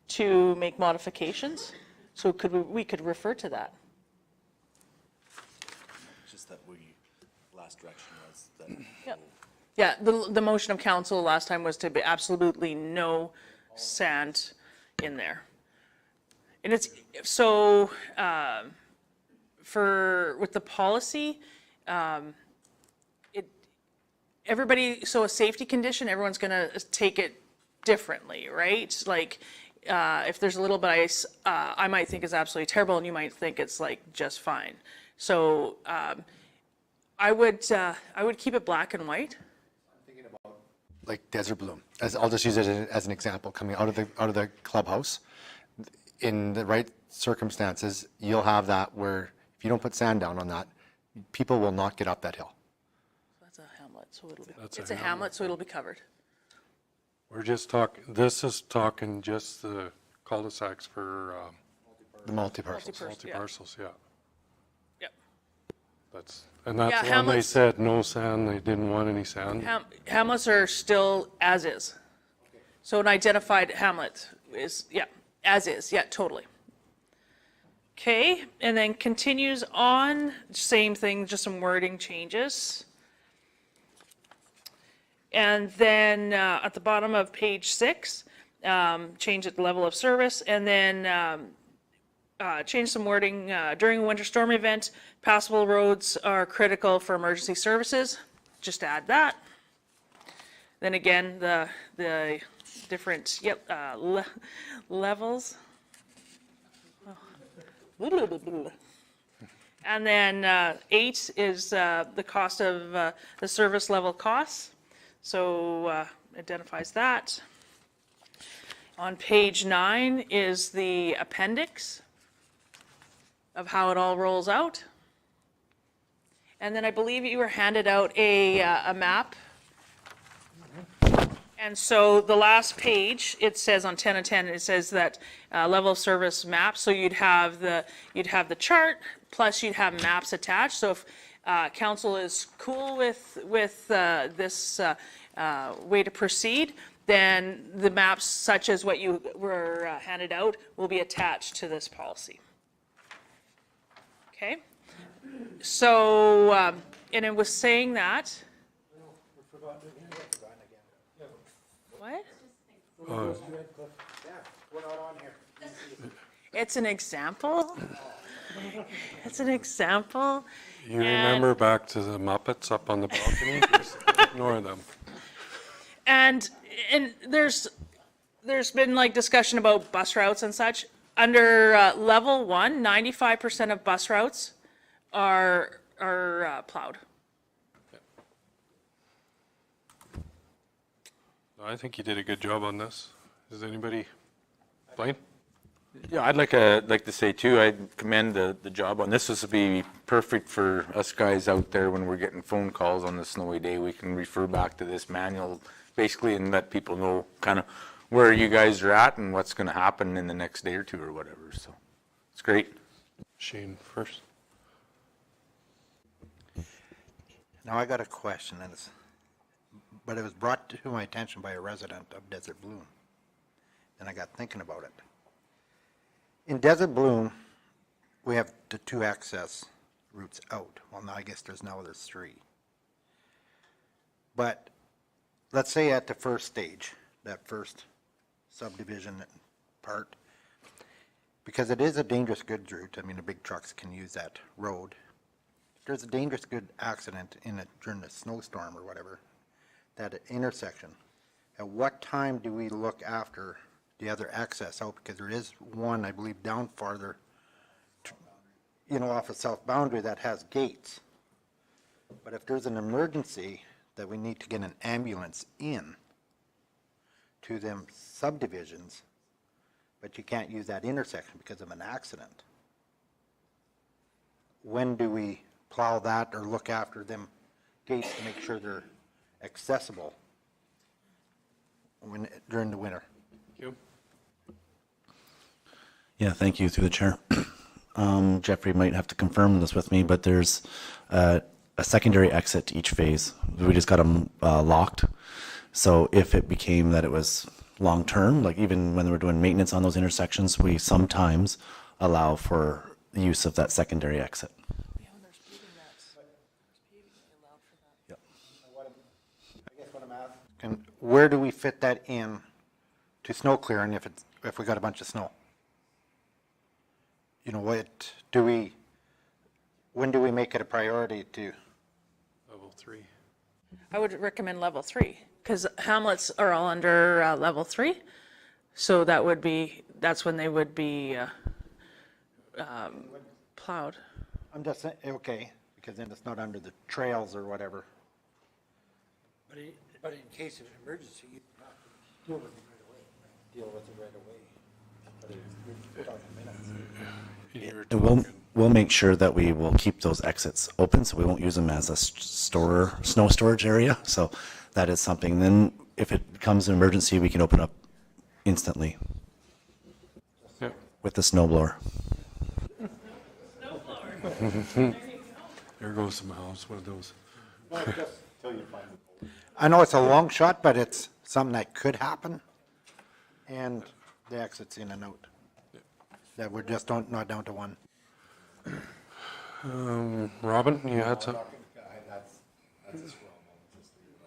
to make modifications. So we could refer to that. Just that last direction was that. Yeah, the motion of council last time was to be absolutely no sand in there. And it's, so with the policy, everybody, so a safety condition, everyone's gonna take it differently, right? Like, if there's a little bit of ice, I might think it's absolutely terrible and you might think it's like just fine. So I would keep it black and white. Like Desert Bloom, I'll just use it as an example, coming out of the clubhouse. In the right circumstances, you'll have that where if you don't put sand down on that, people will not get up that hill. That's a hamlet, so it'll be, it's a hamlet, so it'll be covered. we're just talking, this is talking just the cul-de-sacs for The multi-parcels. multi-parcels, yeah. Yep. And that's Yeah, the one they hamlets- said, no sand, they didn't want any sand. Hamlets are still as is. So an identified hamlet is, yeah, as is, yeah, totally. Okay, and then continues on, same thing, just some wording changes. And then at the bottom of page 6, change at the level of service, and then change some wording. During a winter storm event, passable roads are critical for emergency services. Just add that. Then again, the different levels. And then 8 is the cost of the service level costs. So identifies that. On page 9 is the appendix of how it all rolls out. And then I believe you were handed out a map. And so the last page, it says on 10 of 10, it says that level of service map. So you'd have the chart, plus you'd have maps attached. So if council is cool with this way to proceed, then the maps, such as what you were handed out, will be attached to this policy. Okay? So, and it was saying that. What? It's an example. It's an example. You remember back to the Muppets up on the balcony? Just ignore them. And there's been like discussion about bus routes and such. Under level 1, 95% of bus routes are plowed. I think you did a good job on this. Does anybody, Blaine? Yeah, I'd like to say too, I commend the job on this. This would be perfect for us guys out there when we're getting phone calls on the snowy day. We can refer back to this manual basically and let people know kind of where you guys are at and what's going to happen in the next day or two or whatever. So it's great. Shane first. Now I got a question, but it was brought to my attention by a resident of Desert Bloom, and I got thinking about it. In Desert Bloom, we have the 2 access routes out. Well, now I guess there's 3. But let's say at the first stage, that first subdivision part, because it is a dangerous goods route. I mean, the big trucks can use that road. If there's a dangerous good accident in it during a snowstorm or whatever, that intersection, at what time do we look after the other access out? Because there is one, I believe, down farther, off of South Boundary that has gates. But if there's an emergency that we need to get an ambulance in to them subdivisions, but you can't use that intersection because of an accident, when do we plow that or look after them gates to make sure they're accessible during the winter? Yeah, thank you, through the chair. Jeffrey might have to confirm this with me, but there's a secondary exit to each phase. We just got them locked. So if it became that it was long-term, like even when we're doing maintenance on those intersections, we sometimes allow for the use of that secondary exit. And where do we fit that in to snow clearing if we got a bunch of snow? When do we make it a priority to? Level 3. I would recommend level 3, because hamlets are all under level 3. So that's when they would be plowed. I'm just saying, okay, because then it's not under the trails or whatever. But in case of emergency, you have to deal with it right away. Deal with it right away. But you're talking minutes. And we'll make sure that we will keep those exits open, so we won't use them as a snow storage area. So that is something. Then if it becomes an emergency, we can open up instantly with the snow blower. There goes the mouse, one of those. I know it's a long shot, but it's something that could happen. And the exits in and out. That we're just not down to one. Robin, you had some?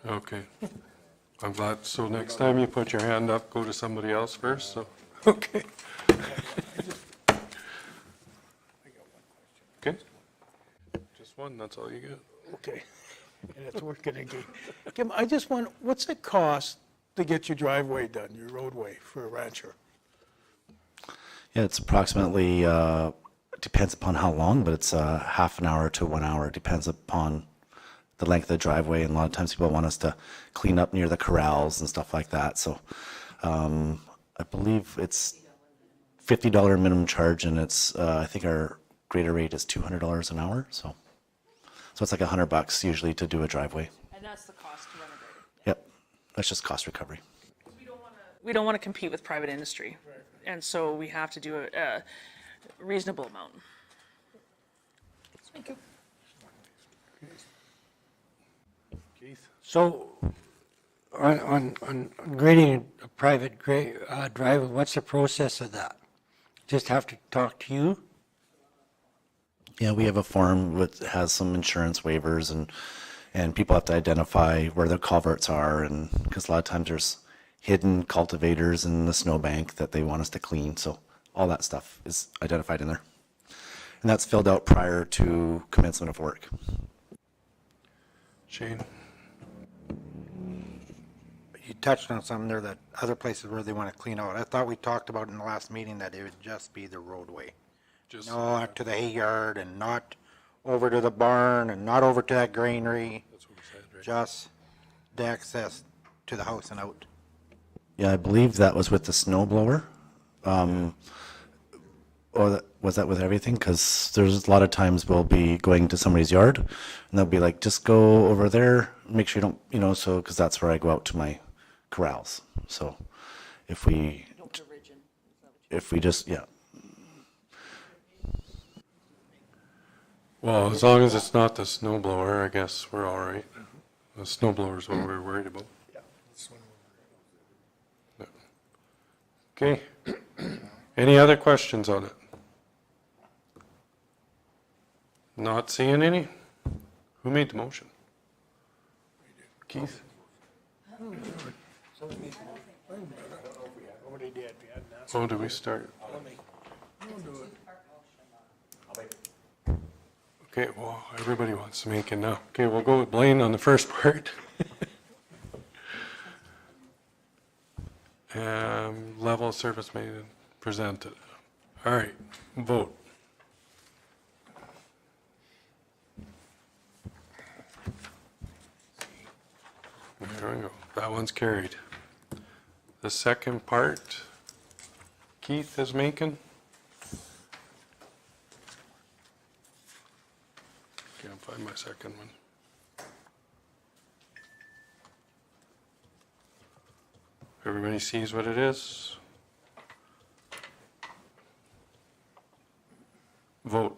Okay. I'm glad, so next time you put your hand up, go to somebody else first, so, okay. Okay. Just one, that's all you get. Okay. And it's working again. Kim, I just want, what's it cost to get your driveway done, your roadway for a rancher? Yeah, it's approximately, depends upon how long, but it's half an hour to 1 hour. Depends upon the length of the driveway. And a lot of times people want us to clean up near the corrals and stuff like that. So I believe it's $50 minimum charge, and it's, I think our grader rate is $200 an hour. So it's like $100 usually to do a driveway. And that's the cost to run a grader. Yep, that's just cost recovery. We don't want to compete with private industry, and so we have to do a reasonable amount. Thank you. So, on grading a private driveway, what's the process of that? Just have to talk to you? Yeah, we have a form with has some insurance waivers, and people have to identify where their culverts are, and because a lot of times there's hidden cultivators in the snowbank that they want us to clean. So all that stuff is identified in there, and that's filled out prior to commencement of work. Shane? You touched on something there, that other places where they want to clean out. I thought we talked about in the last meeting that it would just be the roadway. Just Not to the hay yard and not over to the barn and not over to that granary. That's what we said, right? Just the access to the house and out. Yeah, I believe that was with the snow blower. Or was that with everything? Because there's a lot of times we'll be going to somebody's yard, and they'll be like, just go over there, make sure you don't, so, because that's where I go out to my corrals. So if we just, yeah. Well, as long as it's not the snow blower, I guess we're all right. The snow blower is what we're worried about. Okay. Any other questions on it? Not seeing any? Who made the motion? Keith? Oh, did we start? Okay, well, everybody wants to make it now. Okay, we'll go with Blaine on the first part. Level of service made and presented. All right, vote. There we go. That one's carried. The second part, Keith is making. Can't find my second one. Everybody sees what it is? Vote.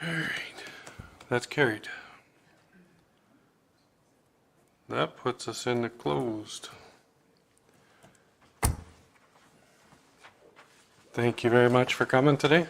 All right, that's carried. That puts us into closed. Thank you very much for coming today.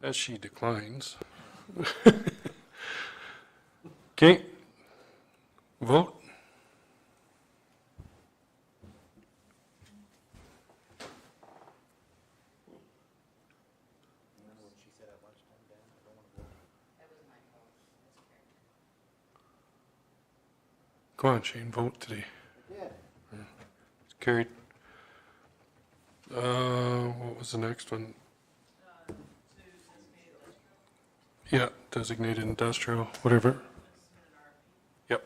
As she declines. Okay. Vote. Come on, Shane, vote today. It's carried. What was the next one? Yeah, designated industrial, whatever. Yep.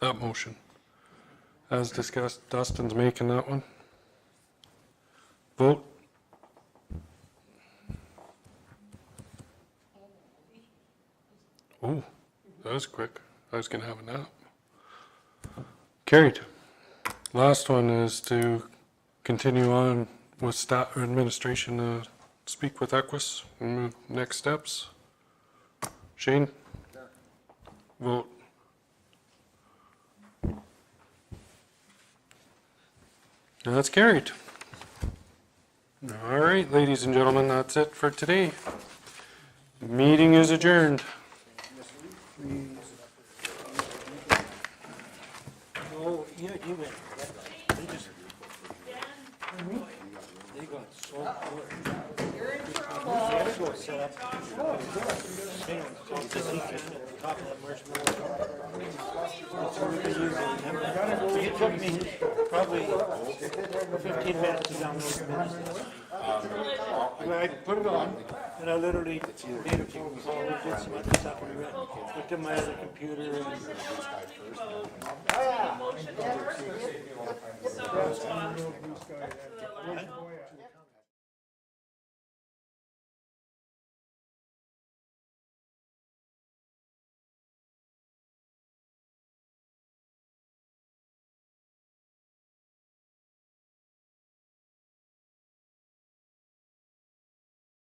That motion. As discussed, Dustin's making that one. Vote. Oh, that was quick. I was gonna have a nap. Carried. Last one is to continue on with staff or administration to speak with Equus and move next steps. Shane? Vote. That's carried. All right, ladies and gentlemen, that's it for today. The meeting is adjourned. Oh, yeah, you went. They just. They got so quick. You're in trouble. Set up. Hang on, does he can at the top of that marshmallow? It took me probably 15 minutes to download the minutes. When I put it on, and I literally made a phone call, did some other stuff, and looked at my other computer, and